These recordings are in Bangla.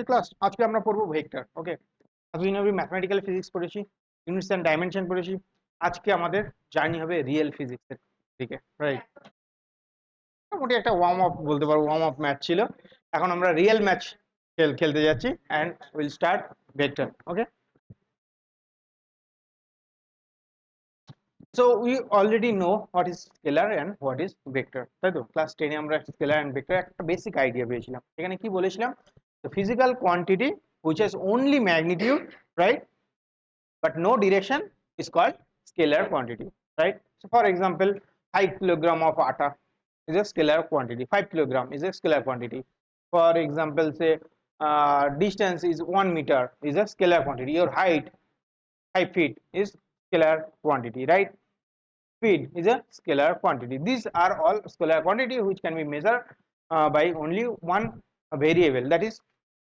ক্লাস আজকে আমরা পড়বো ভেক্টর। ওকে, এতদিন আমি ম্যাথমেটিক্যাল ফিজিক্স পড়েছি, ইউনিটস এন্ড ডাইমেনশন পড়েছি। আজকে আমাদের জার্নি হবে রিয়েল ফিজিক্সের দিকে, রাইট? মোটামুটি একটা ওয়ার্ম আপ বলতে পারবো, ওয়ার্ম আপ ম্যাচ ছিল। এখন আমরা রিয়েল ম্যাচ খেলতে যাচ্ছি and will start vector. Okay, so we already know what is scalar and what is vector, তাই তো? ক্লাস 10 এ আমরা স্কেলার এন্ড ভেক্টর একটা বেসিক আইডিয়া পেয়েছিলাম। এখানে কি বলেছিলাম? The physical quantity which has only magnitude, right, but no direction is called scalar quantity, right? So for example, 5 kilogram of atta is a scalar quantity, 5 kilogram is a scalar quantity. For example, say distance is 1 meter is a scalar quantity. Your height 5 feet is scalar quantity, right? Speed is a scalar quantity. These are all scalar quantity which can be measured by only one variable, that is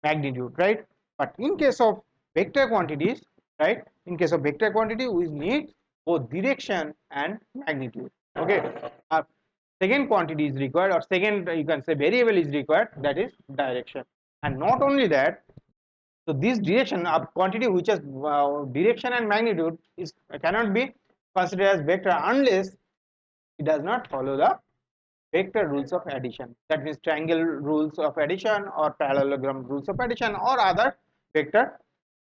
magnitude, right? But in case of vector quantities, right, in case of vector quantity we need both direction and magnitude. Okay, second quantity is required, or second you can say variable is required, that is direction. And not only that, so this direction of quantity which has direction and magnitude is cannot be considered as vector unless it does not follow the vector rules of addition. That means triangle rules of addition or parallelogram rules of addition or other vector,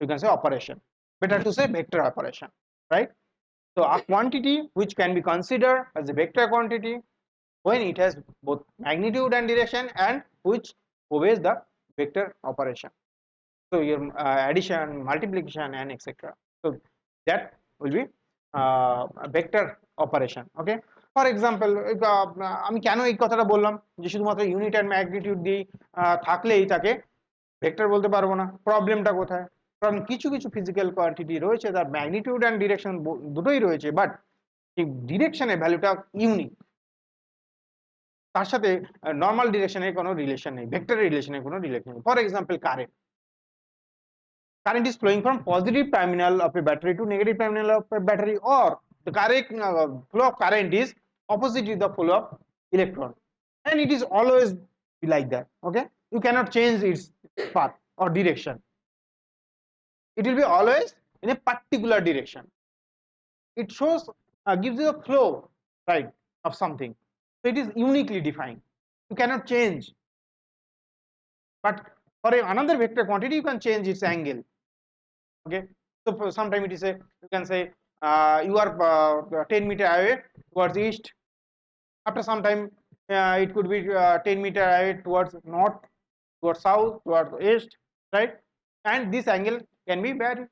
you can say operation. Better to say vector operation, right? So a quantity which can be considered as a vector quantity when it has both magnitude and direction and which obeys the vector operation. So your addition, multiplication and etc. So that will be a vector operation. Okay, for example, আমি কেন এই কথাটা বললাম যে শুধুমাত্র ইউনিট এন্ড ম্যাগনিটিউড দিয়ে থাকলেই তাকে ভেক্টর বলতে পারবো না? প্রবলেমটা কোথায়? কারণ কিছু কিছু ফিজিক্যাল কোয়ান্টিটি রয়েছে তার ম্যাগনিটিউড এন্ড ডিরেকশন দুটোই রয়েছে, বাট এই ডিরেকশনের ভ্যালুটা ইউনিক, তার সাথে নর্মাল ডিরেকশনের কোনো রিলেশন নেই, ভেক্টরের রিলেশনের কোনো রিলেশন নেই। For example, current is flowing from positive terminal of a battery to negative terminal of a battery, or the current flow of current is opposite to the flow of electron, and it is always like that. Okay, you cannot change its path or direction, it will be always in a particular direction. It shows gives you a flow, right, of something, so it is uniquely defined, you cannot change. But for another vector quantity you can change its angle. Okay, so for sometime it is a, you can say you are 10 meter away towards east, after some time it could be 10 meter away towards north, towards south, towards east, right? And this angle can be varied.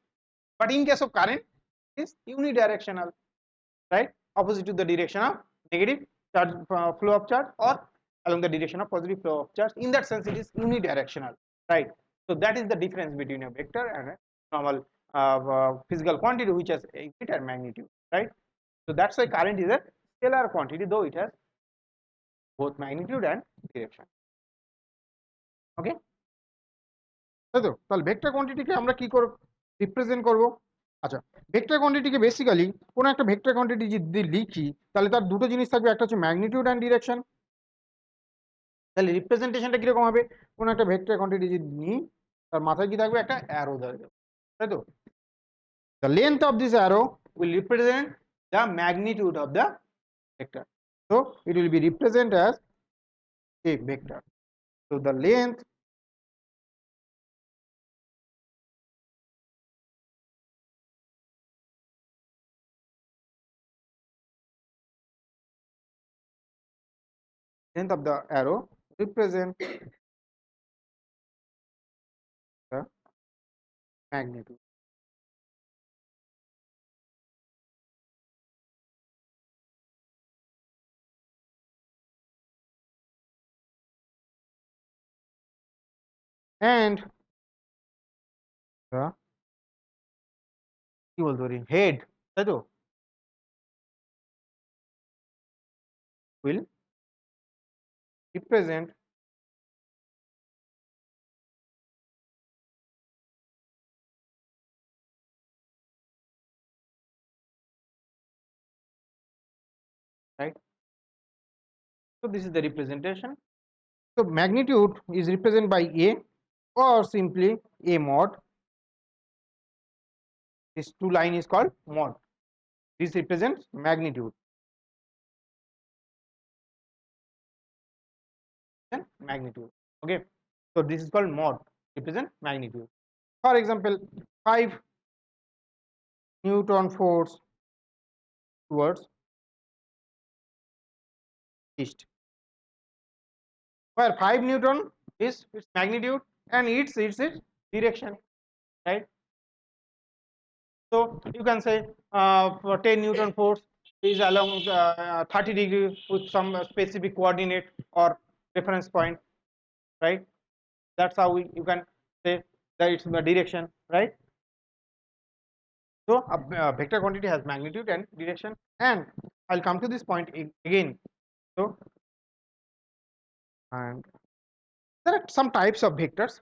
But in case of current, it is unidirectional, right, opposite to the direction of negative charge flow of charge, or along the direction of positive flow of charge. In that sense it is unidirectional, right? So that is the difference between a vector and a normal physical quantity which has a greater magnitude, right? So that's why current is a scalar quantity, though it has both magnitude and direction. Okay, তাই তো? তাহলে ভেক্টর কোয়ান্টিটিকে আমরা কি করে রিপ্রেজেন্ট করব? আচ্ছা, ভেক্টর কোয়ান্টিটিকে বেসিক্যালি কোন একটা ভেক্টর কোয়ান্টিটি যদি লিখি তাহলে তার দুটো জিনিস থাকবে, একটা হচ্ছে ম্যাগনিটিউড এন্ড ডিরেকশন। তাহলে রিপ্রেজেন্টেশনটা কিরকম হবে? কোন একটা ভেক্টর কোয়ান্টিটি যদি নিই তার মাথায় কি থাকবে? একটা অ্যারো থাকবে, তাই তো? The length of this arrow will represent the magnitude of the vector, so it will be represented as a vector. So the length of the arrow represent the magnitude. And the কি বলতে পারি, হেড, তাই তো, will represent right. So this is the representation. So magnitude is represented by A, or simply a mod. This two line is called mod. This represents magnitude. Magnitude. Okay. So this is called mod, represent magnitude. For example, 5 Newton force towards east, where 5 Newton is its magnitude and its direction, right? So you can say for 10 Newton force is along 30 degree with some specific coordinate or reference point, right? That's how you can say that it's the direction, right? So a vector quantity has magnitude and direction, and I'll come to this point again. So, and there are some types of vectors.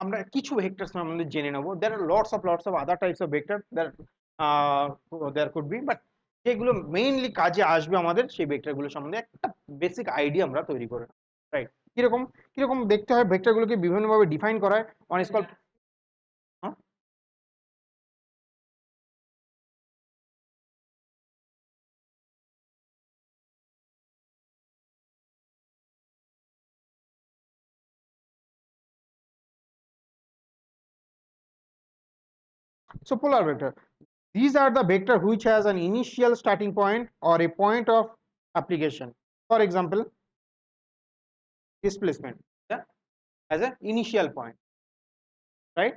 আমরা কিছু ভেক্টরস আমরা জেনে নেব। there are lots of other types of vector that there could be, but যেগুলো মেইনলি কাজে আসবে আমাদের সেই ভেক্টরগুলো সম্বন্ধে একটা বেসিক আইডিয়া আমরা তৈরি করে, রাইট? কিরকম কিরকম দেখতে হয় ভেক্টরগুলোকে বিভিন্নভাবে ডিফাইন করা হয়। One is called so polar vector. These are the vector which has an initial starting point or a point of application. For example, displacement, yeah, as an initial point, right?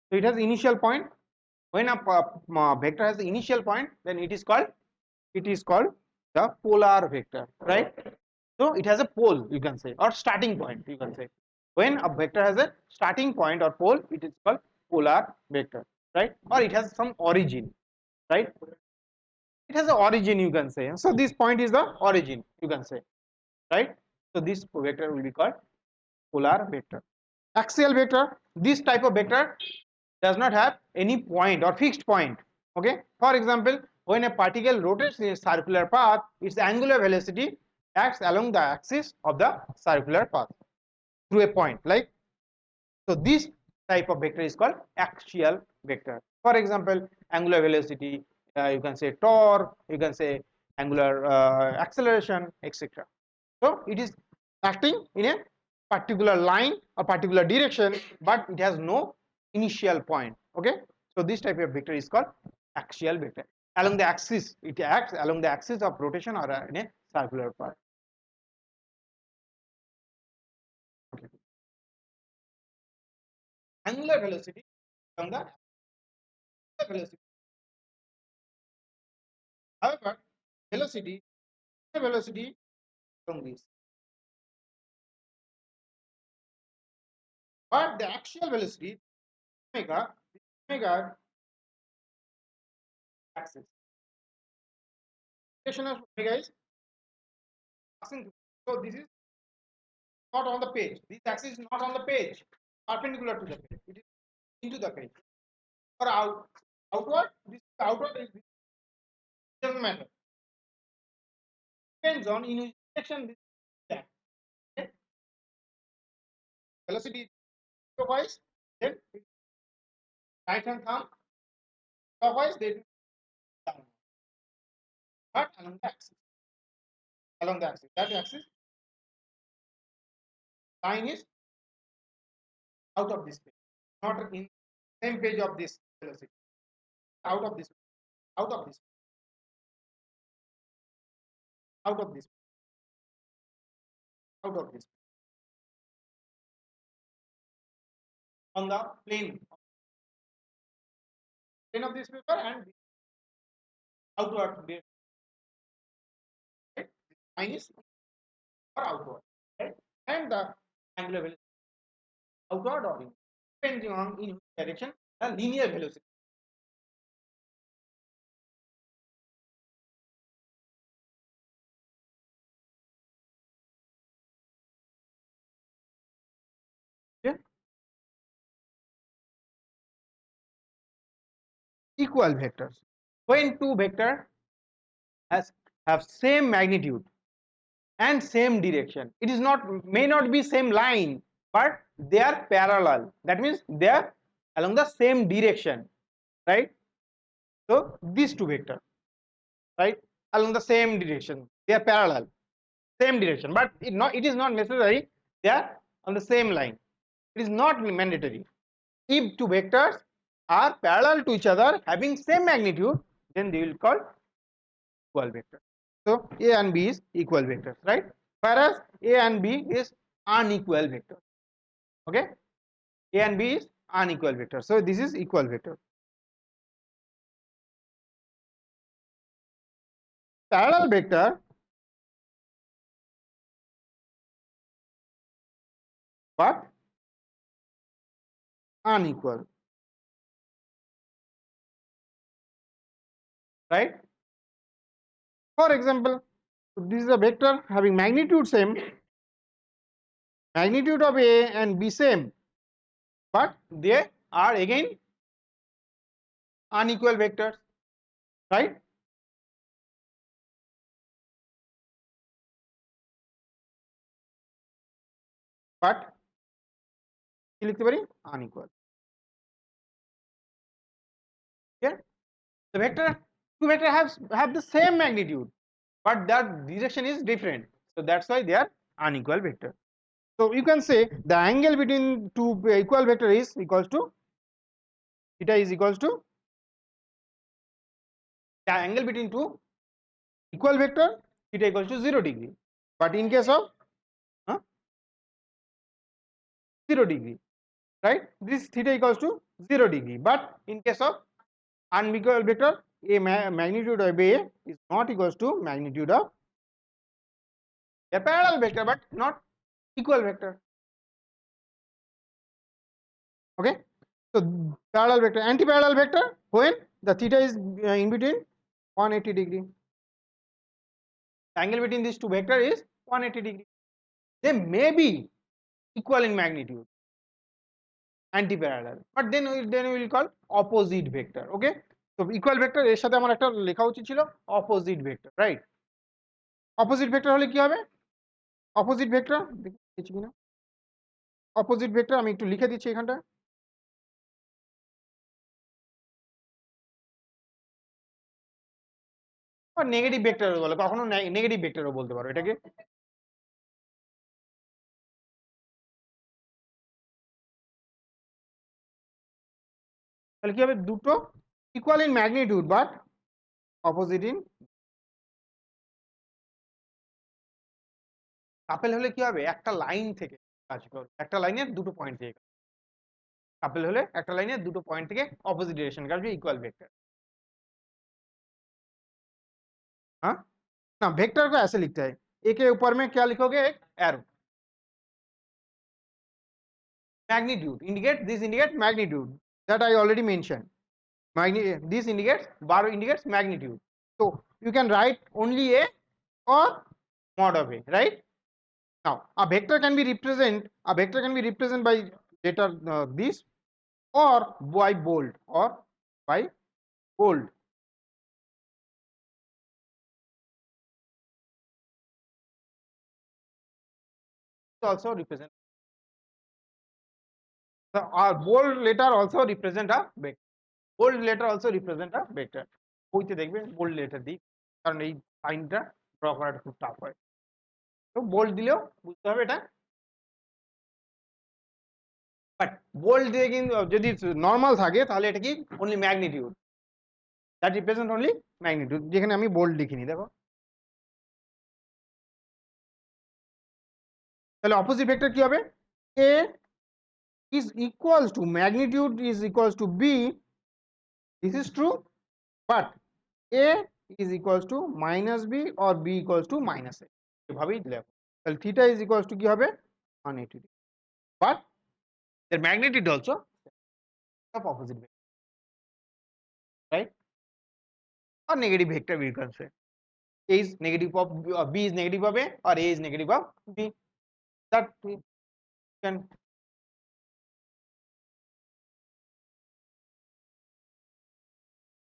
So it has initial point. When a vector has the initial point, then it is called the polar vector, right? So it has a pole, you can say, or starting point, you can say. When a vector has a starting point or pole, it is called polar vector, right? Or it has some origin, right? It has an origin, you can say. So this point is the origin, you can say, right? So this vector will be called polar vector. Axial vector, this type of vector does not have any point or fixed point. Okay, for example, when a particle rotates in a circular path, its angular velocity acts along the axis of the circular path through a point, like so. This type of vector is called axial vector. For example, angular velocity, you can say torque, you can say angular acceleration, etc. So it is acting in a particular line or particular direction, but it has no initial point. Okay, so this type of vector is called axial vector. Along the axis, it acts along the axis of rotation or in a circular path. Okay. Angular velocity along the velocity. However, velocity from this, but the actual velocity omega axis. Rotation of omega is passing. So this is not on the page. This axis is not on the page, perpendicular to the page. It is into the page or outward. This outward is doesn't matter. Depends on in which direction this is. Okay? Velocity clockwise, then right hand thumb clockwise, then down. But along the axis. Along the axis. That axis line is out of this page, not in same page of this velocity. Out of this, out of this, out of this, out of this. On the plane of this paper and outward, right? Line is or outward, right? And the angular velocity outward or in, depending on in which direction the linear velocity. Okay? Equal vectors. When two vectors have same magnitude, and same direction. It is not, may not be same line, but they are parallel. That means they are along the same direction, right? So these two vectors, right, along the same direction, they are parallel, same direction, but it is not necessary they are on the same line. It is not mandatory. If two vectors are parallel to each other having same magnitude, then they will call equal vector. So a and b is equal vectors, right? Whereas a and b is unequal vector. Okay, a and b is unequal vector, so this is equal vector. Parallel vector but unequal, right? For example, this is a vector having magnitude same, magnitude of a and b same, but they are again unequal vectors, right? But কি লিখতে পারি unequal. Okay, the vector, two vector have the same magnitude but their direction is different, so that's why they are unequal vector. So you can say the angle between two equal vector is equals to theta is equals to the angle between two equal vector, theta equals to 0 degree, but in case of 0 degree, right, this theta equals to 0 degree, but in case of unequal vector, a magnitude of a is not equals to magnitude of a parallel vector but not equal vector. Okay, so parallel vector, anti-parallel vector, when the theta is in between 180 degree, the angle between these two vector is 180 degree. They may be equal in magnitude, anti-parallel, but then we will call opposite vector. Okay, so equal vector এর সাথে আমার একটা লেখা উচিত ছিল opposite vector, right? Opposite vector হলে কি হবে? Opposite vector দেখি কিনা, opposite vector আমি একটু লিখে দিচ্ছি এখানটা। বা নেগেটিভ ভেক্টর বলে, কখনো নেগেটিভ ভেক্টরও বলতে পারো এটাকে। তাহলে কি হবে, দুটো equal in magnitude but opposite in. Couple হলে কি হবে, একটা লাইন থেকে কাজ করবে, একটা লাইনের দুটো পয়েন্ট থেকে। কাপেল হলে একটা লাইনের দুটো পয়েন্ট থেকে অপোজিট ডিরেকশন কাটবে, इक्वल वेक्टर। हाँ ना, वेक्टर को ऐसे लिखते हैं, ए के ऊपर में क्या लिखोगे, एक arrow. Magnitude indicate, this indicate magnitude, that I already mention. this indicates, bar indicates magnitude, so you can write only a or mod of a, right? Now a vector can be represented by letter this, or by bold, or by bold. Also represent the bold letter also represent a vector, bold letter also represent a vector। বইতে দেখবে bold letter দিই, কারণ এই সাইনটা ড্র করাটা খুব টাফ হয়, তো bold দিলেও বুঝতে হবে এটা। বাট বোল্ড দিয়ে কিন্তু যদি নর্মাল থাকে তাহলে এটা কি only magnitude, that represent only magnitude, যেখানে আমি বোল্ড লিখিনি দেখো। তাহলে অপোজিট ভেক্টর কি হবে, a is equals to magnitude is equals to b, this is true, but a is equals to minus b or b equals to minus a, এভাবেই লেখো। তাহলে theta is equals to কি হবে 180, but their magnitude also of opposite vector, right? Or negative vector we can say, a is negative of b is negative of a, or a is negative of b, that we can।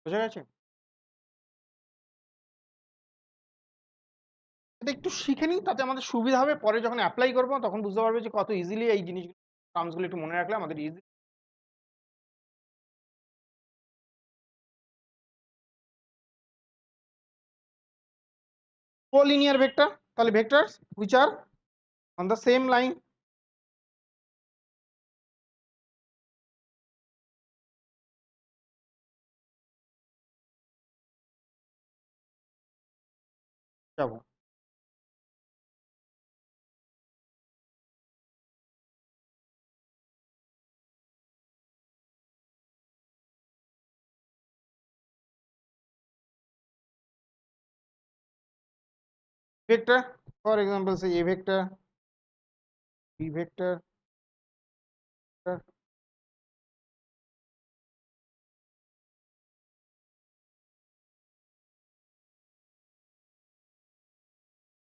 বোঝা গেছে? একটু শিখে নিই, তাতে আমাদের সুবিধা হবে, পরে যখন অ্যাপ্লাই করবো তখন বুঝতে পারবে যে কত ইজিলি এই জিনিসগুলো, টার্মসগুলো একটু মনে রাখলে আমাদের ইজি। কোলিনিয়ার ভেক্টর, তাহলে vectors which are on the same line, যাবো vector, for example say a vector, b vector,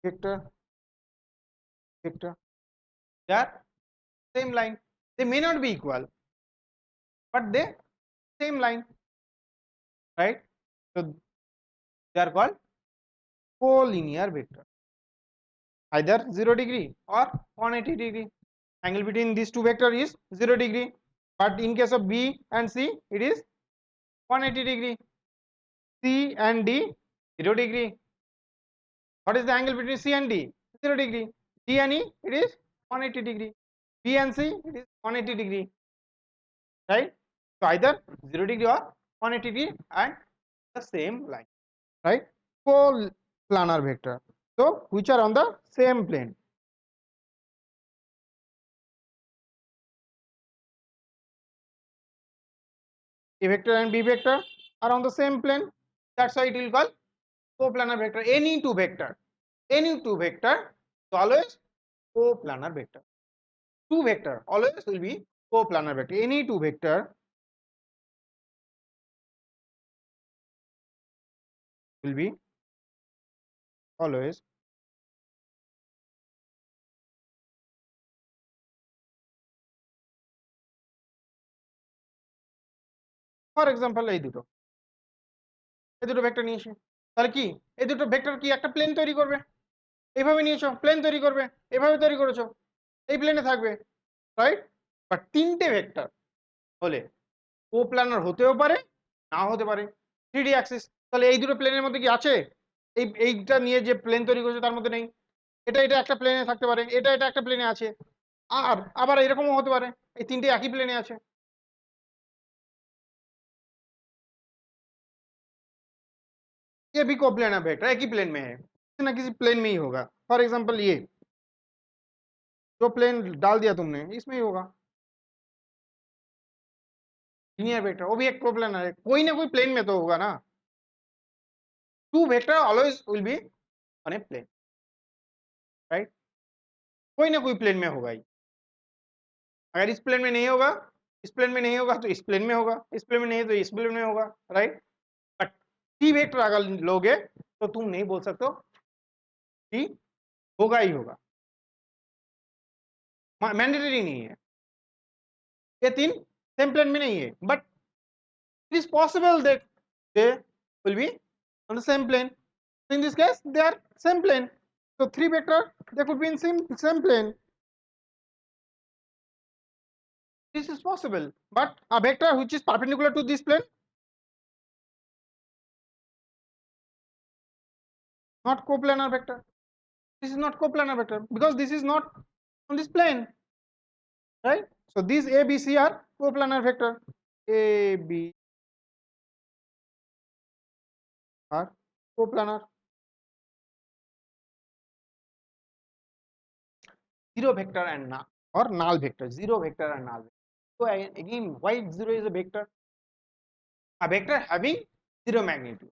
vector, vector, they are same line, they may not be equal but they same line, right? So they are called collinear vector, either 0 degree or 180 degree. Angle between these two vector is 0 degree, but in case of b and c it is 180 degree. C and D 0 degree. What is the angle between C and D? 0 degree. D and E it is 180 degree. B and C it is 180 degree, right? So either 0 degree or 180 degree and the same line, right? Co-planar vector, so which are on the same plane. A vector and B vector are on the same plane, that's why it will call co-planar vector. Any two vector is always co-planar vector. Two vector always will be co-planar vector. Any two vector will be always for example এই দুটো ভেক্টর নিয়েছি, তাহলে কি এই দুটো ভেক্টর কি একটা প্লেন তৈরি করবে, এইভাবে নিয়েছো প্লেন তৈরি করবে, এইভাবে তৈরি করেছো এই প্লেনে থাকবে, রাইট? বাট তিনটে ভেক্টর হলে কোপ্ল্যানার হতেও পারে নাও হতে পারে, 3D অ্যাক্সিস, তাহলে এই দুটো প্লেনের মধ্যে কি আছে? এইটা নিয়ে যে প্লেন তৈরি করেছে তার মধ্যে নেই, এটা একটা প্লেনে থাকতে পারে, এটা একটা প্লেনে আছে, আর আবার এরকমও হতে পারে এই তিনটে একই প্লেনে আছে। ये भी कोप्लानर वेक्टर एक ही प्लेन में है, किसी ना किसी प्लेन में ही होगा। फॉर एग्जांपल ये जो प्लेन डाल दिया तुमने इसमें ही होगा लीनियर वेक्टर, वो भी एक कोप्लानर है, कोई ना कोई प्लेन में तो होगा ना। Two vector always will be on a plane, right? कोई ना कोई प्लेन में होगा ही, अगर इस प्लेन में नहीं होगा, इस प्लेन में नहीं होगा तो इस प्लेन में होगा, इस प्लेन में नहीं तो इस प्लेन में होगा, राइट? बट टी वेक्टर अगर लोगे तो तुम नहीं बोल सकते हो कि होगा ही होगा, मैंडेटरी नहीं है, ये तीन सेम प्लेन में नहीं है, but it is possible that they will be on the same plane. So in this case they are same plane, so three vector they could be in same plane, this is possible. But a vector which is perpendicular to this plane, not coplanar vector, this is not coplanar vector because this is not on this plane, right? So these A, B, C are coplanar vector, A, B are coplanar. Zero vector and null or null vector, zero vector and null vector. So again, why zero is a vector? A vector having zero magnitude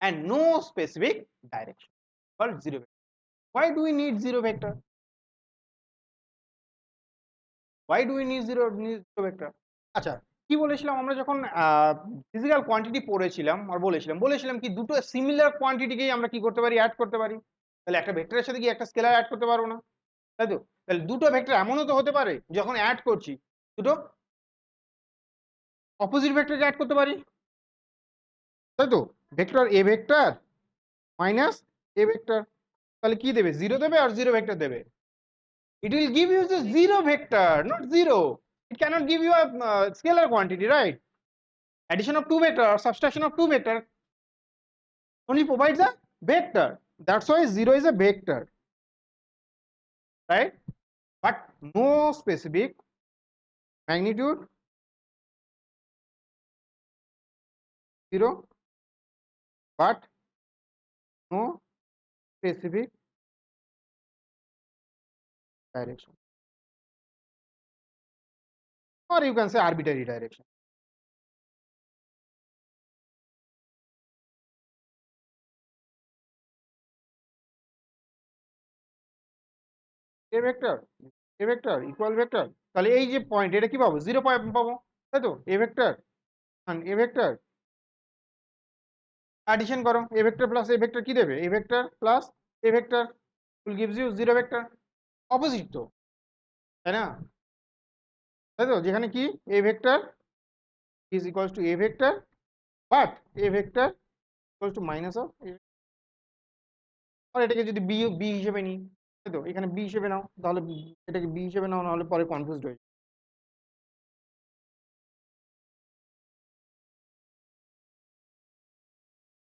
and no specific direction called zero vector. Why do we need zero vector? Why do we need zero vector? আচ্ছা, কি বলেছিলাম আমরা যখন ফিজিক্যাল কোয়ান্টিটি পড়েছিলাম আর বলেছিলাম কি দুটো সিমিলার কোয়ান্টিটিকেই আমরা কি করতে পারি, অ্যাড করতে পারি, তাহলে একটা ভেক্টরের সাথে কি একটা স্কেলার অ্যাড করতে পারবো না, তাই তো? তাহলে দুটো ভেক্টর এমনও তো হতে পারে যখন অ্যাড করছি দুটো অপোজিট ভেক্টরকে অ্যাড করতে পারি, তাই তো? ভেক্টর এ ভেক্টর মাইনাস এ ভেক্টর, তাহলে কি দেবে, 0 দেবে আর 0 ভেক্টর দেবে। It will give you the 0 vector, not 0. It cannot give you a scalar quantity, right? Addition of two vector or subtraction of two vector only provides a vector. That's why 0 is a vector, right? But no specific magnitude, 0, but no specific direction, or you can say arbitrary direction. A vector, A vector equal vector, তাহলে এই যে পয়েন্ট এটা কি পাবো, 0 পাবো, তাই তো? A vector and A vector addition করো, A vector plus A vector কি দেবে, A vector plus A vector will gives you 0 vector, opposite তো, তাই না? তাই তো, যেখানে কি A vector is equals to A vector, but A vector equals to minus of A, আর এটাকে যদি B হিসেবে নিই, তাই তো, এখানে B হিসেবে নাও, তাহলে এটাকে B হিসেবে নাও, নাহলে পরে কনফিউজড হয়ে যাবে।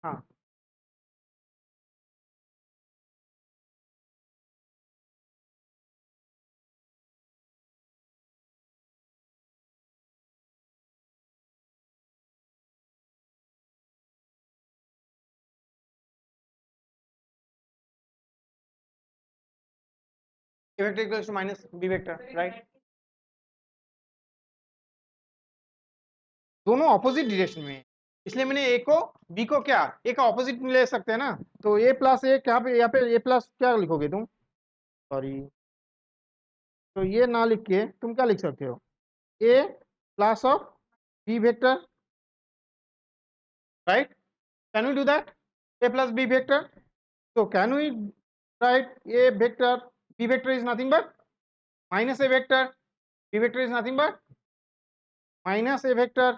হ্যাঁ, A vector equals to minus B vector, right? दोनों ऑपोजिट डायरेक्शन में, इसलिए मैंने ए को बी को क्या, ए का ऑपोजिट में ले सकते हैं ना, तो ए प्लस ए क्या पे, यहाँ पे ए प्लस क्या लिखोगे तुम, सॉरी, तो ये ना लिख के तुम क्या लिख सकते हो, A plus of B vector, right? Can we do that, A plus B vector? so can we write a vector, b vector is nothing but minus a vector, b vector is nothing but minus a vector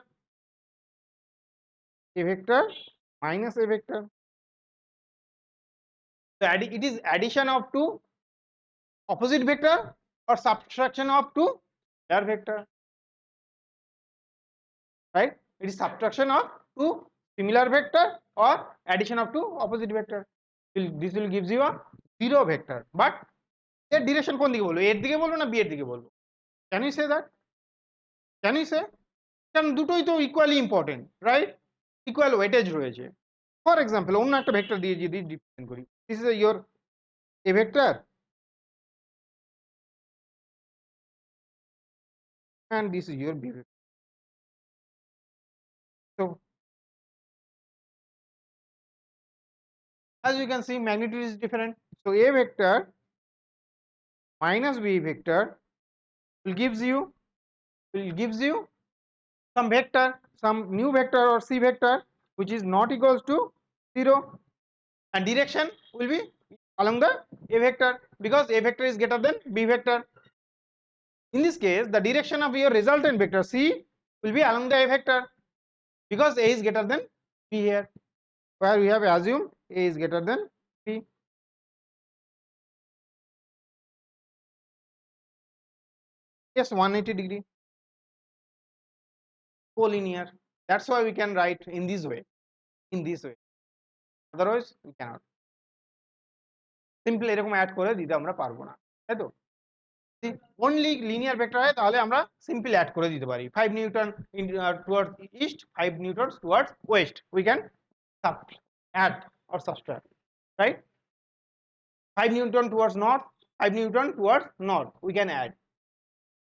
minus a vector. So it is addition of two opposite vector or subtraction of two square vector, right? It is subtraction of two similar vector or addition of two opposite vector. This will gives you a 0 vector, but এর ডিরেকশন কোন দিকে বলবো, এর দিকে বলবো না বি এর দিকে বলবো? Can you say that, can you say? কারণ দুটোই তো equally important, right? Equal weightage রয়েছে। ফর এক্সাম্পল অন্য একটা ভেক্টর দিয়ে যদি ডিফাইন করি, this is your A vector and this is your b vector. So as you can see magnitude is different, so a vector minus b vector will gives you some vector, some new vector or c vector which is not equals to 0, and direction will be along the a vector because a vector is greater than b vector. In this case the direction of your resultant vector c will be along the a vector because a is greater than b here, where we have assumed a is greater than b. Yes, 180 degree collinear, that's why we can write in this way, otherwise we cannot. Simple এরকম অ্যাড করে দিতে আমরা পারবো না, তাই তো? অনলি লিনিয়ার ভেক্টর হয় তাহলে আমরা সিম্পল অ্যাড করে দিতে পারি, 5 Newton towards east, 5 Newton towards West, we can add or subtract, right? 5 newton towards north, 5 newton towards north, we can add,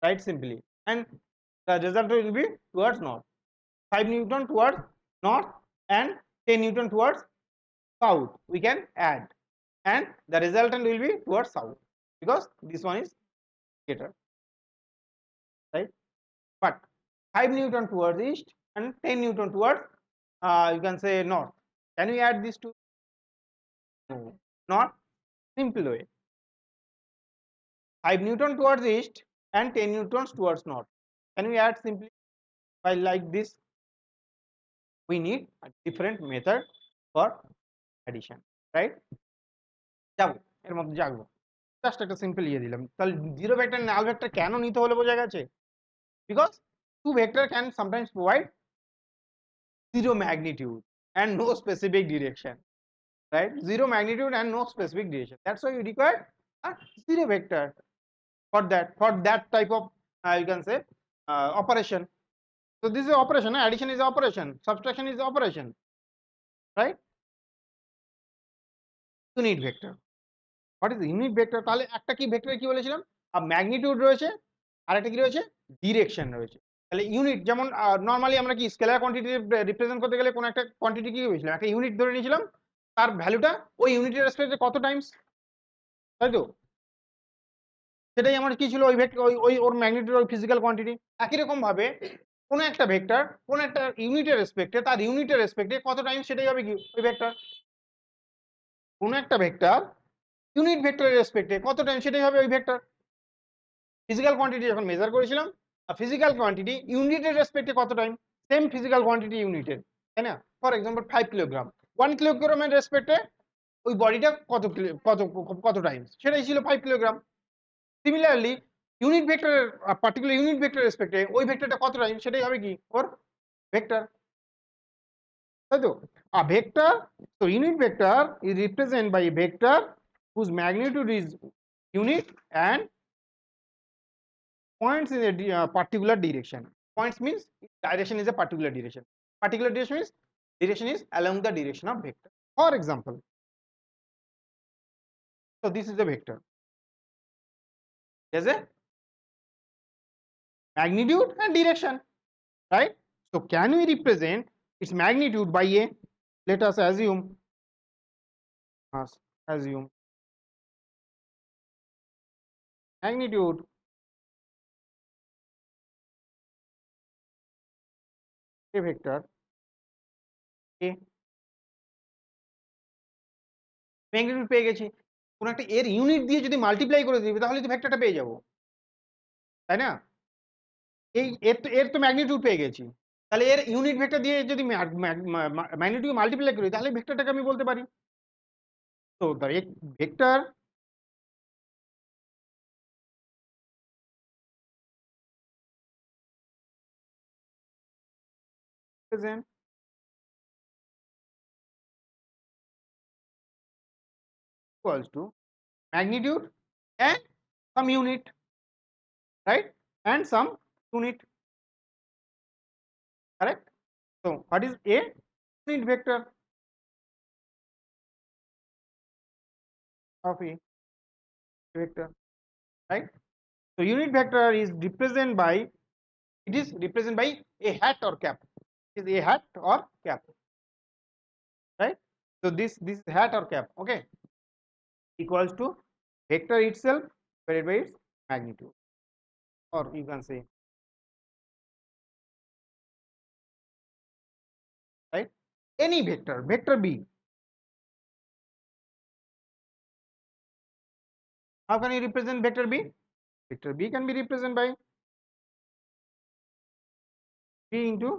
right, simply, and the result will be towards north. 5 newton towards north and 10 newton towards south, we can add, and the resultant will be towards south because this one is greater, right? But 5 newton towards east and 10 newton towards you can say north, can we add these two? No, not simple way. 5 newton towards east and 10 newtons towards north, can we add simply by like this? We need a different method for addition, right? যাবো, এর মধ্যে যাবো, জাস্ট একটা সিম্পল ইয়ে দিলাম। তাহলে জিরো ভেক্টর নাল ভেক্টর কেন নিতে হলে বোঝা গেছে, because two vector can sometimes provide zero magnitude and no specific direction, right? Zero magnitude and no specific direction, that's why you require a zero vector for that type of you can say operation. So this is operation, addition is operation, subtraction is operation, right? Unit vector, what is the unit vector? তাহলে একটা কি ভেক্টর কি বলেছিলাম, ম্যাগনিটিউড রয়েছে আর একটা কি রয়েছে, ডিরেকশন রয়েছে। তাহলে ইউনিট যেমন নরমালি আমরা কি স্কেলার কোয়ান্টিটি রিপ্রেজেন্ট করতে গেলে কোন একটা কোয়ান্টিটি কি বলেছিলাম, একটা ইউনিট ধরে নিয়েছিলাম, তার ভ্যালুটা ওই ইউনিটের রেসপেক্টে কত টাইমস, তাই তো? সেটাই আমার কি ছিল, ওই ভেক্টর ওই ওর ম্যাগনিটিউড, ওই ফিজিক্যাল কোয়ান্টিটি। একই রকম ভাবে কোন একটা ভেক্টর কোন একটা ইউনিটের রেসপেক্টে, তার ইউনিটের রেসপেক্টে কত টাইমস, সেটাই হবে কি ওই ভেক্টর। কোন একটা ভেক্টর ইউনিট ভেক্টরের রেসপেক্টে কত টাইম, সেটাই হবে ওই ভেক্টর। ফিজিক্যাল কোয়ান্টিটি যখন মেজার করেছিলাম, ফিজিক্যাল কোয়ান্টিটি ইউনিটের রেসপেক্টে কত টাইম, সেম ফিজিক্যাল কোয়ান্টিটি ইউনিটের, তাই না? ফর এক্সাম্পল 5 কিলোগ্রাম, 1 কিলোগ্রামের রেসপেক্টে ওই বডিটা কত কত কত টাইমস, সেটাই ছিল 5 কিলোগ্রাম। সিমিলারলি ইউনিট ভেক্টরের পার্টিকুলার ইউনিট ভেক্টরের রেসপেক্টে ওই ভেক্টরটা কত টাইম, সেটাই হবে কি ওর ভেক্টর, তাই তো? Vector, so unit vector is represented by a vector whose magnitude is unit and points in a particular direction. Points means direction is a particular direction. Particular direction means direction is along the direction of vector. For example, so this is a vector. There's a magnitude and direction, right? So can we represent its magnitude by a, let us assume magnitude a vector a, magnitude পেয়ে গেছি, কোন একটা এর ইউনিট দিয়ে যদি মাল্টিপ্লাই করে দিবি তাহলে তো ভেক্টরটা পেয়ে যাব, তাই না? এই এর তো ম্যাগনিটিউড পেয়ে গেছি, তাহলে এর ইউনিট ভেক্টর দিয়ে যদি ম্যাগনিটিউড মাল্টিপ্লাই করি তাহলে ভেক্টরটাকে আমি বলতে পারি। তো the vector present equals to magnitude and some unit, right? And some unit, correct? So what is a unit vector of a vector, right? So unit vector is represented by, it is represented by a hat or cap, is a hat or cap, right? So this hat or cap, okay, equals to vector itself divided by its magnitude, or you can say, right, any vector, vector b. How can you represent vector b? Vector b can be represented by b into,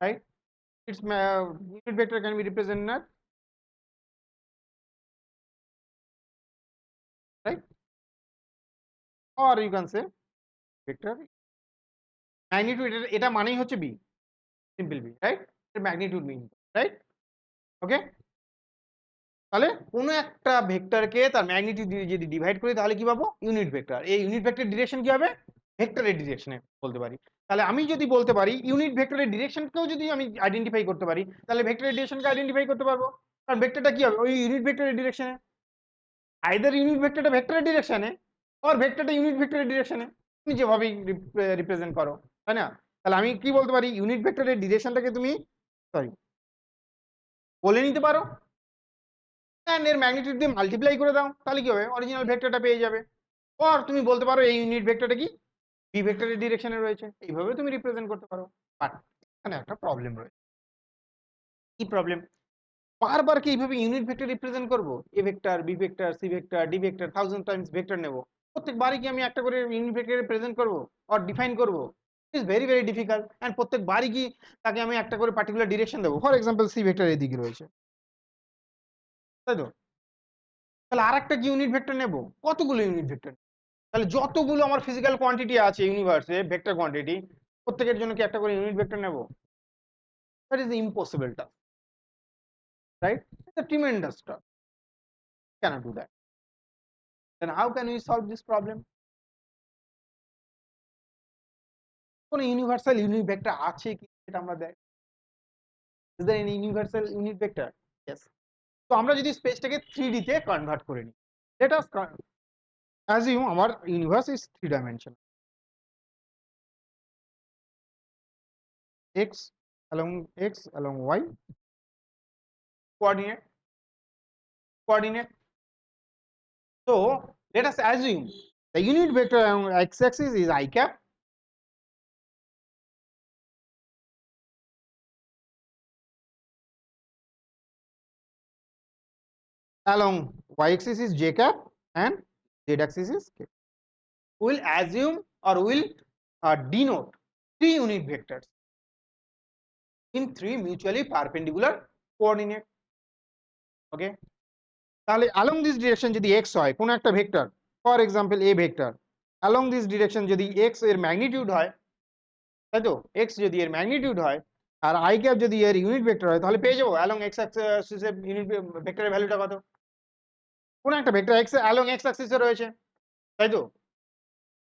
right, its unit vector can be represented as, right, or you can say vector magnitude, এটা মানেই হচ্ছে b, simple b, right, magnitude mean, right, okay? তাহলে কোন একটা ভেক্টরকে তার ম্যাগনিটিউড দিয়ে যদি ডিভাইড করি তাহলে কি পাবো, ইউনিট ভেক্টর। এই ইউনিট ভেক্টরের ডিরেকশন কি হবে, ভেক্টরের ডিরেকশনে বলতে পারি। তাহলে আমি যদি বলতে পারি ইউনিট ভেক্টরের ডিরেকশনকেও যদি আমি আইডেন্টিফাই করতে পারি তাহলে ভেক্টরের ডিরেকশনকে আইডেন্টিফাই করতে পারবো, কারণ ভেক্টরটা কি হবে ওই ইউনিট ভেক্টরের ডিরেকশনে, আইদার ইউনিট ভেক্টরটা ভেক্টরের ডিরেকশনে অর ভেক্টরটা ইউনিট ভেক্টরের ডিরেকশনে, তুমি যেভাবেই রিপ্রেজেন্ট করো, তাই না? তাহলে আমি কি বলতে পারি, ইউনিট ভেক্টরের ডিরেকশনটাকে তুমি বলে নিতে পারো এন্ড এর ম্যাগনিটিউড দিয়ে মাল্টিপ্লাই করে দাও, তাহলে কি হবে, অরিজিনাল ভেক্টরটা পেয়ে যাবে। অর তুমি বলতে পারো এই ইউনিট ভেক্টরটা কি বি ভেক্টরের ডিরেকশনে রয়েছে, এইভাবে তুমি রিপ্রেজেন্ট করতে পারো। বাট এখানে একটা প্রবলেম রয়েছে, কি প্রবলেম, বারবার কি এইভাবে ইউনিট ভেক্টর রিপ্রেজেন্ট করব, A vector, B vector, C vector, D vector, 1000 times vector নেব, প্রত্যেকবারই কি আমি একটা করে ইউনিট ভেক্টর প্রেজেন্ট করব অর ডিফাইন করব? Is very very difficult. And প্রত্যেকবারই কি তাকে আমি একটা করে পার্টিকুলার ডিরেকশন দেবো? ফর এক্সাম্পল সি ভেক্টর এদিকে রয়েছে, তাই তো? তাহলে আর একটা কি ইউনিট ভেক্টর নেব? কতগুলো ইউনিট ভেক্টর? তাহলে যতগুলো আমার ফিজিক্যাল কোয়ান্টিটি আছে ইউনিভার্সে, ভেক্টর কোয়ান্টিটি, প্রত্যেকের জন্য কি একটা করে ইউনিট ভেক্টর নেব? That is impossible task, right? It's a tremendous task, cannot do that. Then how can we solve this problem? কোন ইউনিভার্সাল ইউনিট ভেক্টর আছে কি সেটা আমরা দেখ। Is there any universal unit vector? Yes. তো আমরা যদি স্পেসটাকে 3D তে কনভার্ট করে নিই, let us assume our universe is 3 dimensional. X along y coordinate. So let us assume the unit vector along x-axis is I cap, along y-axis is j cap, and z-axis is k. We'll assume or we'll denote 3 unit vectors in 3 mutually perpendicular coordinate. Okay, তাহলে along this direction যদি x হয় কোন একটা vector, for example a vector, along this direction যদি x এর ম্যাগনিটিউড হয়, তাই তো? x যদি এর ম্যাগনিটিউড হয় আর i ক্যাপ যদি এর ইউনিট ভেক্টর হয়, তাহলে পেয়ে যাবো along x axis এর ইউনিট ভেক্টরের ভ্যালুটা কত? কোন একটা vector x along x axis এ রয়েছে, তাই তো?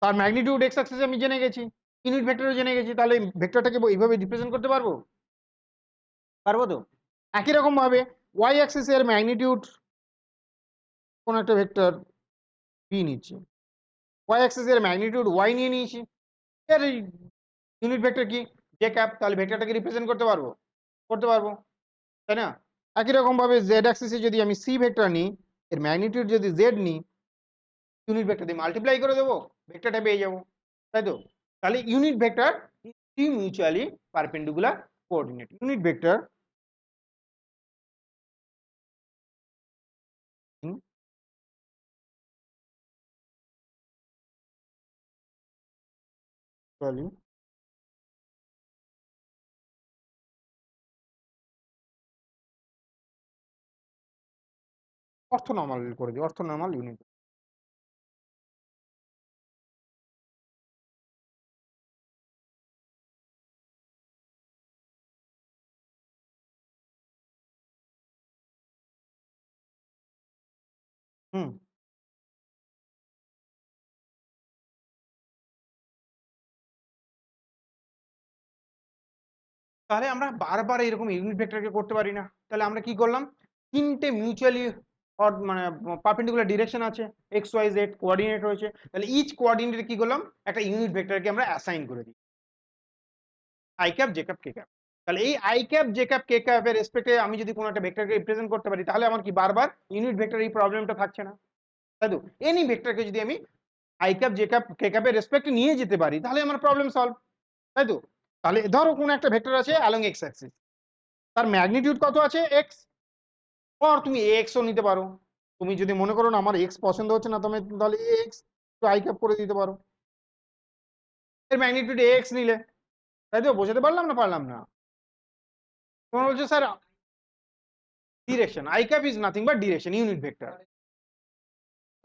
তার ম্যাগনিটিউড x axis আমি জেনে গেছি, ইউনিট ভেক্টরও জেনে গেছি, তাহলে ভেক্টরটাকে এইভাবে রিপ্রেজেন্ট করতে পারবো? পারবো তো? একই রকম ভাবে y axis এর ম্যাগনিটিউড কোন একটা ভেক্টর b নিচ্ছি, y axis এর ম্যাগনিটিউড y নিয়ে নিয়েছি, এর ইউনিট ভেক্টর কি? j ক্যাপ, তাহলে ভেক্টরটাকে রিপ্রেজেন্ট করতে পারবো? করতে পারবো, তাই না? একই রকম ভাবে z অ্যাক্সিসে যদি আমি c ভেক্টর নিই, এর ম্যাগনিটিউড যদি z নিই, ইউনিট ভেক্টর দিয়ে মাল্টিপ্লাই করে দেবো, ভেক্টরটা পেয়ে যাবো, তাই তো? তাহলে unit vector three mutually perpendicular coordinate. Unit vector orthonormal করে দিই, অর্থনর্মাল ইউনিট। হুম, তাহলে আমরা বারবার এরকম ইউনিট ভেক্টরকে করতে পারি না। তাহলে আমরা কি করলাম? তিনটে মিউচুয়ালি মানে পারপেন্ডিকুলার ডিরেকশন আছে, এক্স ওয়াই জেড কোঅর্ডিনেট রয়েছে, তাহলে ইচ কোঅর্ডিনেটে কি করলাম? একটা ইউনিট ভেক্টরকে আমরা অ্যাসাইন করে দিই, I cap J cap K cap. তাহলে এই I cap J cap K cap এর রেসপেক্টে আমি যদি কোনো একটা ভেক্টরকে রিপ্রেজেন্ট করতে পারি, তাহলে আমার কি বারবার ইউনিট ভেক্টর এই প্রবলেমটা থাকছে না, তাই তো? এনি ভেক্টরকে যদি আমি I cap J cap K cap এর রেসপেক্টে নিয়ে যেতে পারি, তাহলে আমার প্রবলেম সলভ, তাই তো? তাহলে ধরো কোনো একটা ভেক্টর আছে অ্যালং এক্স অ্যাক্সিস, তার ম্যাগনিটিউড কত আছে? এক্স। আর তুমি এক্স ও নিতে পারো, তুমি যদি মনে করো না আমার এক্স পছন্দ হচ্ছে না, তুমি তাহলে এক্স আই ক্যাপ করে দিতে পারো, এর ম্যাগনিটিউড এক্স নিলে, তাই তো? বোঝাতে পারলাম না পারলাম না? তোমার বলছে sir direction, I cap is nothing but direction unit vector.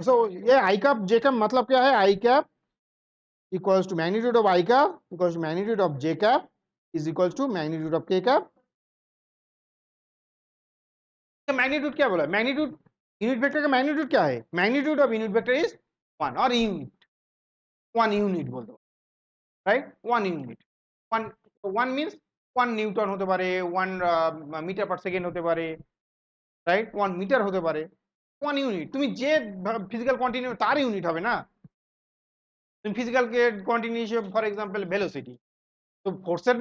So ये आई कैप जे कैप मतलब क्या है? I cap equals to magnitude of I cap equals to magnitude of J cap is equals to magnitude of K cap. Magnitude क्या बोला? मैग्नीट्यूड यूनिट वेक्टर का मैग्नीट्यूड क्या है? Magnitude of unit vector is 1 और यूनिट, 1 यूनिट बोल दो, राइट? 1 यूनिट, 1 1 मींस 1 নিউটন হতে পারে, 1 মিটার পার সেকেন্ড হতে পারে, রাইট? 1 মিটার হতে পারে, 1 ইউনিট। তুমি যে ফিজিক্যাল কোয়ান্টিটি তার ইউনিট হবে না, তুমি ফিজিক্যাল কোয়ান্টিটি হিসেবে ফর এক্সাম্পল ভেলোসিটি, তো ফোর্সের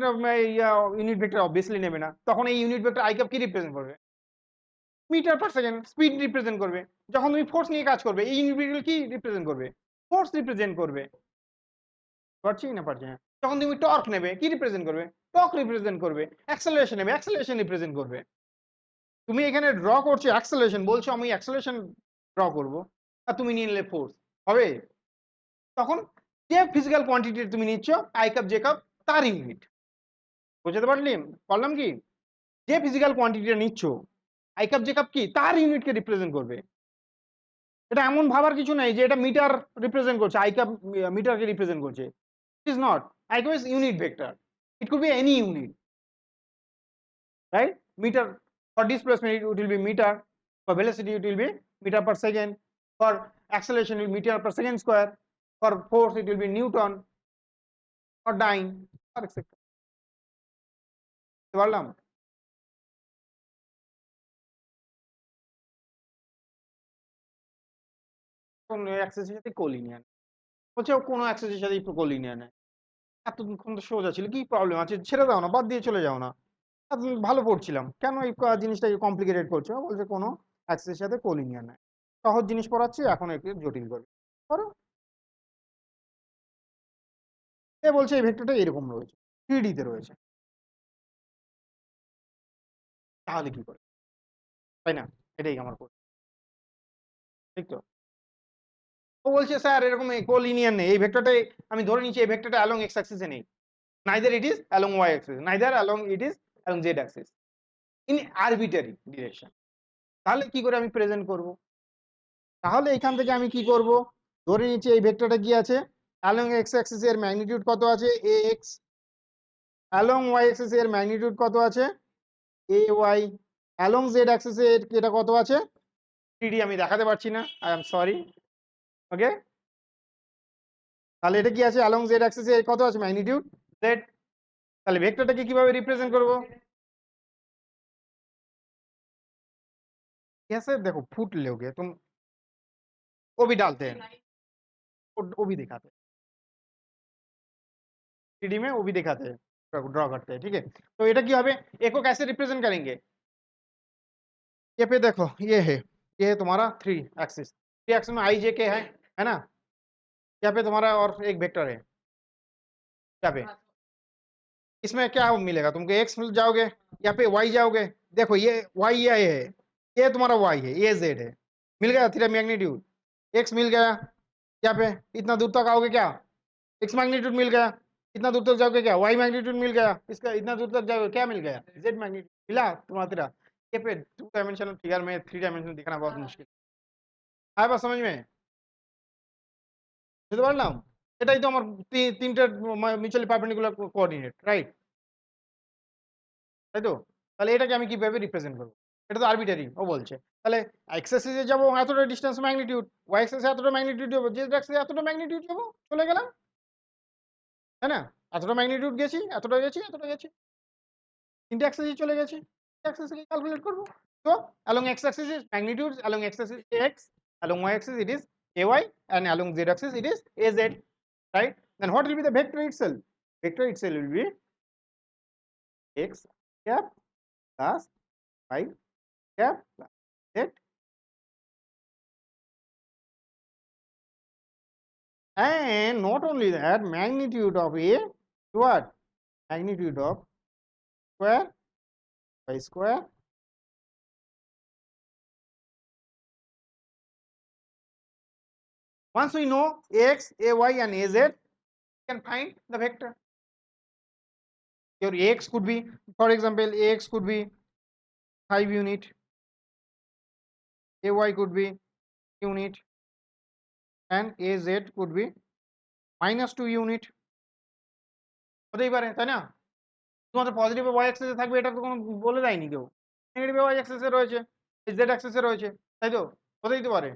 ইউনিট ভেক্টর অবভিয়াসলি নেবে না, তখন এই ইউনিট ভেক্টর আই ক্যাপ কি রিপ্রেজেন্ট করবে? Metre per second, speed represent করবে। যখন তুমি ফোর্স নিয়ে কাজ করবে, এই ইউনিট ভেক্টর কি রিপ্রেজেন্ট করবে? ফোর্স রিপ্রেজেন্ট করবে, পারছি না পারছি না? যখন তুমি টর্ক নেবে, কি রিপ্রেজেন্ট করবে? টর্ক রিপ্রেজেন্ট করবে। অ্যাক্সেলারেশন নেবে, অ্যাক্সেলারেশন রিপ্রেজেন্ট করবে। তুমি এখানে ড্র করছো অ্যাক্সেলারেশন, বলছো আমি অ্যাক্সেলারেশন ড্র করব, আর তুমি নিয়ে নিলে ফোর্স, হবে? তখন যে ফিজিক্যাল কোয়ান্টিটি তুমি নিচ্ছ আই কাপ জে কাপ তার ইউনিট। বুঝতে পারলাম কি, যে ফিজিক্যাল কোয়ান্টিটিটা নিচ্ছ আই ক্যাপ জে ক্যাপ কি তার ইউনিটকে রিপ্রেজেন্ট করবে। এটা এমন ভাবার কিছু নাই যে এটা মিটার রিপ্রেজেন্ট করছে, আই ক্যাপ মিটারকে রিপ্রেজেন্ট করছে। It is not. I cap is unit vector, it could be any unit, right? Meter for displacement it will be meter, for velocity it will be meter per second, for acceleration it will be meter per second square, for force it will be newton or dyne or etc. বললাম কোন অ্যাক্সেসের সাথে কোলিনিয়ার বলছে, কোনো অ্যাক্সেসের সাথে কোলিনিয়ার নেই। এতক্ষণ তো সোজা ছিল, কি প্রবলেম আছে ছেড়ে দাও না, বাদ দিয়ে চলে যাও না, এতদিন ভালো পড়ছিলাম, কেন এই জিনিসটাকে কমপ্লিকেটেড করছো? বলছে কোনো অ্যাক্সেসের সাথে কোলিনিয়ার নাই, সহজ জিনিস পড়াচ্ছি এখন একটু জটিল করবে করো। এ বলছে এই ভেক্টরটা এরকম রয়েছে, 3D তে রয়েছে, তাহলে কি করে, তাই না? এটাই আমার প্রশ্ন, ঠিক তো? ও বলছে স্যার এরকম কোলিনিয়ার নেই, এই ভেক্টরটাই আমি ধরে নিচ্ছি এই ভেক্টরটা অ্যালং এক্স অ্যাক্সিসে নেই, neither it is along Y axis, neither along it is along Z axis, in arbitrary direction. তাহলে কি করে আমি প্রেজেন্ট করব? তাহলে এখান থেকে আমি কি করব, ধরে নিচ্ছি এই ভেক্টরটা কি আছে, অ্যালং এক্স অ্যাক্সিস এর ম্যাগনিটিউড কত আছে এ এক্স, অ্যালং ওয়াই অ্যাক্সিস এর ম্যাগনিটিউড কত আছে A Y, along Z Axis এর এটা কত আছে 3D আমি দেখাতে পারছি না, আই এম সরি, ওকে। তাহলে এটা কি আছে অ্যালং জেড অ্যাক্সিস এর কত আছে ম্যাগনিটিউড জেড, তাহলে ভেক্টরটাকে কিভাবে রিপ্রেজেন্ট করব? कैसे देखो फूट लोगे तुम, वो भी डालते हैं, वो भी दिखाते हैं 3D में, वो भी दिखाते हैं, ड्रॉ करते हैं, ठीक है। तो এটা কি হবে, ए को कैसे रिप्रेजेंट करेंगे, ये पे देखो ये है तुम्हारा 3 एक्सिस, 3 एक्सिस में आई जे के है ना, यहाँ पे तुम्हारा और एक वेक्टर है, यहाँ पे इसमें क्या मिलेगा तुमको, एक्स मिल जाओगे, यहाँ पे वाई जाओगे, देखो ये वाई ये है, ये तुम्हारा वाई है, ये जेड है, मिल गया थीटा मैग्नीट्यूड, एक्स मिल गया, यहाँ पे इतना दूर तक आओगे क्या, एक्स मैग्नीट्यूड मिल गया, इतना दूर तक जाओगे क्या, वाई मैग्नीट्यूड मिल गया, इसका इतना दूर तक जाओगे क्या मिल गया, जेड मैग्नीट्यूड मिला तुम्हारा तेरा। ये पे 2 डायमेंशनल फिगर में 3 डायमेंशनल दिखाना बहुत मुश्किल है, बात समझ में বুঝতে পারলাম? এটাই তো আমার তিনটে মিউচুয়ালি পারপেন্ডিকুলার কোঅর্ডিনেট, রাইট? তাই তো? তাহলে এটাকে আমি কিভাবে রিপ্রেজেন্ট করব? এটা তো আরবিটারি ও বলছে। তাহলে এক্স অ্যাক্সিসে যাব এতটা ডিসটেন্স ম্যাগনিটিউড, ওয়াই অ্যাক্সিসে এতটা ম্যাগনিটিউড যাব, জেড অ্যাক্সিসে এতটা ম্যাগনিটিউড যাব, চলে গেলাম, তাই না? এতটা ম্যাগনিটিউড গেছি, এতটা গেছি, এতটা গেছি, তিনটে অ্যাক্সিসে চলে গেছি, অ্যাক্সিস থেকে ক্যালকুলেট করব। তো along x axis is magnitudes, along x axis is x, along y axis it is ay, and along z axis it is az, right? Then what will be the vector itself? Vector itself will be x cap plus y cap plus z, and not only that, magnitude of a what, magnitude of square by square once we know x, ay and az, we can find the vector. Your x could be, for example, x could be 5 unit, ay could be unit, and az could be -2 unit, হতেই পারে, তাই না? শুধুমাত্র পজিটিভ ওয়াই অ্যাক্সিসে থাকবে এটা তো কোনো বলে দেয়নি কেউ, নেগেটিভ ওয়াই অ্যাক্সিসে রয়েছে, জেড অ্যাক্সিসে রয়েছে, তাই তো? হতেই তো পারে।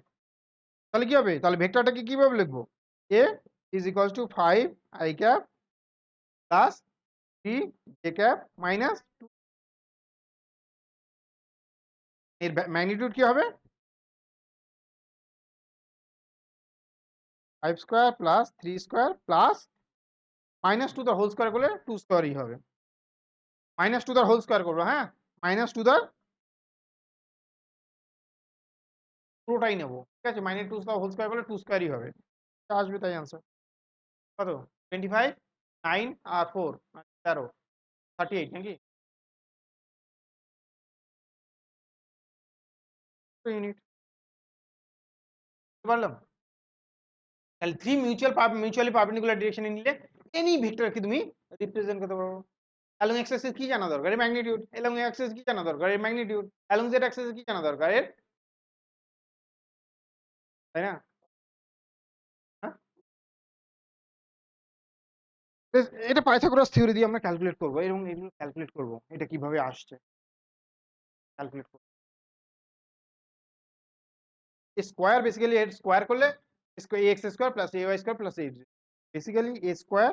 তাহলে কি হবে, তাহলে ভেক্টরটাকে কিভাবে লিখবো, a is equals to 5 i cap plus 3 j cap minus 2, এর ম্যাগনিটিউড কি হবে 5 স্কয়ার প্লাস 3 স্কয়ার প্লাস -2 তার হোল স্কয়ার করলে 2 স্কয়ারই হবে, -2 তার হোল স্কয়ার করবো, হ্যাঁ, -2 তার পুরোটাই নেব, ঠিক আছে, -2 তার হোল স্কয়ার করলে 2 স্কয়ারই হবে, তা আসবে তাই आंसर। কত 25, 9 আর 4 13, 38 নাকি ইউনিট, বুঝতে পারলাম? তাহলে 3 মিউচুয়ালি পারপেন্ডিকুলার ডিরেকশনে নিলে এনি ভেক্টরকে তুমি রিপ্রেজেন্ট করতে পারো। অ্যালং এক্স অ্যাক্সিস কি জানা দরকার? এর ম্যাগনিটিউড। অ্যালং ওয়াই অ্যাক্সিস কি জানা দরকার? এর ম্যাগনিটিউড। অ্যালং জেড অ্যাক্সিস কি জানা দরকার? এর, তাই না? হ্যাঁ? এটা পাইথাগোরাস থিওরি দিয়ে আমরা ক্যালকুলেট করব, এবং এগুলো ক্যালকুলেট করব এটা কিভাবে আসছে, ক্যালকুলেট করব। স্কোয়ার বেসিক্যালি এর স্কোয়ার করলে X square plus A Y square plus A, basically A square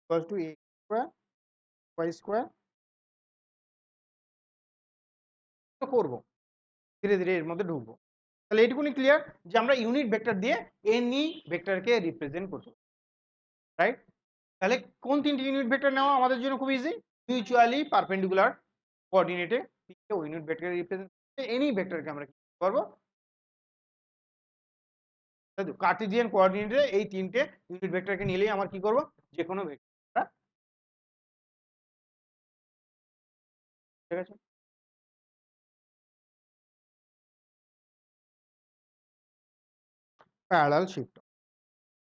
equal to A square Y square. তো করবো ধীরে ধীরে এর মধ্যে ঢুকবো। তাহলে এইটুকুনি ক্লিয়ার যে আমরা ইউনিট ভেক্টর দিয়ে এনি ভেক্টরকে রিপ্রেজেন্ট করতে পারি, রাইট? তাহলে কোন তিনটি ইউনিট ভেক্টর নেওয়া আমাদের জন্য খুব ইজি? মিউচুয়ালি পারপেন্ডিকুলার কোঅর্ডিনেটে ইউনিট ভেক্টর রিপ্রেজেন্ট এনি ভেক্টরকে আমরা কি করবো, তাই তো? কার্টেসিয়ান কোঅর্ডিনেটে এই তিনটে ইউনিট ভেক্টরকে নিলেই আমার কি করবো, যে কোনো ভেক্টর, ঠিক আছে? প্যারালাল শিফট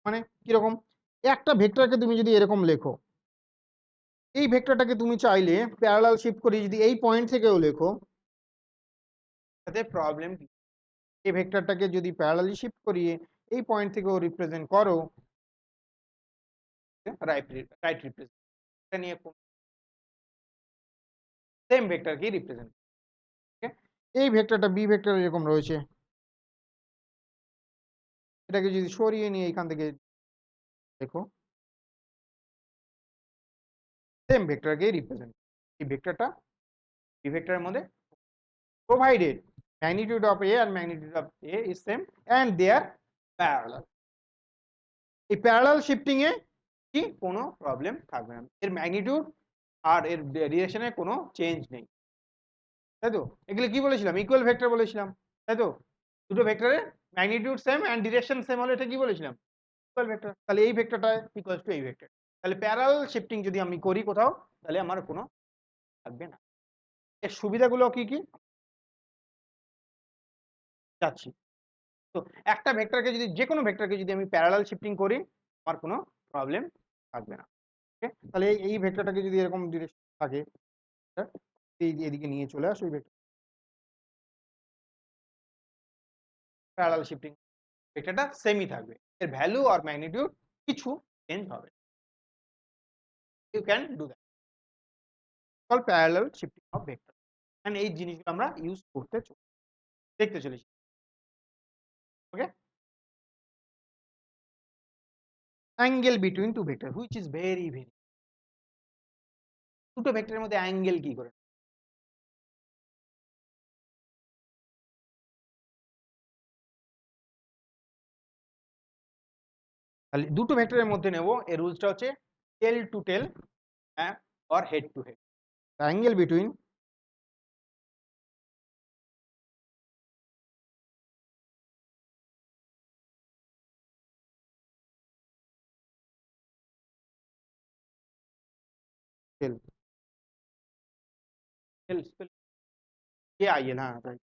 মানে কিরকম? একটা ভেক্টরকে তুমি যদি এরকম লেখো, এই ভেক্টরটাকে তুমি চাইলে প্যারালাল শিফট করে যদি এই পয়েন্ট থেকেও লেখো, তাতে প্রবলেম কি? এই ভেক্টরটাকে যদি প্যারালালি শিফট করিয়ে এই পয়েন্ট থেকেও রিপ্রেজেন্ট করো, রাইট রাইট রিপ্রেজেন্ট, এটা নিয়ে সেম ভেক্টরকে রিপ্রেজেন্ট, এই ভেক্টরটা বি ভেক্টর এরকম রয়েছে, এটাকে যদি সরিয়ে নিয়ে এখান থেকে দেখো, সেম ভেক্টরকে রিপ্রেজেন্ট, এই ভেক্টরটা বি ভেক্টরের মধ্যে provided magnitude of A and magnitude of A is same and they are parallel. এই প্যারালাল শিফটিং এ কি কোনো প্রবলেম থাকবে না, এর ম্যাগনিটিউড আর এর ডিরেকশনে কোনো চেঞ্জ নেই, তাই তো? এগুলো কি বলেছিলাম? ইকুয়াল ভেক্টর বলেছিলাম, তাই তো? দুটো ভেক্টরের magnitude same and direction same হলে এটা কি বলেছিলাম? Equal vector. তাহলে এই ভেক্টরটা ইকুয়ালস টু এই ভেক্টর। তাহলে প্যারালাল শিফটিং যদি আমি করি কোথাও, তাহলে আমার কোনো থাকবে না। এর সুবিধাগুলো কি কি যাচ্ছি। তো একটা ভেক্টরকে যদি, যে কোনো ভেক্টরকে যদি আমি প্যারালাল শিফটিং করি, আমার কোনো প্রবলেম থাকবে না। ওকে, তাহলে এই ভেক্টরটাকে যদি এরকম ডিরেকশন থাকে, এই এদিকে নিয়ে চলে আসো, ওই ভেক্টর প্যারালাল শিফটিং ভেক্টরটা সেমই থাকবে, এর ভ্যালু আর ম্যাগনিটিউড কিছু চেঞ্জ হবে। You can do that, call parallel shifting of vector, and এই জিনিসগুলো আমরা ইউজ করতে দেখতে চলেছি। Okay, angle between two vector which is very very, দুটো ভেক্টরের মধ্যে অ্যাঙ্গেল কি করে? তাহলে দুটো ভেক্টরের মধ্যে নেব, এর রুলসটা হচ্ছে tail to tail or head to head. The angle between tail tail spell KIL, हाँ राइट,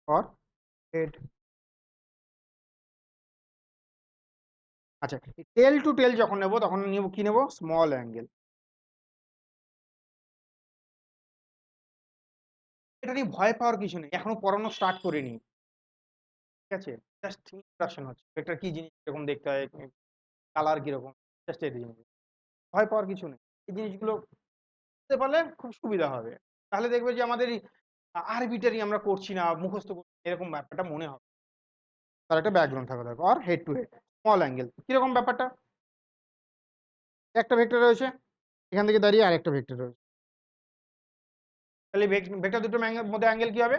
और head। আচ্ছা, টেল টু টেল যখন নেব তখন নিব কি নেব? Small angle. এটা নিয়ে ভয় পাওয়ার কিছু নেই, এখনো পড়ানো স্টার্ট করিনি, ঠিক আছে? জাস্ট ইন্ট্রোডাকশন হচ্ছে, এটা কি জিনিস, এরকম দেখতে হয়, কালার কিরকম, জাস্ট এই জিনিস, ভয় পাওয়ার কিছু নেই। এই জিনিসগুলো বুঝতে পারলে খুব সুবিধা হবে, তাহলে দেখবে যে আমাদের আরবিটারি আমরা করছি না, মুখস্থ করছি এরকম ব্যাপারটা মনে হবে। তার একটা ব্যাকগ্রাউন্ড থাকা দরকার। আর head to head small angle কিরকম ব্যাপারটা? একটা ভেক্টর রয়েছে, এখান থেকে দাঁড়িয়ে আরেকটা ভেক্টর রয়েছে, তাহলে ভেক্টর দুটোর মধ্যে অ্যাঙ্গেল কি হবে?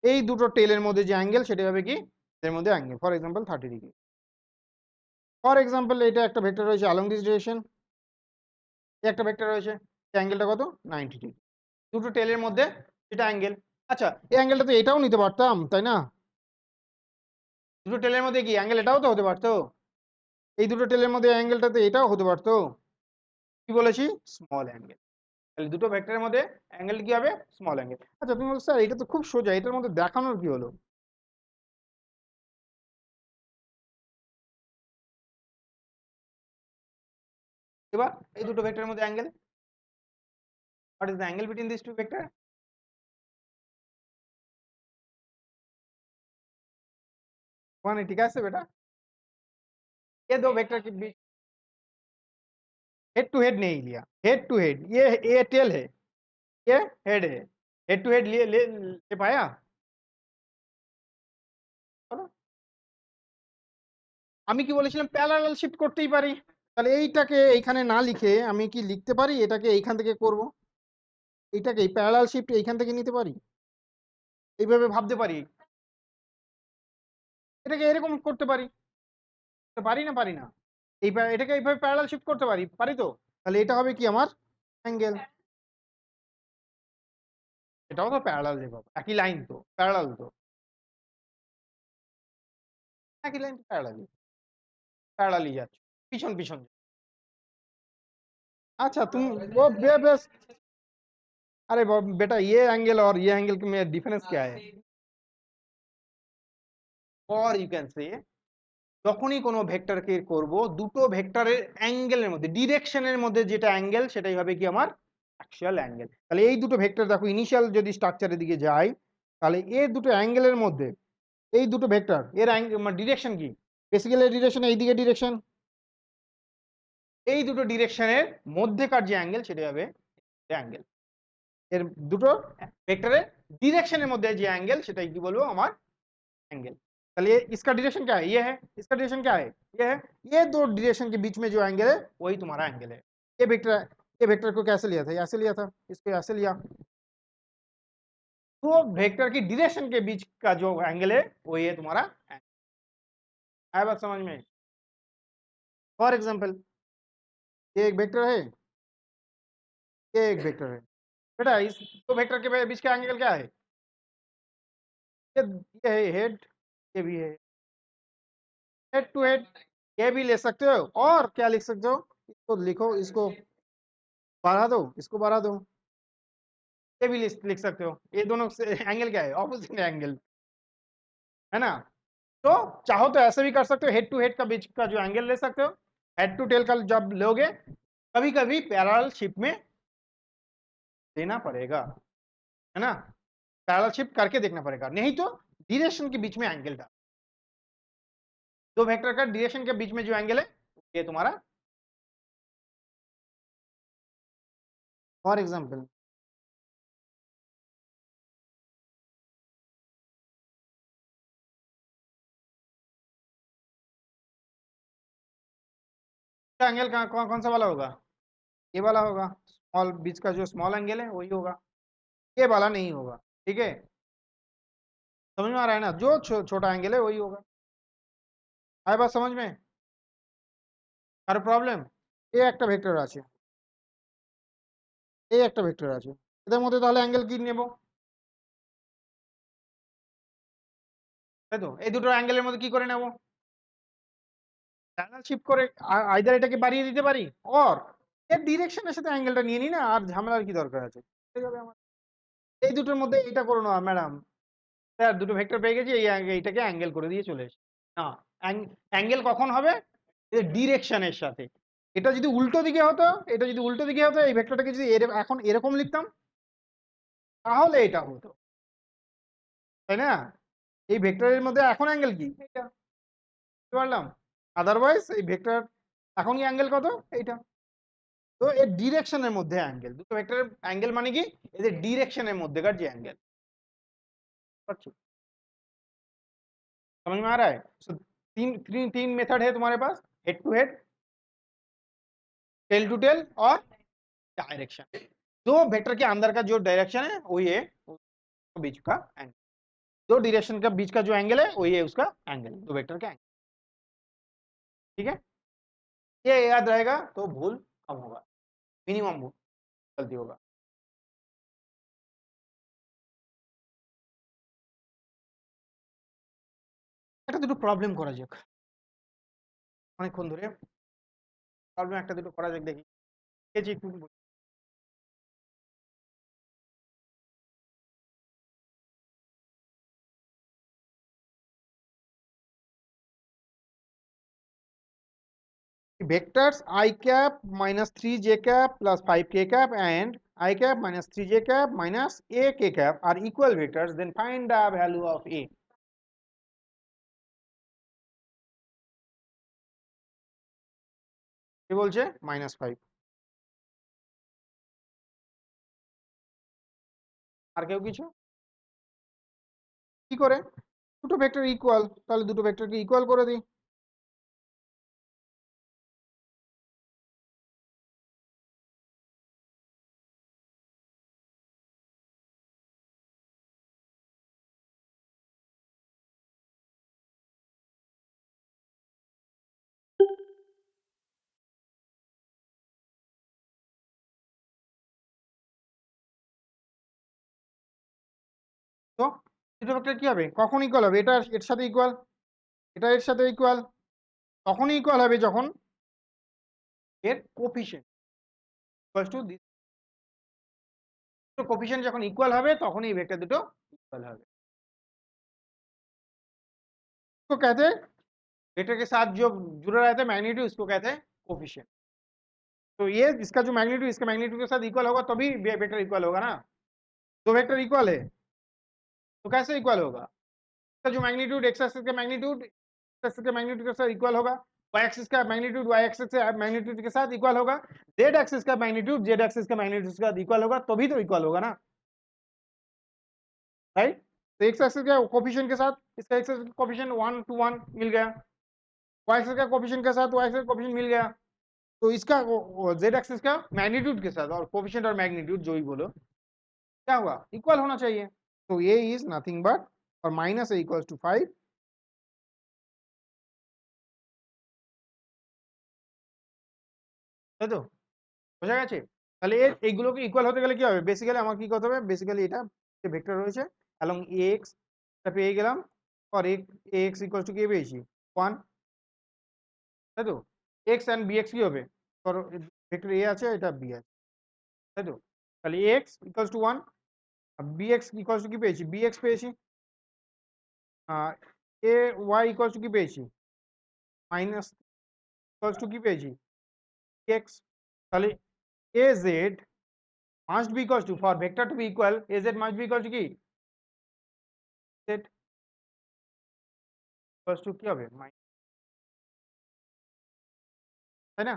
এই দুটো টেলের মধ্যে যে অ্যাঙ্গেল সেটা হবে কি, এর মধ্যে angle, for example 30°। For example এটা একটা ভেক্টর রয়েছে অ্যালং দিস ডিরেকশন, একটা ভেক্টর রয়েছে, অ্যাঙ্গেলটা কত? 90°। দুটো টেলের মধ্যে এটা অ্যাঙ্গেল। আচ্ছা, এই অ্যাঙ্গেলটা তো এটাও নিতে পারতাম, তাই না? দুটো টেলের মধ্যে কি অ্যাঙ্গেল এটাও তো হতে পারতো, এই দুটো টেলের মধ্যে অ্যাঙ্গেলটা তো এটাও হতে পারতো। কি বলেছি? Small angle. তাহলে দুটো ভেক্টরের মধ্যে অ্যাঙ্গেল কি হবে? Small angle. আচ্ছা তুমি বলছো স্যার এটা তো খুব সোজা, এটার মধ্যে দেখানোর কি হলো? এবার এই দুটো ভেক্টরের মধ্যে angle, what is the angle between this two vector? ওখানে ঠিক আছে बेटा, ये दो वेक्टर के बीच हेड टू हेड नहीं लिया, हेड टू हेड, ये टेल है, ये हेड है, हेड टू हेड ले पाया? বলো। আমি কি বলেছিলাম প্যারালাল শিফট করতেই পারি, তাহলে এইটাকে এইখানে না লিখে আমি কি লিখতে পারি এটাকে এইখান থেকে করব, এইটাকে প্যারালাল শিফট এইখান থেকে নিতে পারি, এইভাবে ভাবতে পারি, এটাকে এরকম করতে পারি, পারি না পারি না? এটাকে এইভাবে প্যারালাল শিফট করতে পারি, পারি তো? তাহলে এটা হবে কি আমার অ্যাঙ্গেল, এটাও তো প্যারালাল যে বাবা, একই লাইন তো, প্যারালাল তো, একই লাইন তো, প্যারালালি প্যারালালি যাচ্ছে, পিছন পিছন। अच्छा तुम वो बस, अरे बेटा ये एंगल और ये एंगल में डिफरेंस क्या है? और यू कैन से যখনই কোনো ভেক্টরকে করব দুটো ভেক্টরের অ্যাঙ্গেলের মধ্যে, ডিরেকশনের মধ্যে যেটা অ্যাঙ্গেল সেটাই হবে কি আমার অ্যাকচুয়াল অ্যাঙ্গেল। তাহলে এই দুটো ভেক্টর দেখো ইনিশিয়াল যদি স্ট্রাকচারের দিকে যাই, তাহলে এই দুটো অ্যাঙ্গেলের মধ্যে এই দুটো ভেক্টর এর ডিরেকশন কি? বেসিক্যালি ডিরেকশন এইদিকে ডিরেকশন, এই দুটো ডিরেকশনের মধ্যেকার যে অ্যাঙ্গেল সেটা হবে অ্যাঙ্গেল, এর দুটো ভেক্টরের डिरेक्शन মধ্যে যে অ্যাঙ্গেল সেটাই কি বলবো আমার एंगल। चलिए इसका डिरेक्शन क्या है, ये है, इसका डिरेक्शन क्या है, ये है, ये दो डिरेक्शन के बीच में जो एंगल है वही तुम्हारा एंगल है। ये वेक्टर को कैसे लिया था, ऐसे लिया था, इसको ऐसे लिया, तो वेक्टर की डिरेक्शन के बीच का जो एंगल है वही है तुम्हारा एंगल। आया बात समझ में? फॉर एग्जाम्पल ये एक वेक्टर है, ये एक वेक्टर है, बेटा इस दो वेक्टर के बीच का एंगल क्या है? ये है हेड, ये भी है हेड टू हेड, ये भी ले सकते हो, और क्या लिख सकते हो, इसको लिखो, इसको बढ़ा दो, इसको बढ़ा दो, ये भी लिख सकते हो, ये दोनों एंगल क्या है, ऑपोजिट एंगल है ना? तो चाहो तो ऐसे भी कर सकते हो, हेड टू हेड का बीच का जो एंगल ले सकते हो, हेड टू टेल का जब लोगे कभी कभी पैरेलल शिफ्ट में देना पड़ेगा, है ना? पैरेलल शिफ्ट करके देखना पड़ेगा, नहीं तो डिरेक्शन के बीच में एंगल डाल, दो वेक्टर का डिरेक्शन के बीच में जो एंगल है ये तुम्हारा। फॉर एग्जाम्पल एंगल कौन सा वाला होगा, ये वाला होगा, स्मॉल बीच का जो स्मॉल एंगल है वही होगा, ये वाला नहीं होगा, ठीक है? समझ में आ रहा है ना, जो छोटा एंगल है वही होगा। आए बात समझ में? আর প্রবলেম, এই একটা ভেক্টর আছে, এই একটা ভেক্টর আছে, এদের মধ্যে তাহলে অ্যাঙ্গেল কি নেব, তাই তো? এই দুটো অ্যাঙ্গেলের মধ্যে কি করে নেব, প্যারালাল শিফট করে আইদার এটাকে বাড়িয়ে দিতে পারি, অর এর ডিরেকশনের সাথে অ্যাঙ্গেলটা নিয়ে নিই না, আর ঝামেলার কি দরকার আছে, হয়ে যাবে আমার। এই দুটোর মধ্যে এটা করো না ম্যাডাম, স্যার দুটো ভেক্টর পেয়ে গেছি, এইটাকে অ্যাঙ্গেল করে দিয়ে চলে এসেছি, না, অ্যাঙ্গেল কখন হবে, ডিরেকশনের সাথে। এটা যদি উল্টো দিকে হতো, এটা যদি উল্টো দিকে হতো, এই ভেক্টরটাকে যদি এখন এরকম লিখতাম তাহলে এটা হতো, তাই না? এই ভেক্টরের মধ্যে এখন অ্যাঙ্গেল কি, এটা, বুঝতে পারলাম? আদারওয়াইজ এই ভেক্টর এখন কি অ্যাঙ্গেল কত, এইটা। তো এর ডিরেকশনের মধ্যে অ্যাঙ্গেল, দুটো ভেক্টরের অ্যাঙ্গেল মানে কি এদের ডিরেকশনের মধ্যেকার যে অ্যাঙ্গেল, समझ में आ रहा है? सो तीन तीन तीन मेथड है तुम्हारे पास, head to head, tail to tail और डायरेक्शन। दो वेक्टर के अंदर का जो डायरेक्शन है वही है बीच का एंगल, दो डायरेक्शन का बीच का जो एंगल है वही है उसका एंगल, दो वेक्टर का एंगल, ठीक है? ये याद रहेगा तो भूल कम होगा, मिनिमम भूल गलती होगा। একটা দুটো প্রবলেম করা যাক, অনেকক্ষণ ধরে প্রবলেম একটা দুটো করা যাক, দেখি এই যে একটু vectors I cap minus 3j cap plus 5k cap and I cap minus 3j cap minus a k cap are equal vectors, then find the value of a. কি বলছে -5। আর কেউ কিছু কি করে দুটো ভেক্টর ইকুয়াল, তাহলে দুটো ভেক্টরকে ইকুয়াল করে দিই। তো দুটো ভেক্টর কি হবে, কখন ইকুয়াল হবে, এটা এর সাথে ইকুয়াল, এটা এর সাথে ইকুয়াল। তখনই ইকুয়াল হবে যখন এর coefficient equal to this, coefficient যখন ইকুয়াল হবে তখনই এই ভেক্টর দুটো इक्वल হবে। इसको कहते हैं वेक्टर के साथ जो जुड़ा रहता है मैग्नीट्यूड, इसको कहते हैं कोफिशिएंट। तो ये इसका जो मैग्नीट्यूड इसके मैग्नीट्यूड के साथ इक्वल होगा तभी वेक्टर इक्वल होगा ना। दो वेक्टर इक्वल है तो कैसे इक्वल होगा, इसका जो मैग्नीट्यूड एक्स एक्सिस का मैग्नीट्यूड एक्स एक्सिस के मैग्नीट्यूड के साथ इक्वल होगा, वाई एक्सिस का मैग्नीट्यूड वाई एक्सिस के मैग्नीट्यूड के साथ इक्वल होगा, जेड एक्सिस का मैग्नीट्यूड जेड एक्सिस के मैग्नीट्यूड के साथ इक्वल होगा, तभी तो इक्वल होगा ना, राइट। तो एक्स एक्सिस के कोफिशिएंट के साथ इसका एक्स एक्सिस कोफिशिएंट 1 to 1 मिल गया, वाई एक्सिस का कोफिशिएंट के साथ वाई एक्सिस कोफिशिएंट मिल गया, तो इसका जेड एक्सिस का मैग्नीट्यूड के साथ और कोफिशिएंट और मैग्नीट्यूड जो ही बोलो क्या हुआ, इक्वल होना चाहिए। तो ये इज नथिंग बट और माइनस ए इक्वल्स टू 5, তাই তো বোঝা গেছে। তাহলে এইগুলোকে ইকুয়াল হতে গেলে কি হবে, বেসিক্যালি আমার কি করতে হবে, বেসিক্যালি এটা যে ভেক্টর রয়েছে অ্যালং এক্স এটা পেয়ে গেলাম, আর এক্স ইকুয়ালস টু কি পেয়েছি 1, তাই তো। এক্স এন্ড বি এক্স কি হবে, ধরো ভেক্টর এ আছে এটা বি আছে, তাই তো। তাহলে এক্স ইকুয়ালস টু 1 আর বি এক্স ইকুয়ালস টু কি পেয়েছি, বি এক্স পেয়েছি, এ ওয়াই ইকুয়ালস টু কি পেয়েছি মাইনাস ইকুয়ালস টু কি পেয়েছি এক্স। তাহলে A Z must be equals to, for vector to be equal az must be equal to কি z equals to কি হবে তাই না।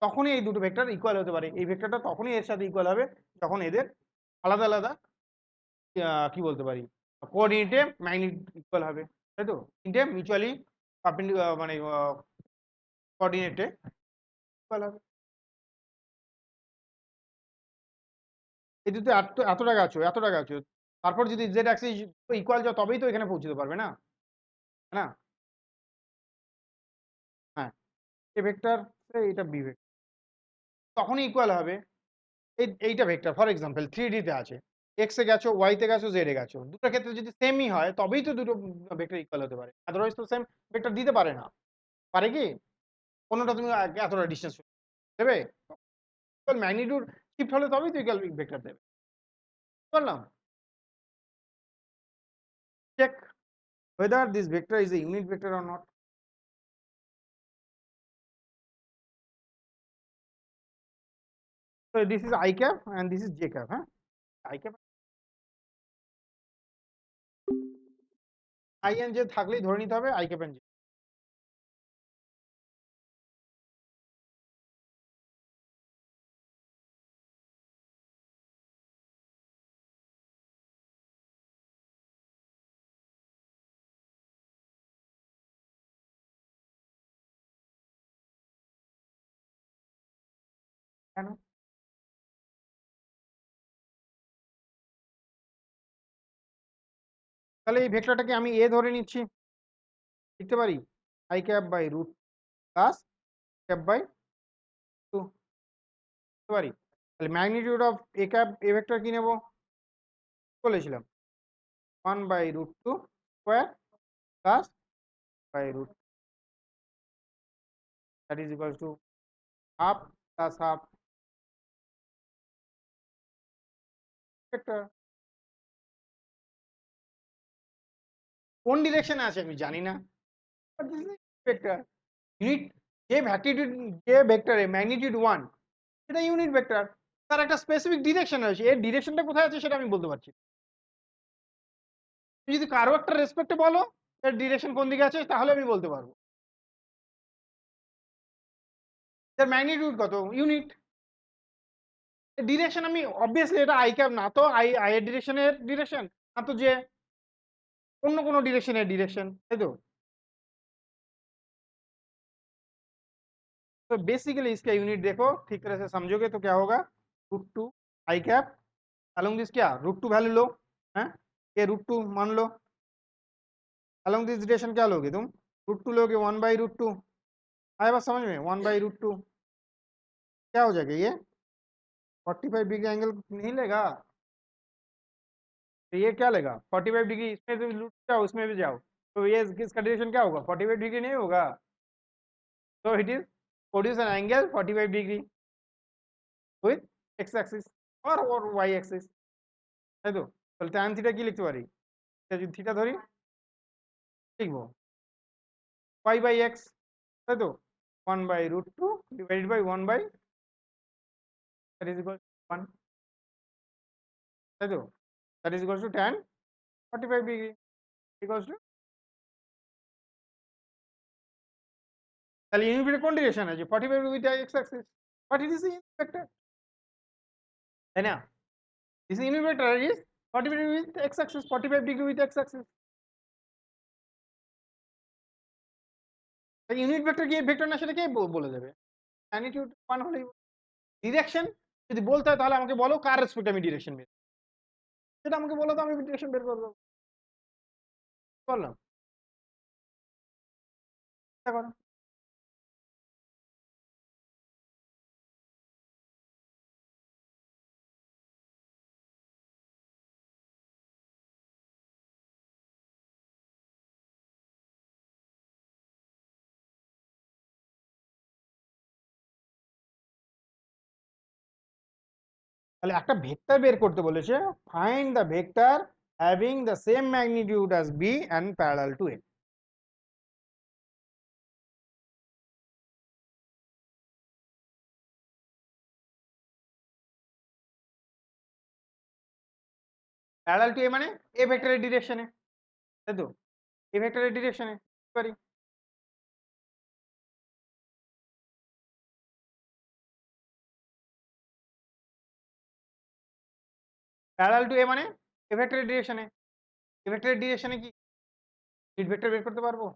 তখনই এই দুটো ভেক্টর ইকুয়াল হতে পারে, এই ভেক্টরটা তখনই এর সাথে ইকুয়াল হবে যখন এদের আলাদা আলাদা কি বলতে পারি কোঅর্ডিনেটে ম্যাগনিটিউড ইকুয়াল হবে, তাই তো। তিনটে মিউচুয়ালি মানে কোঅর্ডিনেটে ইকুয়াল হবে। এই দুটো এত টাকা আছো এত টাকা আছো, তারপর যদি জেড অ্যাক্সিস ইকুয়াল যাও তবেই তো এখানে পৌঁছতে পারবে না, না। হ্যাঁ এ ভেক্টর এটা বি ভেক্টর তখনই ইকুয়াল হবে, এইটা ভেক্টর ফর এক্সাম্পল 3D তে আছে, এক্স এ গেছো ওয়াই তে গেছো জেড এ গেছো, দুটো ক্ষেত্রে যদি সেমই হয় তবেই তো দুটো ভেক্টর ইকুয়াল হতে পারে, আদারওয়াইজ তো সেম ভেক্টর দিতে পারে না, পারে কি, কোনোটা তুমি এতটা ডিসটেন্স দেবে, ম্যাগনিটিউড শিফট হলে তবেই তো ইকুয়াল ভেক্টর দেবে, বললাম। Check whether this vector is a unit vector or not. So this is I cap and this is j cap, huh? I cap I and j থাকলেই ধরে নিতে হবে I cap and j। কেন, তাহলে এই ভেক্টরটাকে আমি a ধরে নিচ্ছি, লিখতে পারি I cap by root plus cap by 2 লিখতে পারি। তাহলে magnitude of a cap a vector কি নেব, বলেছিলাম 1 by root 2 square plus by root, that is equals to half plus half vector. কোন ডিরেকশনে আছে আমি জানি না, ভেক্টর ইউনিট যে ভেক্টরে ম্যাগনিটিউড 1 সেটা ইউনিট ভেক্টর, তার একটা স্পেসিফিক ডিরেকশন রয়েছে, এর ডিরেকশনটা কোথায় আছে সেটা আমি বলতে পারছি না। তুমি যদি কারো একটা রেসপেক্টে বলো এর ডিরেকশন কোন দিকে আছে তাহলে আমি বলতে পারবো। এর ম্যাগনিটিউড কত ইউনিট, ডিরেকশন আমি অবভিয়াসলি এটা আই ক্যাপ না তো আই এর ডিরেকশন না তো যে অন্য কোনো ডিরেকশনের ডিরেকশন, তাই তো। तो बेसिकली इसका यूनिट देखो ठीक तरह से समझोगे तो क्या होगा, √2 आई कैप अलोंग दिस, क्या √2 वैल्यू लो है, ये √2 मान लो, अलोंग दिस डिरेक्शन क्या लोगे तुम, √2 लोगे 1/√2, आया बात समझ में, 1/√2 क्या हो जाएगा ये 45 डिग्री एंगल नहीं लेगा, तो ये क्या लेगा 45 डिग्री, इसमें तो लूट जाओ उसमें भी जाओ, तो ये इसका डायरेक्शन क्या होगा 45 डिग्री नहीं होगा, तो it is produce an angle 45 degree with x axis और वाई एक्सिस, তাই তো। তাহলে tan থিটা কি লিখতে পারি, এটা যদি থিটা ধরি লিখবো y/x, তাই তো 1/√2 divided by 1 by that is equal 1, তাই তো, that is equal to tan 45 degree equal to, তাহলে ইউনিট ভেক্টর কোন ডিরেকশন আছে 45 with x axis, but it is unit vector, তাই না, this unit vector is 45 with x axis, 45 degree with x axis, তাই ইউনিট ভেক্টর কি ভেক্টর না সেটা কে বলে দেবে, ম্যাগনিটিউড 1 হলেই। ডিরেকশন যদি বলতে হয় তাহলে আমাকে বলো কার রেসপেক্টে আমি ডিরেকশন বের, সেটা আমাকে বলো তো আমি ডিরেকশন বের করবো, বললাম চেষ্টা করো। তাহলে একটা ভেক্টর বের করতে বলেছে, find the vector having the same magnitude as B and parallel to A. Parallel to A মানে এ ভেক্টরের ডিরেকশনে, তাই তো, এ ভেক্টরের ডিরেকশনে পারি, প্যারালাল টু এ মানে এ ভেক্টরের ডিরেকশনে, এ ভেক্টরের ডিরেকশনে কি ইউনিট ভেক্টর বের করতে পারবো,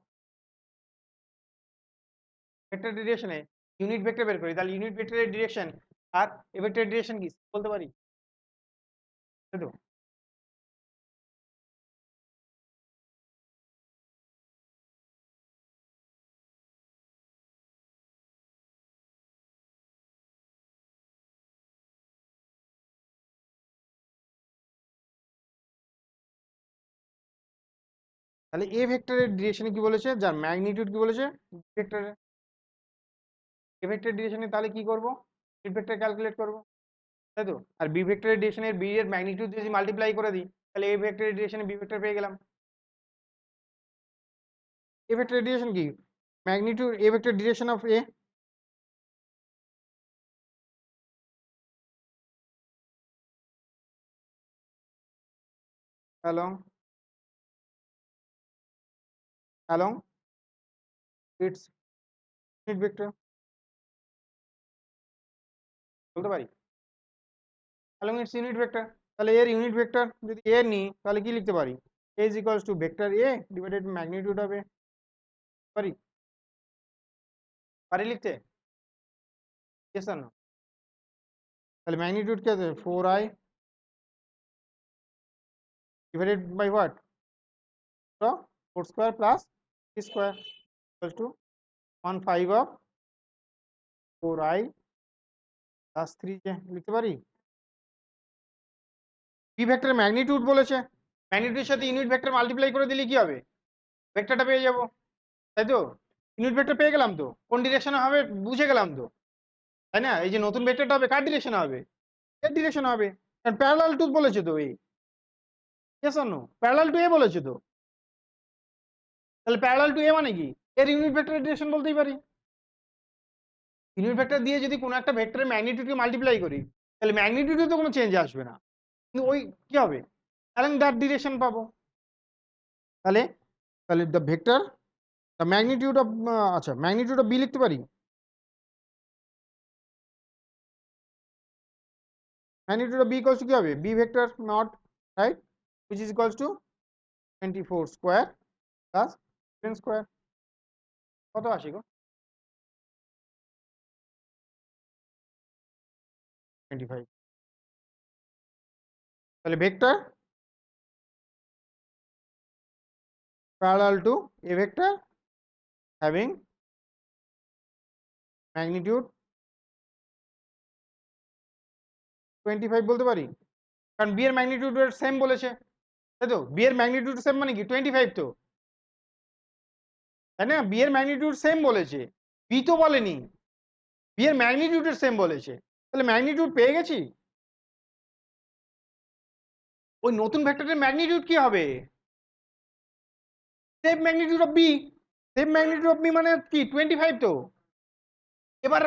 ভেক্টর ডিরেকশনে ইউনিট ভেক্টর বের করি, তাহলে ইউনিট ভেক্টরের ডিরেকশন আর এ ভেক্টরের ডিরেকশন কি বলতে পারি, তাই তো। তাহলে এ ভেক্টরের ডিরেকশনে কি বলেছে, যার ম্যাগনিটিউড কি বলেছে ভেক্টরের, এ ভেক্টরের ডিরেকশনে তাহলে কি করব ইউনিট ভেক্টর ক্যালকুলেট করব, তাই তো। আর বি ভেক্টরের ডিরেকশনের বি এর ম্যাগনিটিউড যদি মাল্টিপ্লাই করে দিই তাহলে এ ভেক্টরের ডিরেকশনে বি ভেক্টর পেয়ে গেলাম। এ ভেক্টরের ডিরেকশন কি magnitude A vector direction of A along along its unit vector বলতে পারি along its unit vector, তাহলে এর ইউনিট ভেক্টর যদি এ নিই তাহলে কি লিখতে পারি, a is equals to vector a divided by magnitude of a, পারি পারি লিখতে, yes or no, তাহলে ম্যাগনিটিউড কি আছে 4i divided by what, so 4 square plus 3 square equals to 1/5 of 4i plus 3 j লিখতে পারি। বি ভেক্টরের ম্যাগনিটিউড বলেছে, ম্যাগনিটিউডের সাথে ইউনিট ভেক্টর মাল্টিপ্লাই করে দিলে কি হবে ভেক্টরটা পেয়ে যাবো, তাই তো। ইউনিট ভেক্টর পেয়ে গেলাম তো, কোন ডিরেকশনে হবে বুঝে গেলাম তো, তাই না। এই যে নতুন ভেক্টরটা হবে কার ডিরেকশনে হবে, এর ডিরেকশনে হবে, কারণ প্যারালাল টু বলেছে তো এই, yes or no parallel to A বলেছে তো, তাহলে প্যারালাল টু এ মানে কি এর ইউনিট ভেক্টরের ডিরেকশন বলতেই পারি, ইউনিট ভেক্টর দিয়ে যদি কোনো একটা ভেক্টরের ম্যাগনিটিউডকে মাল্টিপ্লাই করি তাহলে ম্যাগনিটিউডে তো কোনো চেঞ্জ আসবে না, কিন্তু ওই কি হবে, অ্যালং দ্যাট ডিরেকশন পাবো। তাহলে তাহলে the vector the magnitude of, আচ্ছা ম্যাগনিটিউড অফ বি লিখতে পারি, magnitude of B equals to কি হবে, B vector not, right, which is equals to 24 square plus 10 square, কত আসে গো, 25। তাহলে vector parallel to a vector having magnitude 25 বলতে পারি, কারণ বি এর ম্যাগনিটিউড সেম বলেছে, তাই তো, বি এর ম্যাগনিটিউড সেম মানে কি 25 তো, তাই না, বি এর ম্যাগনিটিউড সেম বলেছে, বি তো বলেনি, বি এর ম্যাগনিটিউডের সেম বলেছে, তাহলে ম্যাগনিটিউড পেয়ে গেছি। ওই নতুন ভেক্টরের ম্যাগনিটিউড কি হবে, same magnitude of B, same magnitude of B মানে কি 25 তো। এবার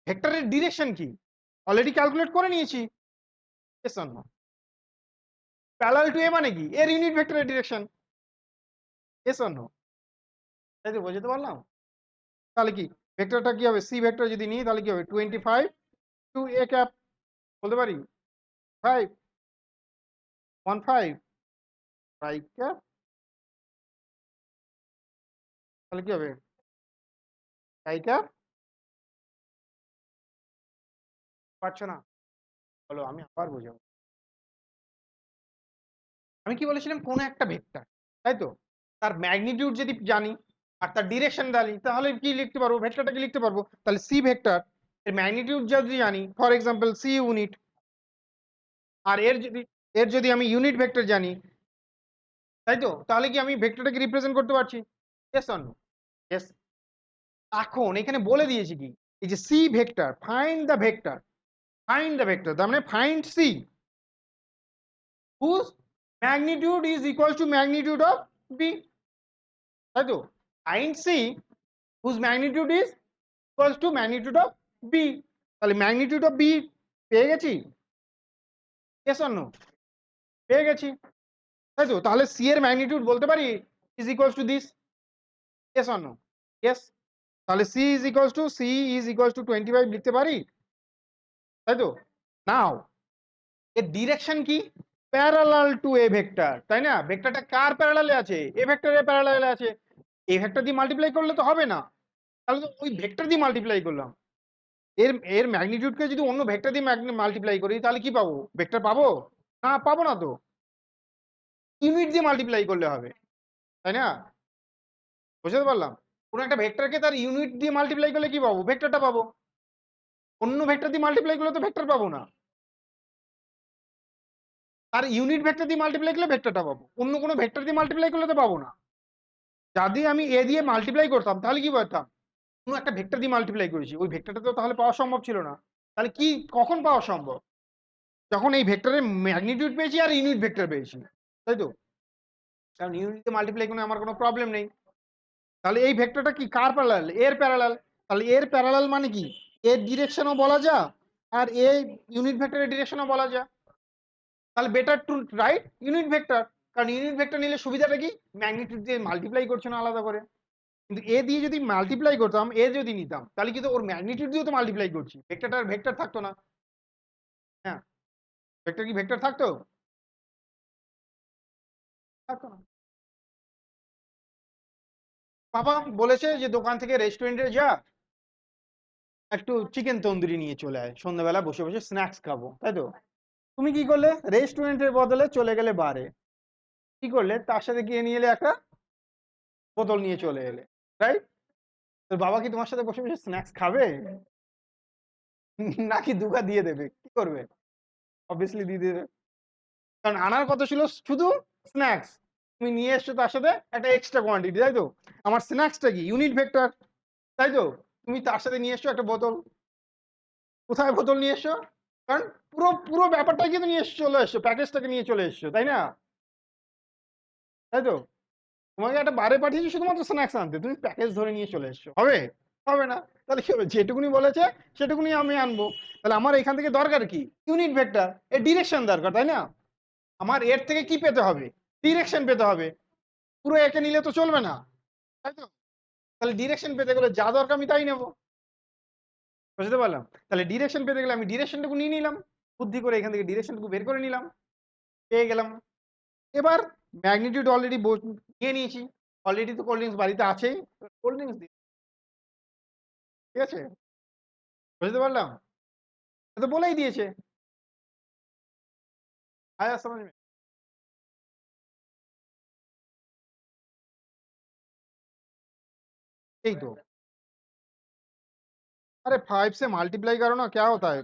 ভেক্টরের ডিরেকশন কি অলরেডি ক্যালকুলেট করে নিয়েছি, yes or no? Parallel to A মানে কি এর ইউনিট ভেক্টরের ডিরেকশন, yes or no? তাই তো, বোঝাতে পারলাম। তাহলে কি ভেক্টরটা কি হবে, সি ভেক্টর যদি নিই তাহলে কি হবে 25 টু এ ক্যাপ, বলতে পারি 5 15 5 ক্যাপ, তাহলে কি হবে 5 ক্যাপ, পারছো না, বলো আমি আবার বোঝাবো। আমি কি বলেছিলাম, কোন একটা ভেক্টর, তাই তো, তার ম্যাগনিটিউড যদি জানি আর তার ডিরেকশন জানি তাহলে কি লিখতে পারবো, ভেক্টরটাকে লিখতে পারবো। তাহলে সি ভেক্টর এর ম্যাগনিটিউড যদি জানি, ফর এক্সাম্পল সি ইউনিট, আর এর যদি আমি ইউনিট ভেক্টর জানি, তাই তো, তাহলে কি আমি ভেক্টরটাকে রিপ্রেজেন্ট করতে পারছি, ইয়েস অর নো? ইয়েস। এখন এখানে বলে দিয়েছি কি, এই যে C vector, find the vector, find the vector তার মানে find C whose magnitude is equal to magnitude of b, তাই তো, find C whose magnitude is equals to magnitude of b, তাহলে ম্যাগনিটিউড অফ বি পেয়ে গেছি, ইয়েস অর নো? পেয়ে গেছি, তাই তো, তাহলে সি এর ম্যাগনিটিউড বলতে পারি is equals to this, yes or no? Yes. তাহলে C is equals to, C is equals to 25 লিখতে পারি, তাই তো। নাও এর ডিরেকশন কি, প্যারালাল টু এ ভেক্টর, তাই না, ভেক্টরটা কার প্যারালালে আছে, এ ভেক্টরের প্যারালালে আছে, এ ভেক্টর দিয়ে মাল্টিপ্লাই করলে তো হবে না, তাহলে তো ওই ভেক্টর দিয়ে মাল্টিপ্লাই করলাম, এর এর ম্যাগনিটিউডকে যদি অন্য ভেক্টর দিয়ে মাল্টিপ্লাই করি তাহলে কি পাবো, ভেক্টর পাবো না, পাবো না তো, ইউনিট দিয়ে মাল্টিপ্লাই করলে হবে, তাই না, বুঝতে পারলাম। কোন একটা ভেক্টরকে তার ইউনিট দিয়ে মাল্টিপ্লাই করলে কি পাবো, ভেক্টরটা পাবো, অন্য ভেক্টর দিয়ে মাল্টিপ্লাই করলে তো ভেক্টর পাবো না, আর ইউনিট ভেক্টর দিয়ে মাল্টিপ্লাই করলে ভেক্টরটা পাবো, অন্য কোনো ভেক্টর দিয়ে মাল্টিপ্লাই করলে তো পাবো না। যদি আমি এ দিয়ে মাল্টিপ্লাই করতাম তাহলে কি করতাম, কোনো একটা ভেক্টর দিয়ে মাল্টিপ্লাই করেছি, ওই ভেক্টরটা তো তাহলে পাওয়া সম্ভব ছিল না, তাহলে কি কখন পাওয়া সম্ভব, যখন এই ভেক্টরের ম্যাগনিটিউড পেয়েছি আর ইউনিট ভেক্টর পেয়েছি, তাই তো, কারণ ইউনিটে মাল্টিপ্লাই করে আমার কোনো প্রবলেম নেই। তাহলে এই ভেক্টরটা কি কার প্যারালাল, এর প্যারালাল, তাহলে এর প্যারালাল মানে কি এর ডিরেকশনও বলা যায় আর এই ইউনিট ভেক্টরের ডিরেকশনও বলা যায়, তাহলে better to right unit vector, কারণ ইউনিট ভেক্টর নিলে সুবিধাটা কি, ম্যাগনিটিউড দিয়ে মাল্টিপ্লাই করছে না আলাদা করে, কিন্তু এ দিয়ে যদি মাল্টিপ্লাই করতাম, এ যদি নিতাম তাহলে কিন্তু ওর ম্যাগনিটিউড দিয়েও তো মাল্টিপ্লাই করছি, ভেক্টরটার ভেক্টর থাকতো না, হ্যাঁ, ভেক্টর কি ভেক্টর থাকতো, থাকতো না। বাবা বলেছে যে দোকান থেকে রেস্টুরেন্টে যা, একটু চিকেন তন্দুরি নিয়ে চলে আয়, সন্ধ্যাবেলা বসে বসে স্ন্যাক্স খাবো, তাই তো, তুমি কি করলে, রেস্টুরেন্টের বদলে চলে গেলে বারে, কি করলে, তার সাথে গিয়ে নিয়ে এলে একটা বোতল নিয়ে চলে এলে, রাইট, তোর বাবা কি তোমার সাথে বসে বসে স্ন্যাক্স খাবে নাকি দুগা দিয়ে দেবে, কি করবে, অবভিয়াসলি দিয়ে দেবে, কারণ আনার কথা ছিল শুধু স্ন্যাক্স, তুমি নিয়ে এসছো তার সাথে একটা এক্সট্রা কোয়ান্টিটি, তাই তো, আমার স্ন্যাক্সটা কি ইউনিট ভেক্টর, তাই তো, তুমি তার সাথে নিয়ে এসছো একটা বোতল, কোথায় বোতল নিয়ে এসছো, কারণ পুরো পুরো ব্যাপারটা কিন্তু নিয়ে চলে এসছো, প্যাকেজটাকে নিয়ে চলে এসছো, তাই না, তাই তো, তোমাকে একটা বারে পাঠিয়েছি শুধুমাত্র স্ন্যাক্স আনতে, তুমি প্যাকেজ ধরে নিয়ে চলে এসছো, হবে, হবে না। তাহলে কি হবে, যেটুকুনি বলেছে সেটুকুনি আমি আনবো। তাহলে আমার এখান থেকে দরকার কি, ইউনিট ভেক্টর, এর ডিরেকশন দরকার, তাই না? আমার এর থেকে কি পেতে হবে, ডিরেকশন পেতে হবে। পুরো একে নিলে তো চলবে না, তাই তো? তাহলে ডিরেকশন পেতে গেলে যা দরকার আমি তাই নেবো। বুঝতে পারলাম? তাহলে ডিরেকশন পেতে গেলে আমি ডিরেকশনটুকু নিয়ে নিলাম, বুদ্ধি করে এখান থেকে ডিরেকশনটুকু বের করে নিলাম, পেয়ে গেলাম। এবার ম্যাগনিটিউড অলরেডি নিয়ে নিয়েছি, অলরেডি তো কোল্ড ড্রিঙ্কস বাড়িতে আছেই, কোল্ড ড্রিঙ্কস দিই, ঠিক আছে? বুঝতে পারলাম? এ তো বলেই দিয়েছে। आया समझ में? यही तो। अरे 5 से मल्टीप्लाई करो ना, क्या होता है?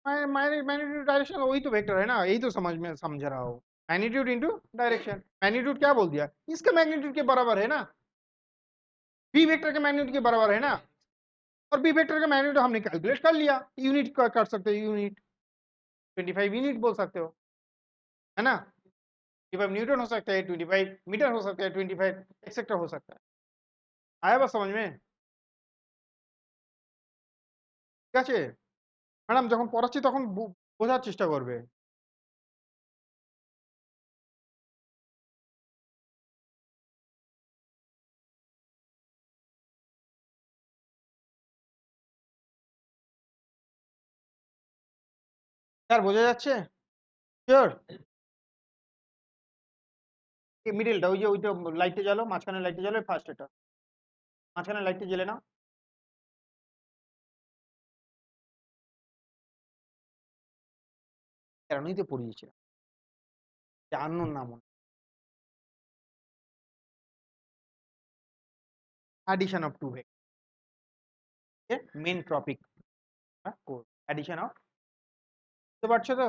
मैग्नीट्यूड डायरेक्शन वही तो वेक्टर है ना, यही तो समझ रहा हूँ। मैग्नीट्यूड इंटू डायरेक्शन, मैग्नीट्यूड क्या बोल दिया, इसका मैग्नीट्यूड के बराबर है ना, बी वेक्टर के मैग्नीट्यूड के बराबर है ना। और बी वेक्टर का मैग्नीट्यूड हमने कैलकुलेट कर लिया, यूनिट कर सकते हो, यूनिट 25 यूनिट बोल सकते हो, है ना? 25 न्यूटन हो सकता है, 25 मीटर हो सकता है, 25 एक्सेट्रा हो सकता है। आया बस समझ में? ঠিক আছে ম্যাডাম, যখন পড়াচ্ছি তখন বোঝার চেষ্টা করবে। স্যার বোঝা যাচ্ছে? শিওর? মিডিলটা, ওই যে ওইটা লাইটটা জ্বালো, মাঝখানে লাইটটা জ্বালো, ফার্স্ট এটা মাঝখানে লাইটটা জ্বেলে নাও। কারণই তো পড়িয়েছিলাম, আননোন নাম, addition of two vectors, main topic course, addition of, বুঝতে পারছো তো?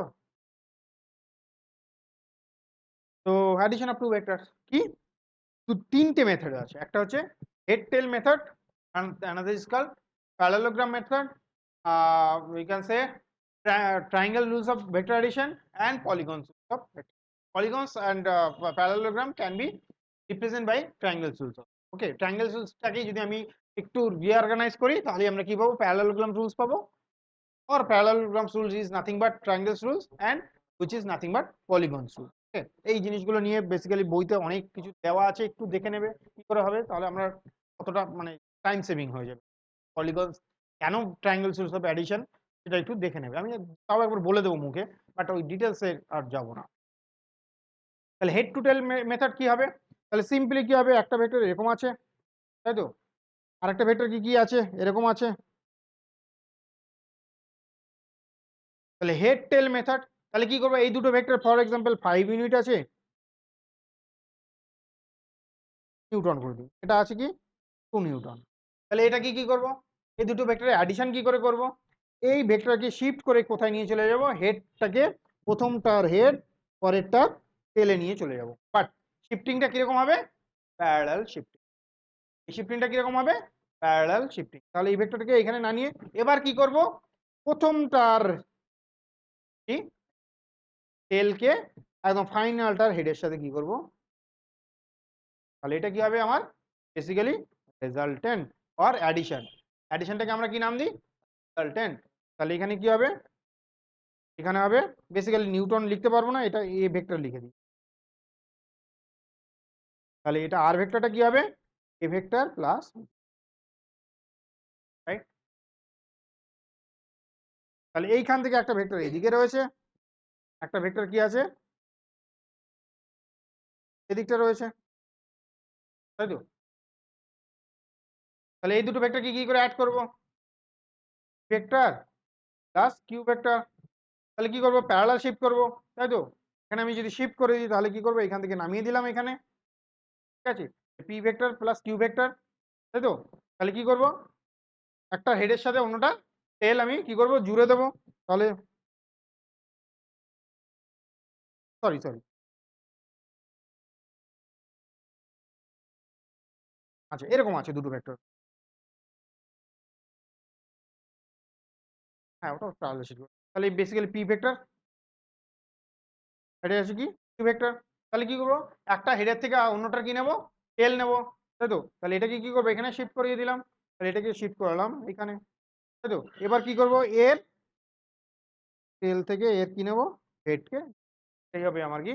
তো addition of two vectors কি, তিনটে মেথড আছে, একটা হচ্ছে head tell method, another is called parallelogram method, we can say triangle rules of vector addition and polygons of vector. Polygons and parallelogram can be represented by triangle rules. Okay, triangle রুলসটাকে যদি আমি একটু রিঅর্গানাইজ করি তাহলে আমরা কি পাবো, প্যারালেলোগ্রাম রুলস পাবো, or parallelogram rules is nothing but triangles rules and which is nothing but polygons rule. ওকে, এই জিনিসগুলো নিয়ে বেসিক্যালি বইতে অনেক কিছু দেওয়া আছে, একটু দেখে নেবে কি করে হবে, তাহলে আমরা কতটা মানে টাইম সেভিং হয়ে যাবে। পলিগনস কেন, ট্রায়াঙ্গেল রুলস অফ অ্যাডিশন, সেটা একটু দেখে নেবে, আমি তাও একবার বলে দেবো মুখে, বাট ওই ডিটেলসে আর যাবো না। তাহলে হেড টু টেল মেথড কি হবে, তাহলে সিম্পলি কি হবে, একটা ভেক্টর এরকম আছে, তাই তো, আর একটা ভেক্টর কি কি আছে, এরকম আছে। তাহলে হেড টেল মেথড, তাহলে কি করবো, এই দুটো ভেক্টর ফর এক্সাম্পল 5 ইউনিট আছে, নিউটন করে দিই, এটা আছে কি 2 নিউটন। তাহলে এটা কি কি করব, এই দুটো ভেক্টরের অ্যাডিশন কি করে করব, এই ভেক্টরকে শিফট করে কোথায় নিয়ে চলে যাব, হেডটাকে প্রথমটার হেড পরেরটার টেলে নিয়ে চলে যাব, বাট শিফটিংটা কিরকম হবে, প্যারালাল শিফটিং। এই শিফটিংটা কিরকম হবে, প্যারালাল শিফটিং। তাহলে এই ভেক্টরটাকে এখানে না নিয়ে এবার কি করব, প্রথমটার কি টেলকে একদম ফাইনালটার হেডের সাথে কি করব, তাহলে এটা কি হবে আমার বেসিক্যালি রেজাল্টেন্ট অর অ্যাডিশন। অ্যাডিশনটাকে আমরা কি নাম দিই, রেজাল্টেন্ট। তাহলে এখানে কি হবে, এখানে হবে বেসিক্যালি নিউটন লিখতে পারবো না, এটা এ ভেক্টর লিখে দিই, তাহলে এটা আর ভেক্টরটা কি হবে, এ ভেক্টর প্লাস, রাইট? তাহলে এইখান থেকে একটা ভেক্টর এদিকে রয়েছে, একটা ভেক্টর কি আছে এদিকটা রয়েছে, তাই তো? তাহলে এই দুটো ভেক্টর কি কি করে অ্যাড করব, ভেক্টর প্লাস কিউ ভেক্টর। তাহলে কি করব, প্যারালাল শিফট করব, তাই তো? এখানে আমি যদি শিফট করে দিই তাহলে কি করব, এখান থেকে নামিয়ে দিলাম এখানে, ঠিক আছে, P vector plus Q vector, তাই তো? তাহলে কি করব, একটা হেডের সাথে অন্যটা টেল আমি কি করব, জুড়ে দেবো, তাহলে সরি সরি, আচ্ছা এরকম আছে দুটো ভেক্টর, হ্যাঁ ওটা প্যারালাল শিফট, তাহলে বেসিক্যালি পি ভেক্টর, এটা আছে কি কিউ ভেক্টর, তাহলে কি করবো, একটা হেডের থেকে অন্যটার কি নেবো, টেল নেবো, তাই তো। তাহলে এটাকে কি করবো, এখানে শিফট করিয়ে দিলাম, তাহলে এটাকে শিফট করলাম এখানে, তাই তো। এবার কি করবো, এর টেল থেকে এর কি নেবো, হেডকে, এই হবে আমার কি।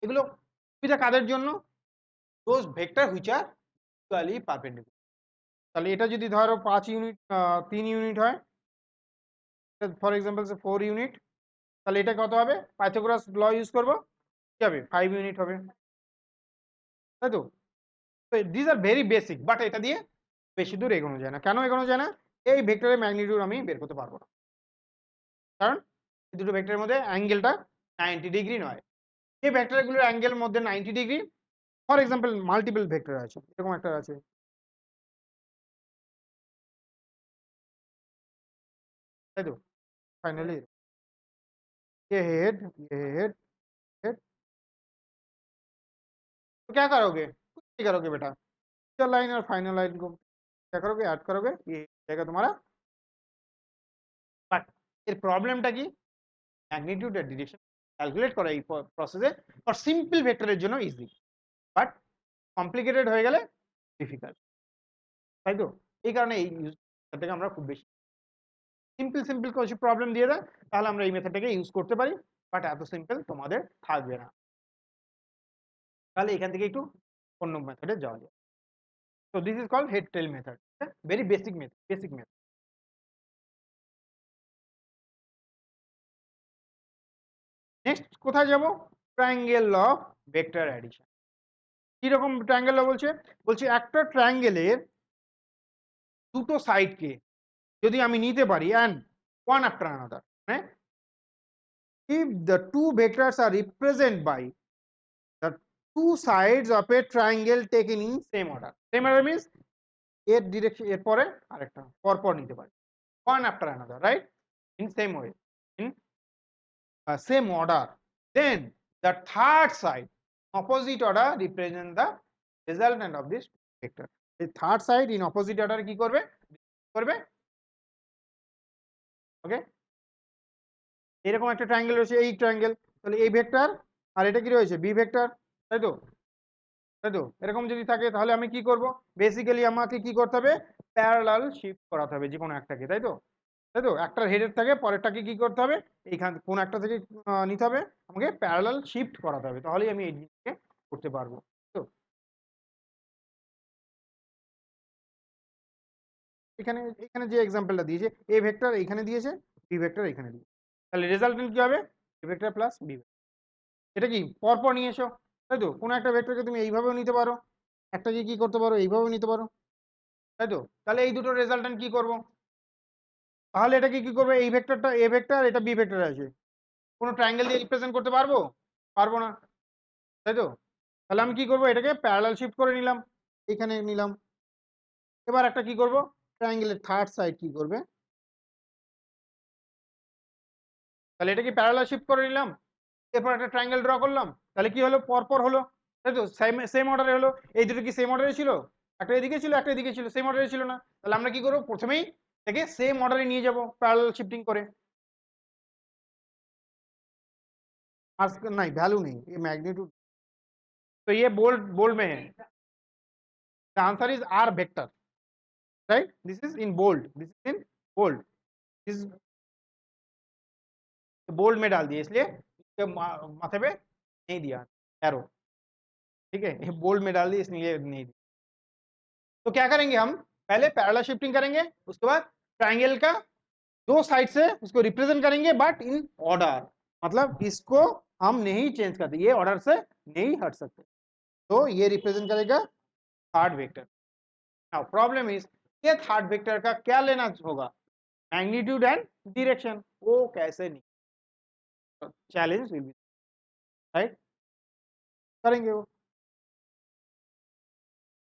এগুলো সুবিধা কাদের জন্য, those vector which are equally perpendicular. তাহলে এটা যদি ধরো 5 ইউনিট 3 ইউনিট হয়, ফর এক্সাম্পল 4 ইউনিট, তাহলে এটা কত হবে, পাইথাগোরাস ল ইউজ করবো, কি হবে 5 ইউনিট হবে, তাই তো। This are very basic, but এটা দিয়ে বেশি দূর এগোনো যায় না। কেন এগোনো যায় না, এই ভেক্টরের ম্যাগনিটিউড আমি বের করতে পারবো না, কারণ এই দুটো ভেক্টরের মধ্যে অ্যাঙ্গেলটা 90 ডিগ্রি নয়। এই ভেক্টরগুলোর অ্যাঙ্গেল মধ্যে 90 degree, for example multiple vector আছে, এরকম একটা আছে, তাই तो फाइनली ये हेड, ये हेड, हेड। तो क्या करोगे, कुछ नहीं करोगे बेटा, इंटर लाइन और फाइनल लाइन को क्या करोगे, ऐड करोगे, ये जाएगा तुम्हारा। বাট এর প্রবলেমটা কি, ম্যাগনিটিউড আর ডিরেকশন ক্যালকুলেট করা এই প্রসেসে ফর সিম্পল ভেক্টরের জন্য ইজি, বাট কমপ্লিকেটেড হয়ে গেলে ডিফিকাল্ট, তাই তো। এই কারণে এই মেথডটাকে আমরা খুব বেশি সিম্পল সিম্পল কিছু প্রবলেম দিয়ে দেয়, তাহলে আমরা এই মেথডটাকে ইউজ করতে পারি, বাট এত সিম্পল তোমাদের থাকবে না। তাহলে এখান থেকে একটু অন্য মেথডে যাওয়া যায়। So this is called head tail method. Okay? Very basic method. Basic method. Next কোথায় যাব, ট্রায়াঙ্গেল অফ ভেক্টর অ্যাডিশন। কি রকম ট্রায়াঙ্গেল বলছে, বলছে একটা ট্রায়াঙ্গেলের দুটো সাইডকে যদি আমি নিতে পারি and one after another, হ্যাঁ, if the two vectors are represented by the two sides of a triangle taken in same order. Same order means এর ডিরেকশন এর পরে আরেকটা পরপর নিতে পারি, one after another, right, in same way, in same order, then the third side opposite order represent the resultant of this vector. The third side in opposite order কি করবে, করবে, ওকে। এরকম একটা ট্রায়াঙ্গেল রয়েছে, এই ট্রায়াঙ্গেল, তাহলে এই ভেক্টর আর এটা কি রয়েছে বি ভেক্টর, তাই তো, তাই তো। এরকম যদি থাকে তাহলে আমি কি করব, বেসিক্যালি আমাকে কি করতে হবে, প্যারালাল শিফট করাতে হবে যে কোনো একটাকে, তাই তো, তাই তো। একটার হেডের থেকে পরেরটাকে কি করতে হবে, এইখান কোন একটা থেকে নিতে হবে, আমাকে প্যারালাল শিফট করাতে হবে, তাহলেই আমি এই জিনিসটাকে করতে পারবো, তো। এখানে এখানে যে এক্সাম্পলটা দিয়েছে, এ ভেক্টর এইখানে দিয়েছে, বি ভেক্টর এখানে দিয়েছে, তাহলে রেজাল্টেন্ট কি হবে, A vector plus B vector. এটা কি পরপর নিয়ে এসো, তাই তো। কোনো একটা ভেক্টরকে তুমি এইভাবেও নিতে পারো, একটাকে কি করতে পারো, এইভাবেও নিতে পারো, তাই তো। তাহলে এই দুটো রেজাল্টেন্ট কি করব, তাহলে এটাকে কি করবে, এই ভেক্টরটা এ ভেক্টর, এটা বি ভেক্টর আছে, কোনো ট্রায়াঙ্গেল দিয়ে রিপ্রেজেন্ট করতে পারবো, পারবো না, তাই তো। তাহলে আমি কি করব, এটাকে প্যারালাল শিফট করে নিলাম, এখানে নিলাম। এবার একটা কি করব, ট্রায়াঙ্গেলের থার্ড সাইড কি করবে, তাহলে এটাকে প্যারালাল শিফট করে নিলাম, এরপর একটা ট্রায়াঙ্গেল ড্র করলাম, তাহলে কি হলো, পরপর হলো, তাই তো, সেম সেম অর্ডারে হলো। এই দুটো কি সেম অর্ডারে ছিল, একটা এদিকে ছিল একটা এদিকে ছিল, সেম অর্ডারে ছিল না, তাহলে আমরা কি করব, প্রথমেই এটাকে সেম অর্ডারে নিয়ে যাব প্যারালাল শিফটিং করে। আর नहीं वैल्यू नहीं, ये मैग्नीट्यूड, तो ये बोल्ड बोल्ड में है, the answer is R vector, right, this is in bold, this is in bold, this bold में डाल दिए इसलिए इसके माथे पे नहीं दिया एरो, ठीक है, ये बोल्ड में डाल दिए इसलिए नहीं दिया। तो क्या करेंगे हम, पहले पैरेलल शिफ्टिंग करेंगे, उसके बाद ट्राइंगल का दो साइड से उसको रिप्रेजेंट करेंगे बट इन ऑर्डर, मतलब इसको हम नहीं चेंज करते, ये ऑर्डर से नहीं हट सकते, तो ये रिप्रेजेंट करेगा third vector. Now problem is, ये थर्ड वेक्टर का क्या लेना होगा, मैग्नीट्यूड एंड डायरेक्शन, वो कैसे नहीं, चैलेंज विल बी, राइट, करेंगे वो।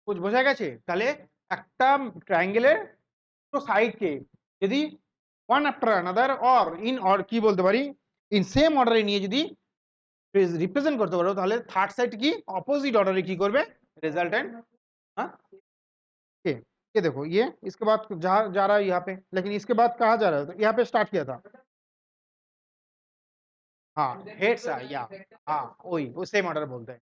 कुछ বোঝা গেছে, তাহলে একটা ট্রায়াঙ্গেলের দুটো সাইডকে যদি one after another or in or কি বলতে পারি, ইন সেম অর্ডারে নিয়ে যদি रिप्रेजेंट करते पारो, তাহলে থার্ড সাইড কি অপোজিট অর্ডারে কি করবে, रिजल्टेंट। हाँ, ये देखो, ये इसके बाद जा रहा है यहाँ पे, लेकिन इसके बाद कहाँ जा रहा है, तो यहाँ पे स्टार्ट किया था, हाँ हेड से, या हाँ वही वो सेम ऑर्डर बोलते हैं,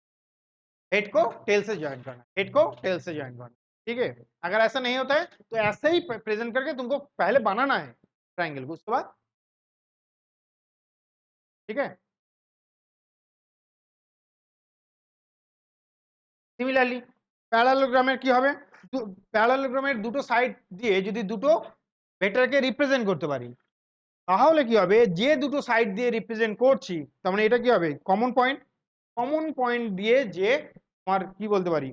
हेड को टेल से ज्वाइन करना, हेड को टेल से ज्वाइन करना, ठीक है। अगर ऐसा नहीं होता है तो ऐसे ही प्रेजेंट करके तुमको पहले बनाना है ट्राइंगल को, उसके बाद ठीक है। সিমিলারলি প্যারালোগ্রামের কি হবে, প্যারালোগ্রামের দুটো সাইড দিয়ে যদি দুটো ভেক্টরকে রিপ্রেজেন্ট করতে পারি, তাহলে কি হবে, যে দুটো সাইড দিয়ে রিপ্রেজেন্ট করছি তার মানে এটা কি হবে কমন পয়েন্ট, কমন পয়েন্ট দিয়ে যে আমার কি বলতে পারি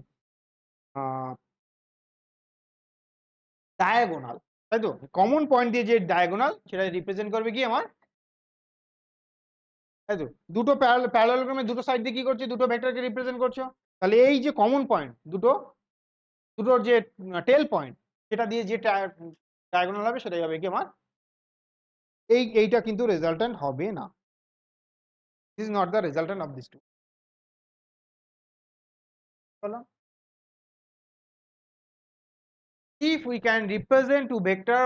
ডায়াগোনাল, তাই তো, কমন পয়েন্ট দিয়ে যে ডায়াগোনাল সেটা রিপ্রেজেন্ট করবে কি আমার, তাই তো, দুটো প্যারালোগ্রামের দুটো সাইড দিয়ে কি করছে, দুটো ভেক্টরকে রিপ্রেজেন্ট করছো, তাহলে এই যে কমন পয়েন্ট দুটো, দুটোর যে টেল পয়েন্ট সেটা দিয়ে যে ডায়াগোনাল হবে সেটাই হবে কি আমার, এইটা কিন্তু রেজাল্টেন্ট হবে না, this is not the resultant of this two. বলো, if we can represent two vector,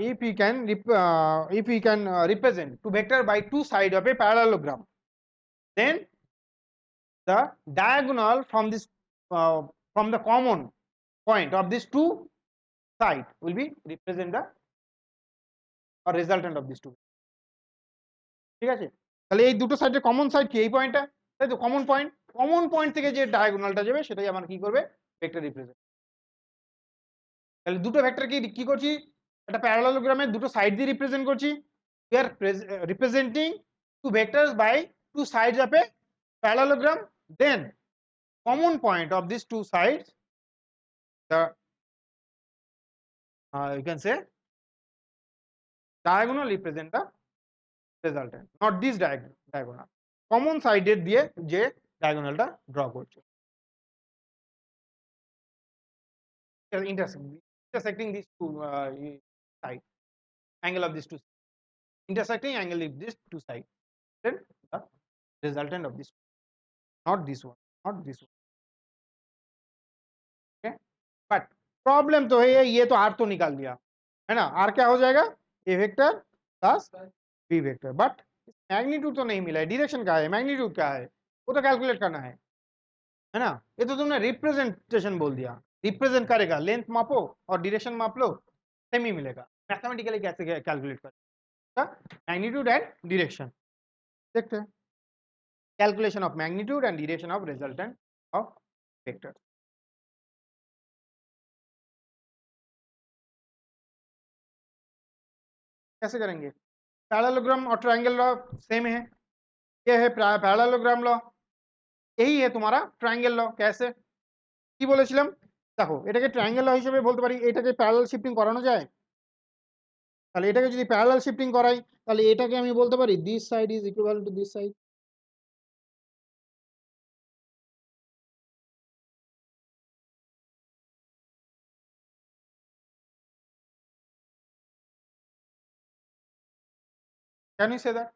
if we can represent two vector by two side of a parallelogram, then the diagonal from this from the common point of these two side will be represent the or resultant of these two, ঠিক আছে। তাহলে এই দুটো সাইডের কমন সাইড কি, এই পয়েন্টটা, তাই তো, কমন পয়েন্ট, কমন পয়েন্ট থেকে যে ডায়াগোনালটা যাবে সেটাই আমার কি করবে ভেক্টর রিপ্রেজেন্ট। তাহলে দুটো ভেক্টর কি করছি, একটা প্যারালোগ্রামের দুটো সাইড দিয়ে রিপ্রেজেন্ট করছি, we are representing two vectors by two sides of a parallelogram, then common point of these two sides, the you can say diagonal represent the resultant, not this diagonal, common side দিয়ে যে ডায়াগোনালটা ড্র করছে, intersecting these two sides, angle of these two, intersecting angle of these two sides, then the resultant of this, not this one, not this one, okay। but problem तो है ये तो आर तो निकाल दिया है ना, आर क्या हो जाएगा, A vector plus B vector, but magnitude तो नहीं मिला है, डायरेक्शन क्या है, मैग्नीट्यूड क्या है, वो तो कैलकुलेट करना है ना, ये तो तुमने रिप्रेजेंटेशन बोल दिया, रिप्रेजेंट करेगा, लेंथ मापो और डायरेक्शन माप लो, सेम ही मिलेगा, मैथमेटिकली कैसे कैलकुलेट करेगा मैग्नीट्यूड एंड डायरेक्शन, देखते हैं calculation of magnitude and direction of resultant of vector. कैसे करेंगे, पैरेललोग्राम और ट्रायंगल लॉ सेम है, ये है पैरेललोग्राम लॉ, यही है तुम्हारा ट्रायंगल लॉ। कैसे কি বলেছিলাম, দেখো এটাকে ট্রায়াঙ্গেল ল হিসেবে বলতে পারি, এটাকে প্যারালাল শিফটিং করানো যায়, তাহলে এটাকে যদি প্যারালাল শিফটিং করাই তাহলে এটাকে আমি বলতে পারি this side is equal to this side, can you say that,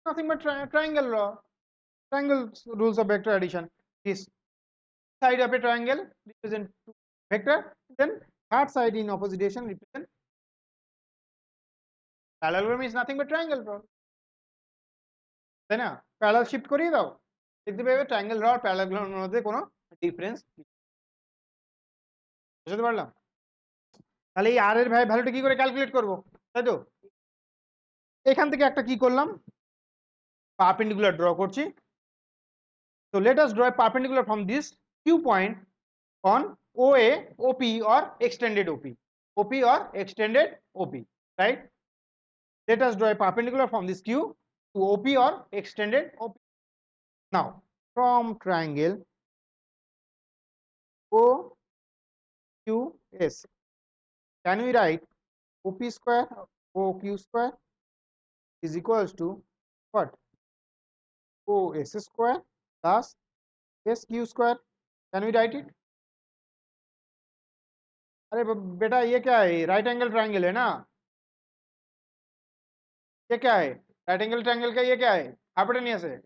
nothing but triangle law, triangle rules of vector addition, this side of a triangle represent vector, then third side in opposite direction represent, parallelogram is nothing but triangle law, তাই না, প্যারালাল শিফট করিয়ে দাও, দেখতে পাবে ট্রায়াঙ্গেল ল আর প্যারালেলোগ্রামের মধ্যে কোনো ডিফারেন্স, বুঝতে পারলাম। তাহলে এই আর এর ভ্যালুটা কি করে ক্যালকুলেট করব, তাই তো, এখান থেকে একটা কি করলাম পারপেন্ডিকুলার ড্র করছি, so let us draw a perpendicular from this q point on OA, OP or extended OP, OP or extended OP, right, let us draw a perpendicular from this q to OP or extended OP. Now from triangle OQS, can we write OP square OQ square is equals to what, OS square plus SQ square, can we write it, अरे बेटा ये क्या है, राइट एंगल ट्रायंगल है ना, ये क्या है, राइट एंगल ट्रायंगल का ये क्या है, हाइपोटेन्यूस है,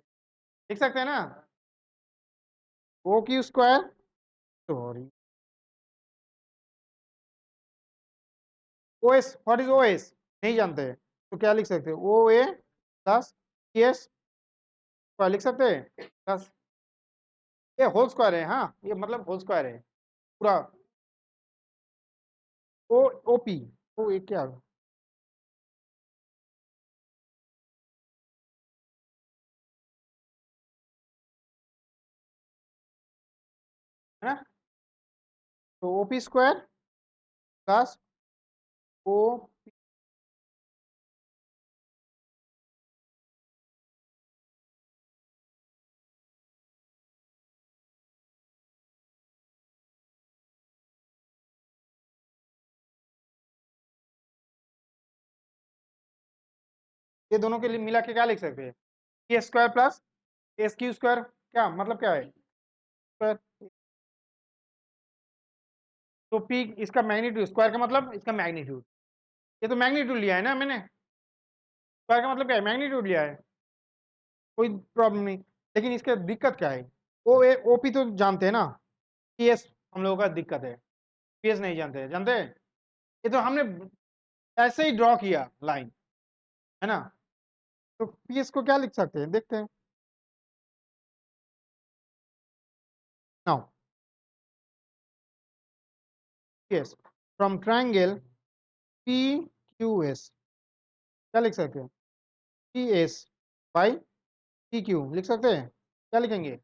लिख सकते हैं ना, O Q square, sorry O S, what is O S नहीं जानते हैं तो क्या लिख सकते हैं, O A plus S square लिख सकते हैं, प्लस ये होल स्क्वायर है, हाँ ये मतलब होल स्क्वायर है पूरा, ओ ओपी, ओ ये क्या है ना, तो ओपी स्क्वायर प्लस ओ, ये दोनों के लिए मिला के क्या लिख सकते हैं, A square plus S Q square, क्या मतलब क्या है स्क्वायर, तो पी इसका मैग्नीट्यूड, स्क्वायर का मतलब इसका मैग्नीट्यूड, ये तो मैग्नीट्यूड लिया है ना मैंने, स्क्वायर का मतलब क्या है, मैग्नीट्यूड लिया है, कोई प्रॉब्लम नहीं। लेकिन इसका दिक्कत क्या है, ओ ए ओपी तो जानते हैं ना, पी एस हम लोगों का दिक्कत है, पी एस नहीं जानते, जानते हैं, ये तो हमने ऐसे ही ड्रॉ किया लाइन, है ना, तो पी एस को क्या लिख सकते हैं देखते हैं now, P S from triangle P Q S क्या लिख सकते हैं, P S by P Q लिख सकते हैं, क्या लिखेंगे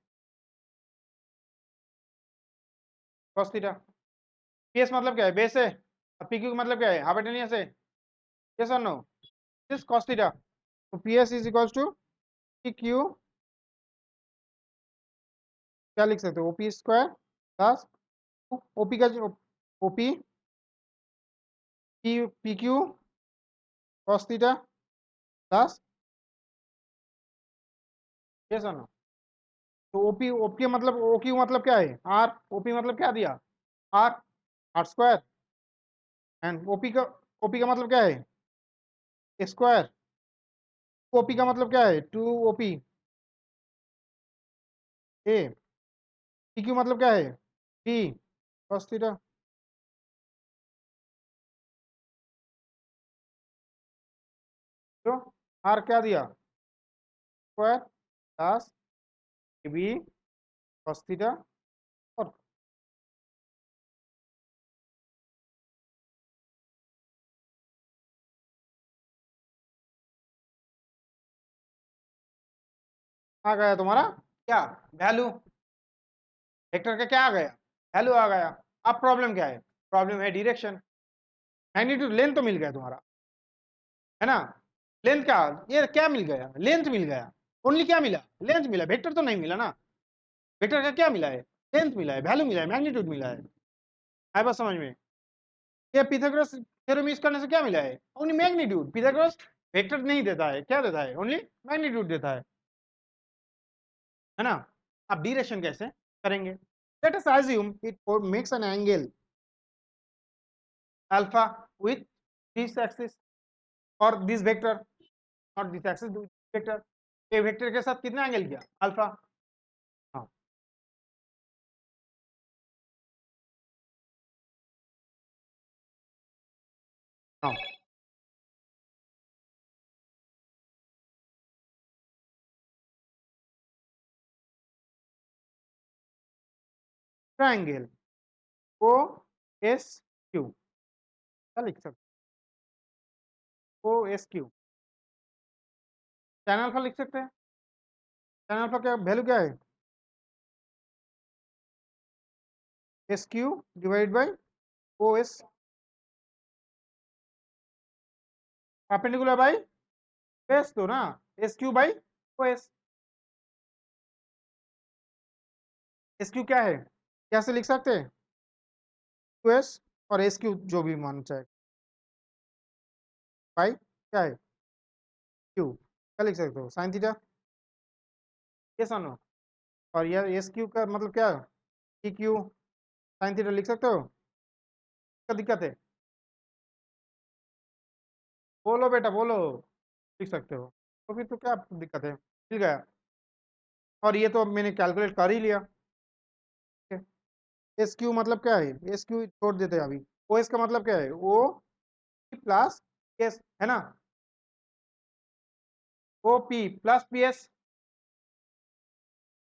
cos थीटा, पी एस मतलब क्या है बेस है, और पी क्यू मतलब क्या है हाइपोटेन्यूस है, यस और नो, दिस cos थीटा, तो P S is equals to P Q, क्या लिख सकते हो ओपी स्क्वायर प्लस ओपी का OP P Q cos theta plus, yes और नो, तो ओपी ओपी मतलब ओक्यू मतलब क्या है आर, ओपी मतलब क्या दिया R, R square, and OP का मतलब क्या है स्क्वायर, ओपी का मतलब क्या है to OP A, P Q मतलब क्या है पी cos थीटा, तो आर क्या दिया square plus B cos theta, और आ गया तुम्हारा क्या वैल्यू, वेक्टर का क्या आ गया वैल्यू आ गया। अब प्रॉब्लम क्या है, प्रॉब्लम है डायरेक्शन, मैग्नीट्यूड लेंथ तो मिल गया तुम्हारा, है ना, लेंथ क्या, ये क्या मिल गया लेंथ मिल गया, ओनली क्या मिला लेंथ मिला, वेक्टर तो नहीं मिला ना, वेक्टर का क्या मिला है लेंथ मिला है, वैल्यू मिला है, मैग्नीट्यूड मिला है, आए बात समझ में, ये पिथागोरस थ्योरम यूज करने से क्या मिला है ओनली मैग्नीट्यूड, पिथागोरस वेक्टर नहीं देता है, क्या देता है ओनली मैग्नीट्यूड देता है ना। अब डायरेक्शन कैसे करेंगे, let us assume it makes an angle alpha with this axis और this vector, not this axis vector, ये वेक्टर के साथ कितना एंगल किया अल्फा, हाँ हाँ ट्रायंगल ओ एस क्यू, क्या लिख सकते O S Q, tan alpha लिख सकते हैं, tan अल्फा का वैल्यू क्या है S Q divide by O S perpendicular by base, तो ना S Q by O S, S Q क्या है कैसे लिख सकते हैं टू एस और एस क्यू जो भी मान चाहे बाई क्या है क्यू, क्या लिख सकते हो साइन थीटा, ये नो, और यार एस क्यू का मतलब क्या टी क्यू साइन थीटा लिख सकते हो, क्या दिक्कत है बोलो बेटा बोलो, लिख सकते हो, तो फिर तो क्या दिक्कत है मिल गया, और ये तो अब मैंने कैलकुलेट कर ही लिया, एस क्यू मतलब क्या है एस क्यू छोड़ देते हैं अभी, ओ एस का मतलब क्या है ओ प्लस एस, है ना, OP plus PS,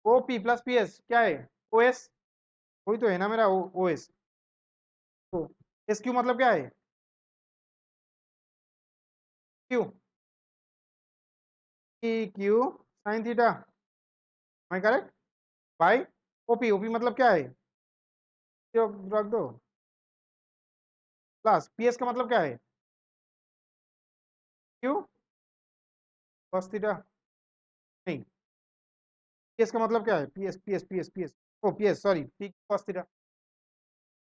OP plus PS क्या है? OS, वही तो है ना मेरा OS। तो SQ मतलब क्या है? Q, PQ sin थीटा, मैं करेक्ट, बाई OP, OP मतलब क्या है? ये रख दो, प्लस PS का मतलब क्या है? Q cos थीटा, नहीं, PS का मतलब क्या है? PS ओ PS sorry, P cos theta,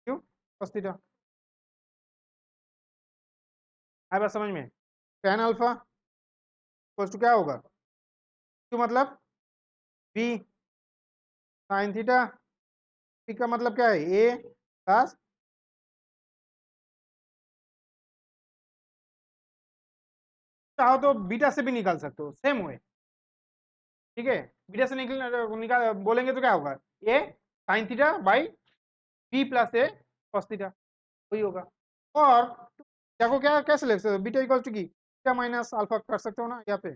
Q cos theta. आए बात समझ में? tan अल्फा इक्वल्स टू क्या होगा? Q मतलब B sin थीटा, P का मतलब क्या है? A प्लस, चाहो तो बीटा से भी निकाल सकते हो, सेम वे, ठीक है। बीटा से निकाल बोलेंगे तो क्या होगा? A sin theta by B plus A cos theta, वही होगा। और देखो क्या कैसे लिख सकते हो, बीटा इक्वल टू की बीटा माइनस अल्फा कर सकते हो ना यहाँ पे।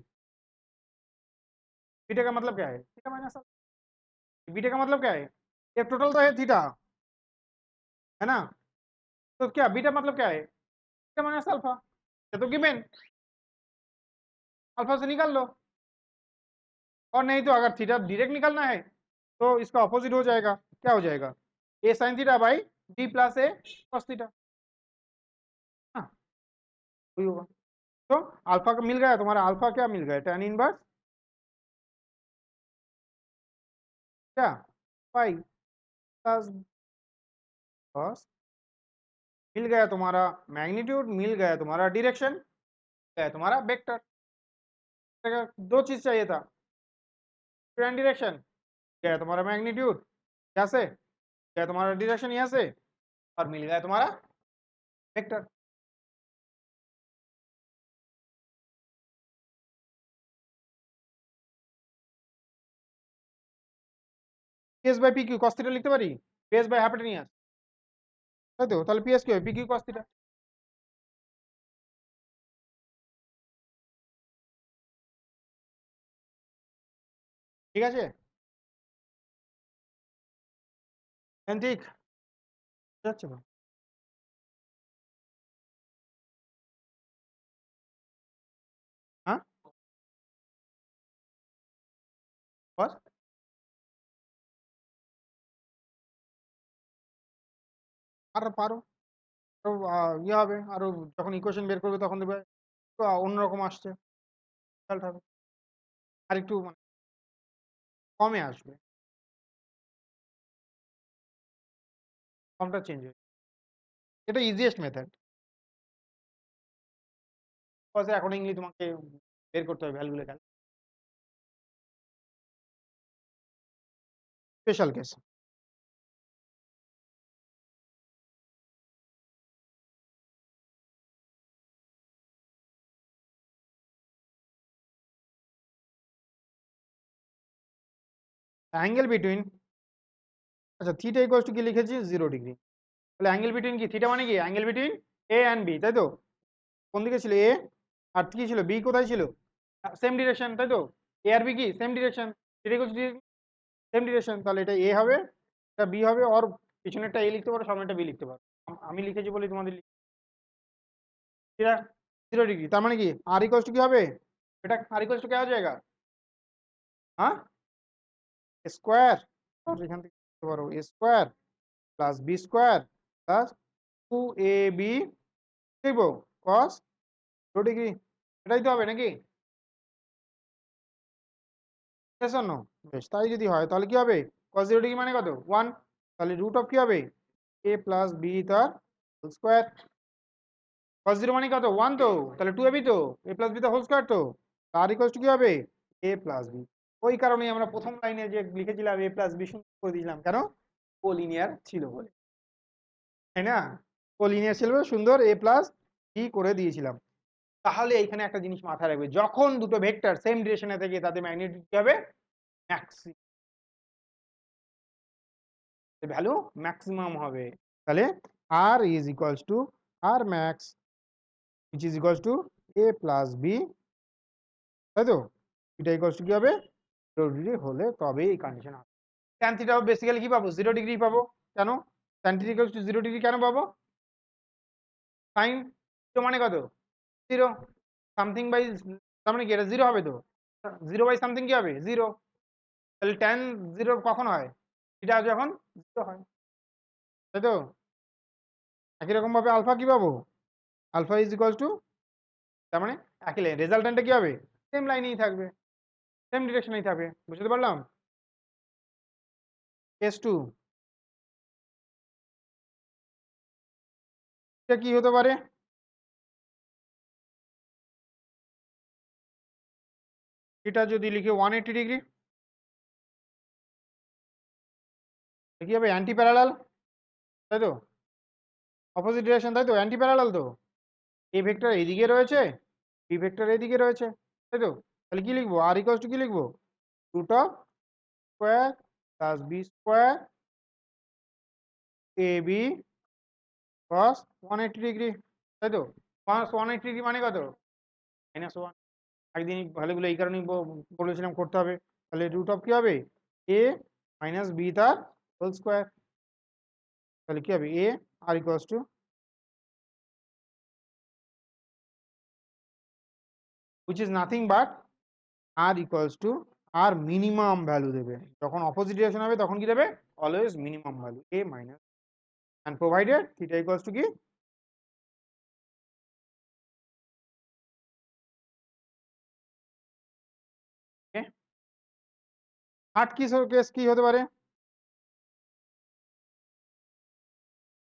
बीटा का मतलब क्या है? Theta minus alpha. बीटा का मतलब क्या है? ये टोटल तो है थीटा, है ना? तो क्या बीटा मतलब क्या है? बीटा माइनस अल्फा, ये तो गिवन, अल्फा से निकाल लो। और नहीं तो अगर थीटा डायरेक्ट निकालना है तो इसका ऑपोजिट हो जाएगा, क्या हो जाएगा? A sine theta by B plus A cos theta, हाँ वही होगा। तो अल्फा का मिल गया तुम्हारा, अल्फा क्या मिल गया? tan इनवर्स क्या पाई प्लस कॉस, मिल गया तुम्हारा मैग्नीट्यूड, मिल गया तुम्हारा डायरेक्शन, गया तुम्हारा वेक्टर। दो चीज चाहिए था, tan डायरेक्शन, गया तुम्हारा मैग्नीट्यूड यहाँ से, गया तुम्हारा डायरेक्शन यहाँ से, और मिल गया तुम्हारा vector. PS by PQ cos theta লিখতে পারি, PS বাই হাইপোটেনিয়াস, তাই তো? তাহলে PS কি হবে? PQ cos থিটা, ঠিক আছে? ঠিক যাচ্ছে না, হ্যাঁ বস, আর পারো, তো ইয়ে হবে আরো, যখন ইকুয়েশন বের করবে তখন দেখবে তো অন্যরকম আসছে, রেজাল্ট হবে আর একটু মানে কমে আসবে, ফর্মটা চেঞ্জ হবে। এটা ইজিয়েস্ট মেথড, বিকজ অ্যাকর্ডিংলি তোমাকে বের করতে হবে ভ্যালুগুলো, খেলে স্পেশাল কেস। অ্যাঙ্গেল বিটুইন, আচ্ছা থিটা ইকুয়ালস টু কি লিখেছি? 0 ডিগ্রি। তাহলে অ্যাঙ্গেল বিটুইন কি? থিটা মানে কি? Angle between A and B, তাই তো? কোন দিকে ছিল এ, আর কি ছিল বি, কোথায় ছিল? সেম ডিরেকশন, তাই তো? এ আর বি কি same direction, theta equals same direction, তাহলে এটা এ হবে, এটা বি হবে, আর পিছনেরটা এ লিখতে পারো, সামনেরটা বি লিখতে পারো। আমি লিখেছি বলে তোমাদের এটা 0 ডিগ্রি, তার মানে কি আর ইকুয়ালস টু কি হবে? এটা আর ইকুয়ালস টু क्या हो जाएगा? हाँ স্কোয়ার, এখান থেকে লিখতে পারো A square plus B square plus 2ab লিখবো cos 0 ডিগ্রি, এটাই তো হবে নাকি? yes or no? বেশ, তাই যদি হয় তাহলে কি হবে? cos 0 ডিগ্রি মানে কত? 1, তাহলে রুট অফ কি হবে? a প্লাস বি তার হোল স্কোয়ার। cos 0 মানে কত? 1 তো, তাহলে 2ab তো, a প্লাস বি তার হোল স্কোয়ার তো, আর ইকুয়ালস টু কি হবে? a plus B. ওই কারণেই আমরা প্রথম লাইনে যে লিখেছিলাম a প্লাস বি শূন্য করে দিয়েছিলাম, কেন? কোলিনিয়ার ছিল বলে, তাই না? কোলিনিয়ার ছিল বলে সুন্দর a প্লাস বি করে দিয়েছিলাম। তাহলে এখানে একটা জিনিস মাথায় রাখবে, যখন দুটো ভেক্টর সেম ডিরেকশনে থাকে তাদের ম্যাগনিটিউড কি হবে? ভ্যালু ম্যাক্সিমাম হবে। তাহলে r is equals two r max which is equals to a plus b তাই তো? থিটা ইকুয়ালস টু কি হবে 0 ডিগ্রি হলে তবেই এই কন্ডিশন হবে। tan থিটা বেসিক্যালি কি পাবো 0 ডিগ্রি পাবো। কেন tan theta equals to 0 degree কেন পাবো? sin 0 মানে কত 0 সামথিং বাই, তার মানে কি এটা 0 হবে তো, 0 বাই সামথিং কি হবে 0। তাহলে tan 0 কখন হয় থিটা যখন 0 হয়, তাই তো? একই রকম ভাবে আলফা কি পাবো আলফা ইজ ইকুয়ালস টু, তার মানে একই লাইন, রেজাল্টেন্টটা কি হবে সেম লাইনেই থাকবে, সেম ডিরেকশনেই থাকবে। বুঝতে পারলাম? কেস 2 এটা কি হতে পারে? এটা যদি লিখি 180 ডিগ্রি কি হবে অ্যান্টি প্যারালাল, তাই তো? অপোজিট ডিরেকশন, তাই তো? অ্যান্টি প্যারালাল তো, এ ভেক্টর এইদিকে রয়েছে, বি ভেক্টর এইদিকে রয়েছে, তাই তো? তাহলে কি লিখবো আর ইকুয়ালস টু কি লিখবো root of square plus B square A B cos 180 degree, তাই তো? কস 180 ডিগ্রি মানে কত -1। একদিন ভালোগুলো এই কারণেই বলেছিলাম করতে হবে। তাহলে রুট অফ কি হবে এ মাইনাস বি তার হোল স্কোয়ার, তাহলে কি হবে A R equals to which is nothing but r equals to r minimum value দেবে, যখন অপোজিট ডিরেকশন হবে তখন কি দেবে always minimum value a minus, and provided theta equals to কি থার্ড কি কেস কি হতে পারে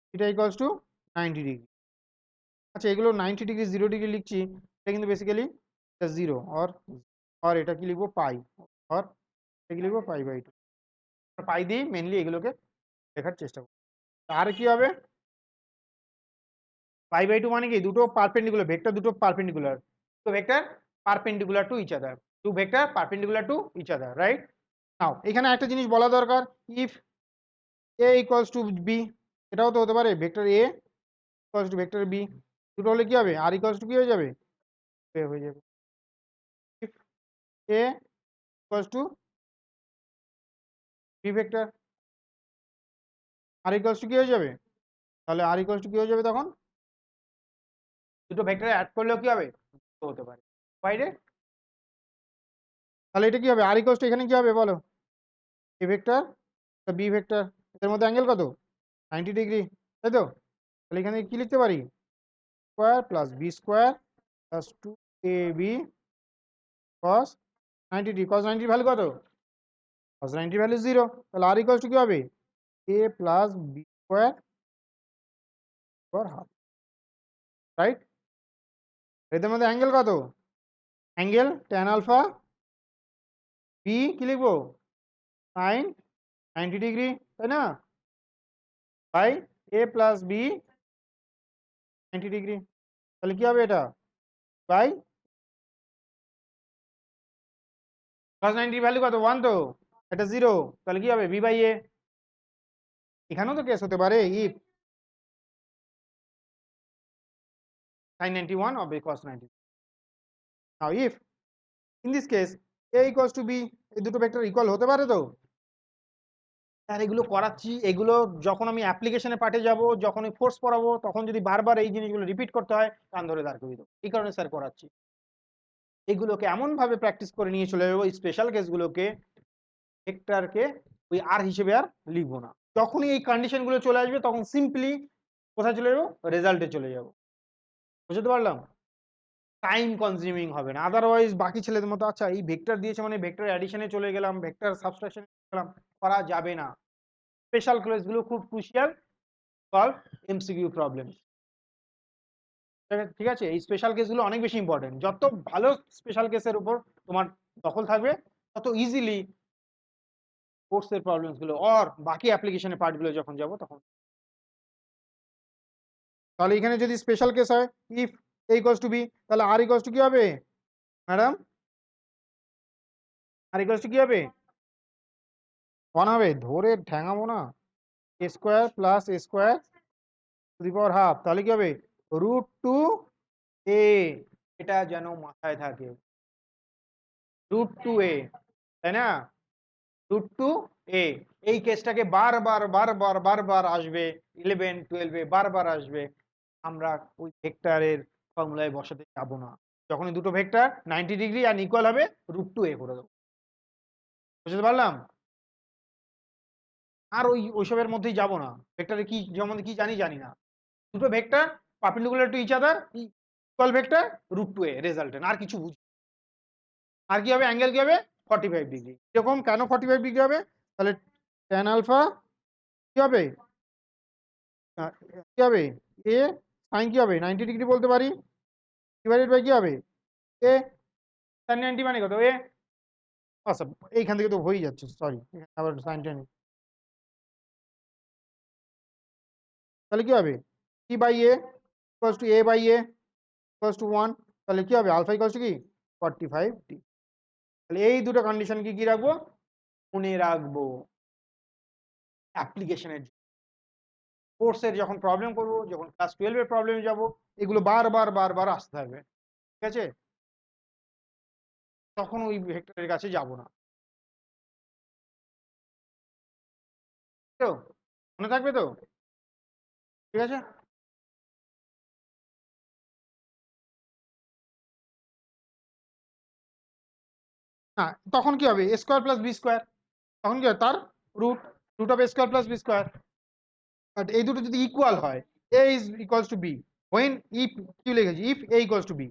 theta equals to 90 ডিগ্রি। আচ্ছা এগুলো 90 ডিগ্রি 0 ডিগ্রি লিখছি, এটা কিন্তু বেসিক্যালি এটা 0 অর এটা কি লিখবো পাই, অর এটা কি লিখবো পাই বাই 2, পাই দিয়ে মেনলি এগুলোকে লেখার চেষ্টা করব। আর কি হবে পাই বাই 2 মানে কি দুটো পারপেন্ডিকুলার ভেক্টর, দুটো পারপেন্ডিকুলার, তো vector perpendicular to each other, two vector perpendicular to each other, right? Now এখানে একটা জিনিস বলা দরকার, if A equals to B, এটাও তো হতে পারে vector A equals to vector B, দুটো হলে কি হবে আর ইকুয়ালস টু কি হয়ে যাবে এ হয়ে যাবে। If A equals to B vector R equals to কি হয়ে যাবে, তাহলে আর ইকুয়ালস টু কি হয়ে যাবে তখন দুটো ভেক্টর অ্যাড করলেও কি হবে তো হতে পারে বাইরে। তাহলে এটা কি হবে আর ইকুয়ালস টু এখানে কি হবে বলো এ ভেক্টর বি ভেক্টর, এদের মধ্যে অ্যাঙ্গেল কত 90 ডিগ্রি, তাই তো? তাহলে এখানে কি লিখতে পারি square plus B square plus 2ab cos 90 degree, cos 90 value কত cos 90 ভ্যালু 0, তাহলে আর ইকুয়ালস টু কি হবে a plus B square for half, right? এদের মধ্যে অ্যাঙ্গেল কত অ্যাঙ্গেল tan আলফা বি কি লিখবো sin 90 ডিগ্রি, তাই না, by a plus B 90 degree, তাহলে কি হবে এটা বাই cos 90 ভ্যালু কত 1 তো, এটা 0, তাহলে কি হবে বি বাই এ। এখানেও তো কেস হতে পারে if sin 91 of cos 90, now if in this case a equals to b, এই দুটো ভেক্টর ইকুয়াল হতে পারে তো। আর এগুলো করাচ্ছি, এগুলো যখন আমি অ্যাপ্লিকেশনে পাঠে যাব, যখন আমি ফোর্স পড়াবো তখন যদি বারবার এই জিনিসগুলো রিপিট করতে হয় কান ধরে দাঁড় করিয়ে দেবো, এই কারণে স্যার করাচ্ছি। এগুলোকে এমন ভাবে প্র্যাকটিস করে নিয়ে চলে যাবো স্পেশাল কেসগুলোকে, ভেক্টরকে ওই আর হিসেবে আর লিখবো না, যখনই এই কন্ডিশন গুলো চলে আসবে তখন সিম্পলি কোথায় চলে যাবো রেজাল্টে চলে যাবো। বুঝতে পারলাম? টাইম কনজিউমিং হবে না, আদারওয়াইজ বাকি ছেলেদের মতো আচ্ছা এই ভেক্টর দিয়েছে মানে ভেক্টর অ্যাডিশনে চলে গেলাম, ভেক্টর সাবট্রাকশনে গেলাম, করা যাবে না। স্পেশাল কেসগুলো খুব ক্রুশিয়াল, সলভ এমসিকিউ প্রবলেম, ঠিক আছে? এই স্পেশাল কেসগুলো অনেক বেশি ইম্পর্টেন্ট, যত ভালো স্পেশাল কেসের উপর তোমার দখল থাকবে তত ইজিলি কোর্সের প্রবলেমস গুলো অর বাকি অ্যাপ্লিকেশনের পার্টগুলো যখন যাব তখন। তাহলে এখানে যদি স্পেশাল কেস হয় if a equals to B, তাহলে আর ইকুয়ালস টু কি হবে ম্যাডাম আর ইকুয়ালস টু কি হবে 1 হবে, ধরে ঠ্যাঙাবো না, a square plus a square to the power half, তাহলে কি হবে √2a, এটা যেন মাথায় থাকে। √2a, তাই না? √2a, এই কেসটাকে বারবার বারবার বারবার আসবে, 11 12 এ বারবার আসবে। আমরা ওই ভেক্টরের ফর্মুলায় বসাতে যাব না। যখনই দুটো ভেক্টর 90 ডিগ্রি আর ইকুয়াল হবে, √2a করে দেবো। বুঝতে পারলাম? আর ওইসবের মধ্যেই যাব না। ভেক্টরে কি যেমন কি জানি না। দুটো vector perpendicular to each other, equal vector, √2a resultant. আর কিছু বুঝি। আর কি হবে? অ্যাঙ্গেল কি হবে? 45 ডিগ্রি। এরকম কেন 45 ডিগ্রি হবে? তাহলে tan আলফা কি হবে? কি হবে? এ সাইন কি হবে? 90 ডিগ্রি বলতে পারি, ডিভাইডেড বাই কি হবে? এ সাইন 90 মানে কত? এ, আচ্ছা এইখান থেকে তো হয়ে যাচ্ছে, সরি, আবার সাইন টেন। তাহলে কি হবে? T by A equals to A by A equals to 1। তাহলে কি হবে? আলফা ইকুয়ালস টু কি? 45 ডিগ্রি। তাহলে এই দুটো কন্ডিশন কি রাখবো? মনে রাখবো অ্যাপ্লিকেশনের, কোর্সের যখন প্রবলেম করব, যখন ক্লাস 12 এর প্রবলেমে যাব, এগুলো বারবার বারবার আসতে থাকবে। ঠিক আছে? তখন ওই ভেক্টরের কাছে যাব না। তো মনে থাকবে তো? ঠিক আছে? হ্যাঁ, তখন কি হবে? a square plus b square. তখন কি হয়? তার root, root of a square plus b square. But এই দুটো যদি ইকুয়াল হয়, a is equals to b, when if কি লিখেছি, if a equals to b,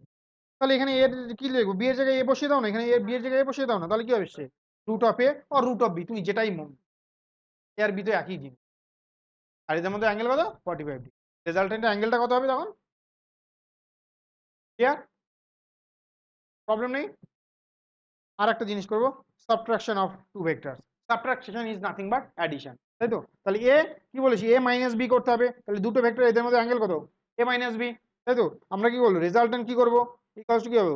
তাহলে এখানে এর কি লিখবো? b এর জায়গায় a বসিয়ে দাও না, এখানে b এর জায়গায় a বসিয়ে দাও না, তাহলে কি হবে? Say root of a or root of b, তুমি যেটাই মন, a আর b তো একই জিনিস। আর এদের মধ্যে অ্যাঙ্গেল কত? 45 ডিগ্রি। রেজাল্টেন্ট অ্যাঙ্গেলটা কত হবে তখন? ক্লিয়ার? প্রবলেম নেই? আর একটা জিনিস করবো, subtraction of two vectors. Subtraction is nothing but addition, তাই তো? তাহলে এ কি বলেছি? এ মাইনাস বি করতে হবে। তাহলে দুটো ভেক্টর, এদের মধ্যে অ্যাঙ্গেল কত? এ মাইনাস বি, তাই তো? আমরা কি বলবো? রেজাল্টেন্ট কি করবো? ইকুয়ালস টু কি হবে?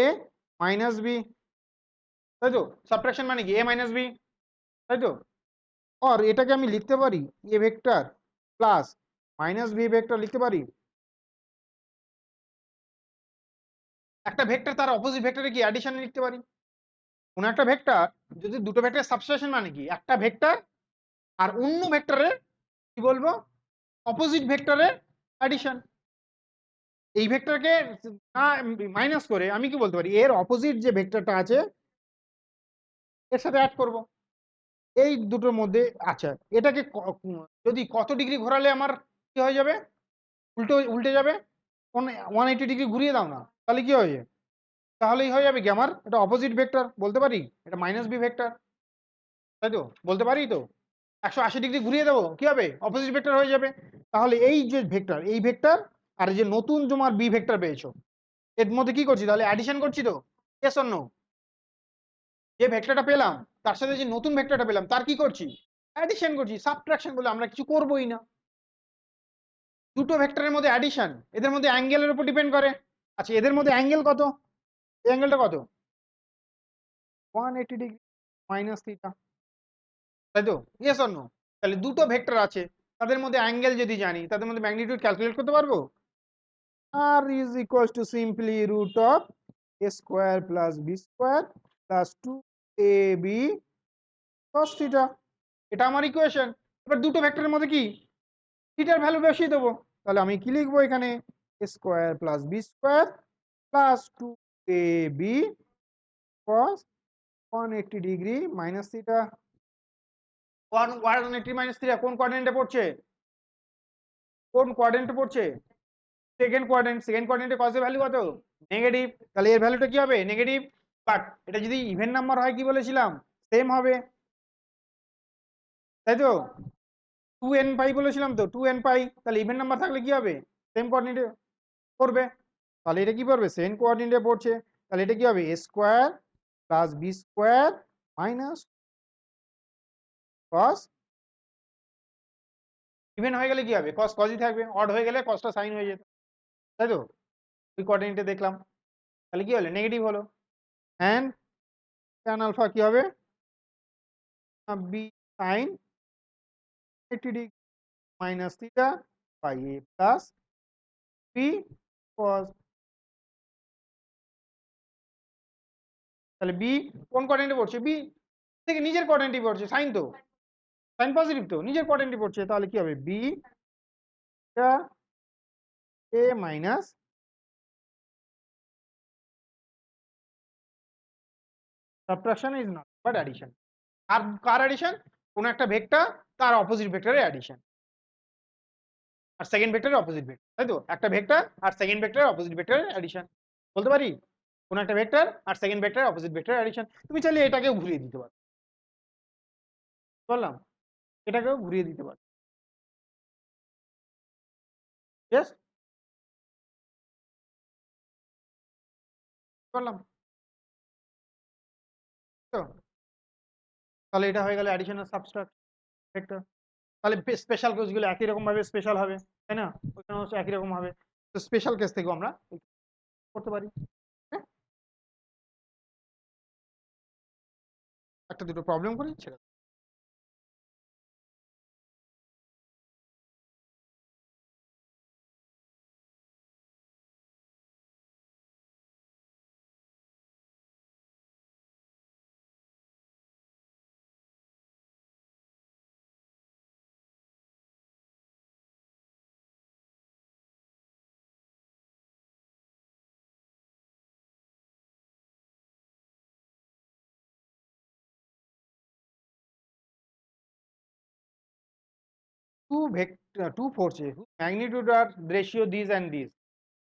এ মাইনাস বি, তাই তো? সাবট্রাকশন মানে কি? এ মাইনাস বি, তাই তো? আর এটাকে আমি লিখতে পারি A vector plus minus B vector লিখতে পারি। একটা ভেক্টর তার অপোজিট ভেক্টরে কি অ্যাডিশন লিখতে পারি। কোন একটা ভেক্টর যদি দুটো ভেক্টরের সাবস্ট্রাকশন মানে কি? একটা ভেক্টর আর অন্য ভেক্টরের কি বলবো? অপোজিট ভেক্টরের অ্যাডিশন। এই ভেক্টরকে না মাইনাস করে আমি কি বলতে পারি? এর অপোজিট যে ভেক্টরটা আছে এর সাথে অ্যাড করব। এই দুটোর মধ্যে, আচ্ছা এটাকে যদি কত ডিগ্রি ঘোরালে আমার কি হয়ে যাবে? উল্টো উল্টে যাবে। 180 ডিগ্রি ঘুরিয়ে দাও না, তাহলে কি হয়ে যাবে? তাহলেই হয়ে যাবে কি আমার এটা অপোজিট ভেক্টর, বলতে পারি এটা মাইনাস বি ভেক্টর, তাই তো? বলতে পারি তো? 180 ডিগ্রি ঘুরিয়ে দেবো, কি হবে? অপোজিট ভেক্টর হয়ে যাবে। তাহলে এই যে ভেক্টর, এই ভেক্টর আর এই যে নতুন তোমার বি ভেক্টর পেয়েছো, এর মধ্যে কি করছি? তাহলে অ্যাডিশন করছি তো? Yes or no? যে ভেক্টরটা পেলাম তার সাথে যে নতুন ভেক্টরটা পেলাম তার কি করছি? অ্যাডিশন করছি। সাবট্রাকশন বলে আমরা কিছু করবোই না। দুটো ভেক্টরের মধ্যে অ্যাডিশন, এদের মধ্যে অ্যাঙ্গেলের উপর ডিপেন্ড করে। আচ্ছা এদের মধ্যে অ্যাঙ্গেল কত? এই অ্যাঙ্গেলটা কত? 180 ডিগ্রি মাইনাস থিটা, তাই তো? Yes or no? তাহলে দুটো ভেক্টর আছে, তাদের মধ্যে অ্যাঙ্গেল যদি জানি, তাদের মধ্যে ম্যাগনিটিউড ক্যালকুলেট করতে পারবো। r is equals to simply root of a square plus b square plus 2ab cos theta। এটা আমার ইকুয়েশন। এবার দুটো ভেক্টরের মধ্যে কি থিটার ভ্যালু বসিয়ে দেবো। তাহলে আমি কি লিখবো এখানে? a square plus b square plus 2ab cos 180 degree minus theta. 180 minus theta কোন কোঅর্ডিনেটে পড়ছে? কোন কোঅর্ডিনেটে পড়ছে? Second quadrant. সেকেন্ড কোয়াড্রেন্টে cos এর ভ্যালু কত? নেগেটিভ। তাহলে এর ভ্যালুটা কি হবে? নেগেটিভ। বাট এটা যদি ইভেন নাম্বার হয় কি বলেছিলাম? সেম হবে, তাই তো? 2n পাই বলেছিলাম তো, 2n পাই। তাহলে ইভেন নাম্বার থাকলে কি হবে? সেম কোঅর্ডিনেটে পড়বে। তাহলে এটা কি পড়বে? সেম কোঅর্ডিনেটে পড়ছে। তাহলে এটা কি হবে? a square plus b square minus cos। Even হয়ে গেলে কি হবে? cos cosই থাকবে, অড হয়ে গেলে cosটা সাইন হয়ে যেত, তাই তো? ওই কোঅর্ডিনেটে দেখলাম। তাহলে কি হলো? নেগেটিভ হলো। এন্ড tan আলফা কি হবে? b sin 80 degree minus theta by a plus b cos তাহলে বি কোন কোয়াড্রেন্টে পড়ছে? বি থেকে নিজের কোয়াড্রেন্টে পড়ছে, সাইন তো সাইন পজিটিভ, তো নিজের কোয়াড্রেন্টে পড়ছে, তাহলে কি হবে? B A minus subtraction is not but addition. আর কার অ্যাডিশন? কোন একটা ভেক্টর তার অপোজিট ভেক্টরের অ্যাডিশন, আর সেকেন্ড ভেক্টরের অপোজিট ভেক্টর, তাই তো? একটা ভেক্টর আর সেকেন্ড ভেক্টরের অপোজিট ভেক্টরের অ্যাডিশন বলতে পারি। কোন একটা ভেক্টর আর সেকেন্ড ভেক্টরের অপোজিট ভেক্টরের অ্যাডিশন। তুমি চাইলে এটাকেও ঘুরিয়ে দিতে পারো, বললাম এটাকেও ঘুরিয়ে দিতে পারো। ইয়েস, বললাম তো। তাহলে এটা হয়ে গেল অ্যাডিশন আর সাবট্রাক্ট ভেক্টর। তাহলে স্পেশাল কেসগুলো একই রকম ভাবে স্পেশাল হবে, তাই না? ওখানে একই রকম হবে। তো স্পেশাল কেস থেকেও আমরা করতে পারি। হ্যাঁ, একটা দুটো প্রবলেম করি ছেড়ে দাও। Two forces whose magnitude are ratio these and these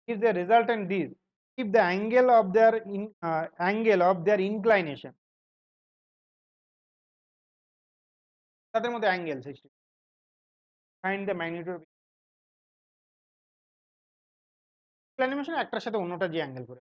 is the resultant these if the angle of their inclination, তাদের মধ্যে angle 60, find the magnitude of inclination, একটার সাথে অন্যটা যে অ্যাঙ্গেল করে।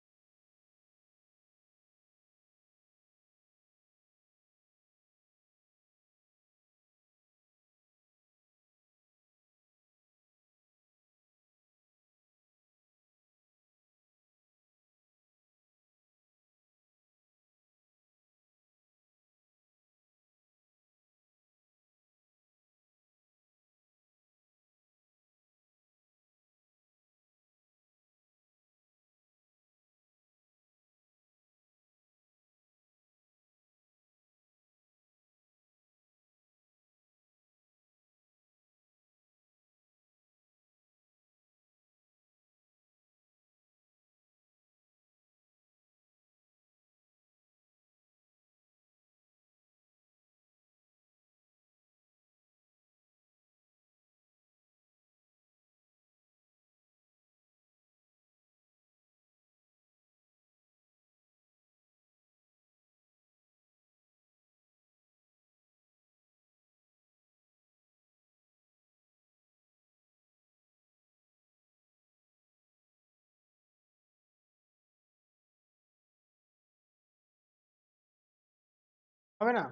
হবে না?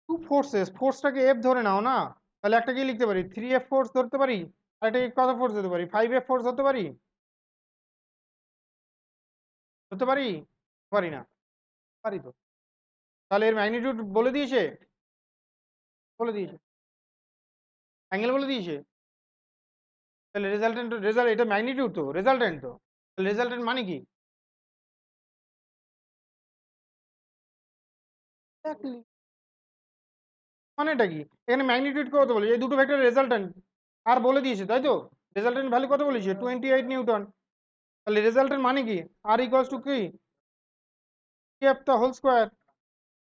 টু ফোর্সেস, ফোর্সটাকে এফ ধরে নাও না, তাহলে একটা কি লিখতে পারি? 3F ফোর্স ধরতে পারি, আর একটা কত ফোর্স ধরতে পারি? 5F ফোর্স ধরতে পারি, ধরতে পারি? পারি না? পারি তো। তাহলে এর ম্যাগনিটিউড বলে দিয়েছে, বলে দিয়েছে, অ্যাঙ্গেল বলে দিয়েছে। তাহলে এটা ম্যাগনিটিউড তো, রেজাল্টেন্ট তো। তাহলে রেজাল্টেন্ট মানে কি? Exactly. মানেটা কি? এখানে ম্যাগনিটিউড কত বলে? এই দুটো ভেক্টর রেজাল্টেন্ট আর বলে দিয়েছে, তাই তো? রেজাল্টেন্ট ভ্যালু কত বলেছে? 28 নিউটন। তাহলে রেজাল্টেন্ট মানে কি? আর ইকুয়ালস টু কি? 3F the whole square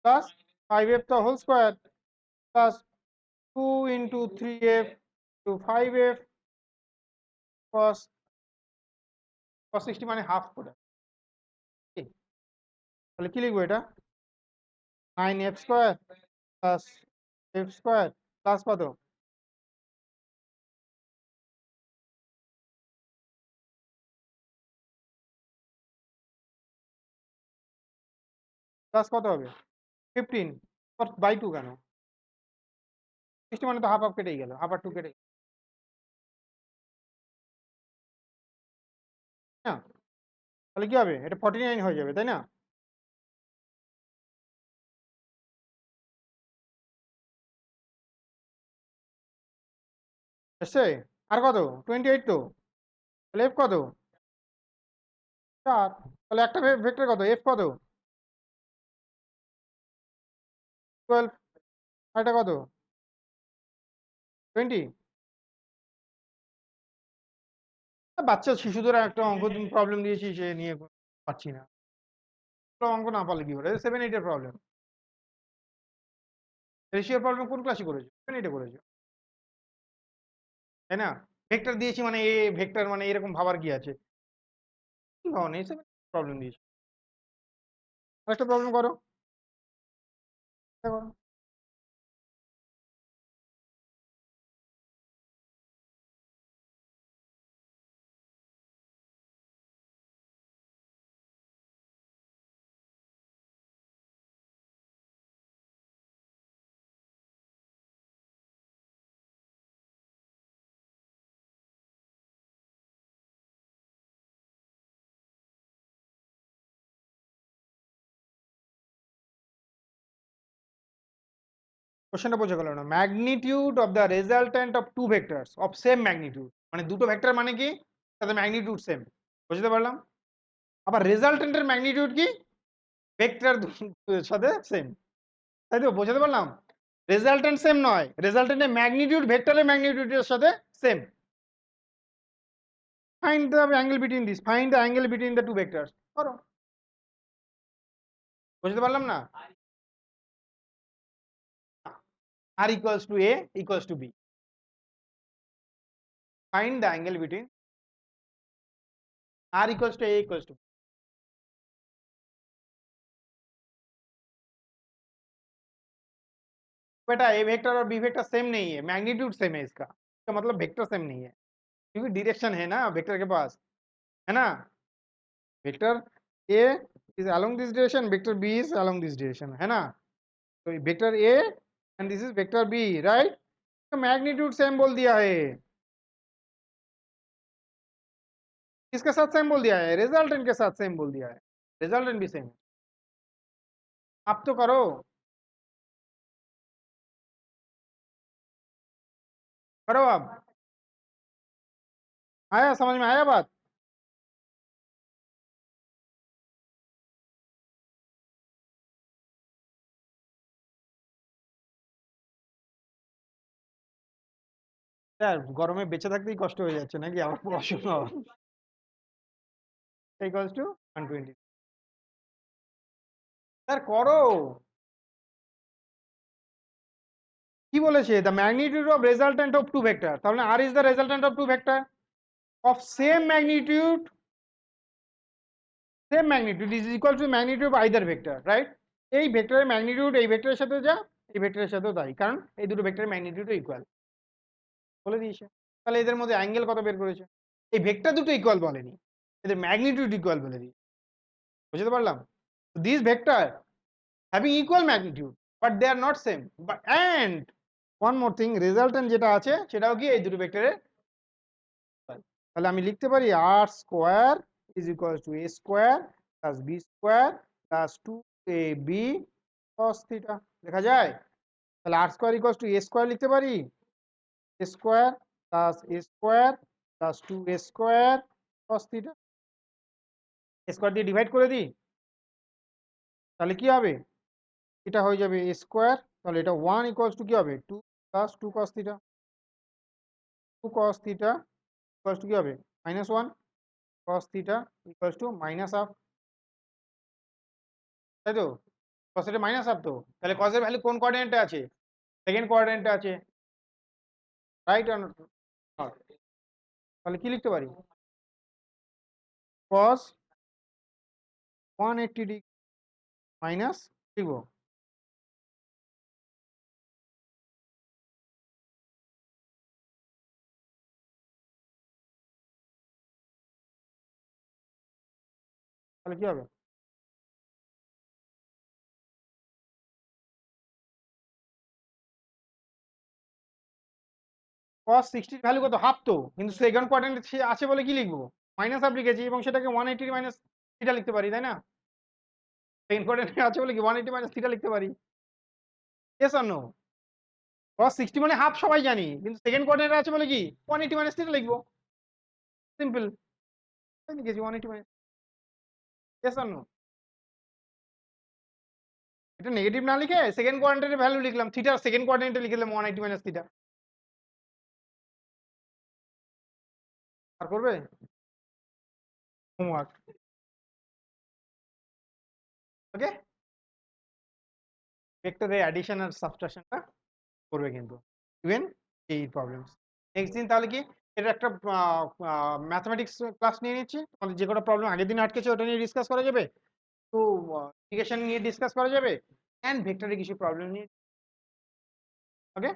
plus 5F the whole square plus 2 into 3F to 5F cos 60 মানে হাফ করে। তাহলে কি লিখবো এটা? 9F square plus F square plus কত? প্লাস কত হবে? 15 বাই 2 কেন? 60 মানে তো হাফ হাফ কেটেই গেল, হাফ আর 2 কেটে না? তাহলে কি হবে? এটা 49 হয়ে যাবে, তাই না? এসছে? আর কত? 28 তো। তাহলে এফ কত? 4, তাহলে একটা ভেক্টর কত, f কত 12, আর এটা কত 20। বাচ্চা শিশুদের একটা অঙ্ক প্রবলেম দিয়েছি, সে নিয়ে পাচ্ছি না, অঙ্ক না পারলে কি করে, 7-8 এর প্রবলেম। রেশিওর প্রবলেম কোন ক্লাসে করেছো, 7-8 এ করেছো, তাই না? ভেক্টর দিয়েছি মানে এ ভেক্টর মানে এরকম ভাবার কি আছে, কি ভাবা নেই, প্রবলেম দিয়েছি। আরেকটা প্রবলেম করো, এটা করো। কোশ্চেনটা বোঝা গেল না, magnitude of the resultant of two vectors of same magnitude, মানে দুটো ভেক্টর মানে কি, তাদের ম্যাগনিটিউড সেম, বুঝতে পারলাম। আবার রেজাল্টেন্টের ম্যাগনিটিউড কি, ভেক্টর সাথে সেম, তাই তো, বোঝাতে পারলাম। রেজাল্টেন্ট সেম নয়, রেজাল্টেন্টের ম্যাগনিটিউড ভেক্টরের ম্যাগনিটিউডের সাথে same. Find the angle between this, find the angle between the two vectors, করো। বুঝতে পারলাম না, r equals to a equals to b, find the angle between r equals to a equals to b। बेटा ए वेक्टर और बी वेक्टर सेम नहीं है, मैग्नीट्यूड सेम है इसका मतलब वेक्टर सेम नहीं है, क्योंकि डायरेक्शन है ना वेक्टर के पास, है ना। Vector A is along this direction, vector B is along this direction, है ना। तो vector A and this is vector B, right, तो मैग्नीट्यूड सेम बोल दिया है, किसके साथ सेम बोल दिया है, रिजल्टेंट के साथ सेम बोल दिया है, रिजल्टेंट भी सेम है। अब तो करो, करो अब, आया समझ में, आया बात। স্যার গরমে বেঁচে থাকতেই কষ্ট হয়ে যাচ্ছে নাকি, আবার পড়াশোনা ইকুয়ালস টু 120। স্যার করো, কি বলেছে, the magnitude of resultant of two vector, তাহলে R is the resultant of two vector of same magnitude, same magnitude is equal to magnitude of either vector, right. এই ভেক্টরের ম্যাগনিটিউড এই ভেক্টরের সাথে যা, এই ভেক্টরের সাথেও তাই, কারণ এই দুটো ভেক্টরের ম্যাগনিটিউড ইকুয়াল, বলে দিয়েছে। তাহলে এদের মধ্যে অ্যাঙ্গেল কত বের করেছে, এই ভেক্টর দুটো ইকুয়াল বলেনি, এদের ম্যাগনিটিউড ইকুয়াল বলে দিয়েছে, বুঝতে পারলাম। This vector having equal magnitude but they are not same, but and one more thing, resultant যেটা আছে সেটাও কি এই দুটো ভেক্টরের, তাহলে আমি লিখতে পারি R square is equal to A square plus B square plus 2ab cos theta, লেখা যায়। তাহলে R square equal to A square লিখতে পারি, A square plus A square plus 2a square cos theta, square দিয়ে ডিভাইড করে দিই, তাহলে কি হবে, এটা হয়ে যাবে এ স্কোয়ার, তাহলে এটা 1 ইকুয়ালস টু কি হবে 2 plus 2 cos theta, 2 cos theta equals to কি হবে -1, cos theta equals to -half, তাই তো, cos এটা -হাফ, তো তাহলে cos এর ভ্যালু কোন কোঅর্ডিনেটে আছে, সেকেন্ড কোঅর্ডিনেটে আছে, রাইট অর নট, তাহলে কি লিখতে পারি, cos 180 ডিগ্রি মাইনাস লিখবো, তাহলে কি হবে, cos 60 এর ভ্যালু কত, হাফ, তো কিন্তু সেকেন্ড কোঅর্ডিনেটে আছে বলে কি লিখবো, -হাফ লিখেছি, এবং সেটাকে 180 মাইনাস থিটা লিখতে পারি, তাই না, সেকেন্ড কোঅর্ডিনেটে আছে বলে কি 180 মাইনাস থিটা লিখতে পারি, ইয়েস অর নো। cos 60 মানে হাফ সবাই জানি, কিন্তু সেকেন্ড কোঅর্ডিনেটে আছে বলে কি 180 মাইনাস থিটা লিখবো, সিম্পল, লিখেছি 180 মাইনাস। yes or no? এটা নেগেটিভ না লিখে সেকেন্ড কোয়াড্রেন্টের ভ্যালু লিখলাম, থিটা সেকেন্ড কোয়াড্রেন্টে লিখে দিলাম 180 মাইনাস থিটা। আর করবে হোমওয়ার্ক, ওকে? ভেক্টরের অ্যাডিশন আর সাবট্রাকশনটা করবে কিন্তু ইভেন এই প্রবলেমস। নেক্সট দিন তাহলে কি এটা একটা ম্যাথমেটিক্স ক্লাস নিয়ে নিচ্ছি, তোমাদের যে কটা প্রবলেম আগের দিন আটকেছে ওটা নিয়ে ডিসকাস করা যাবে, তো ইকুয়েশন নিয়ে ডিসকাস করা যাবে, এন্ড ভেক্টরের কিছু প্রবলেম নিয়ে, ওকে?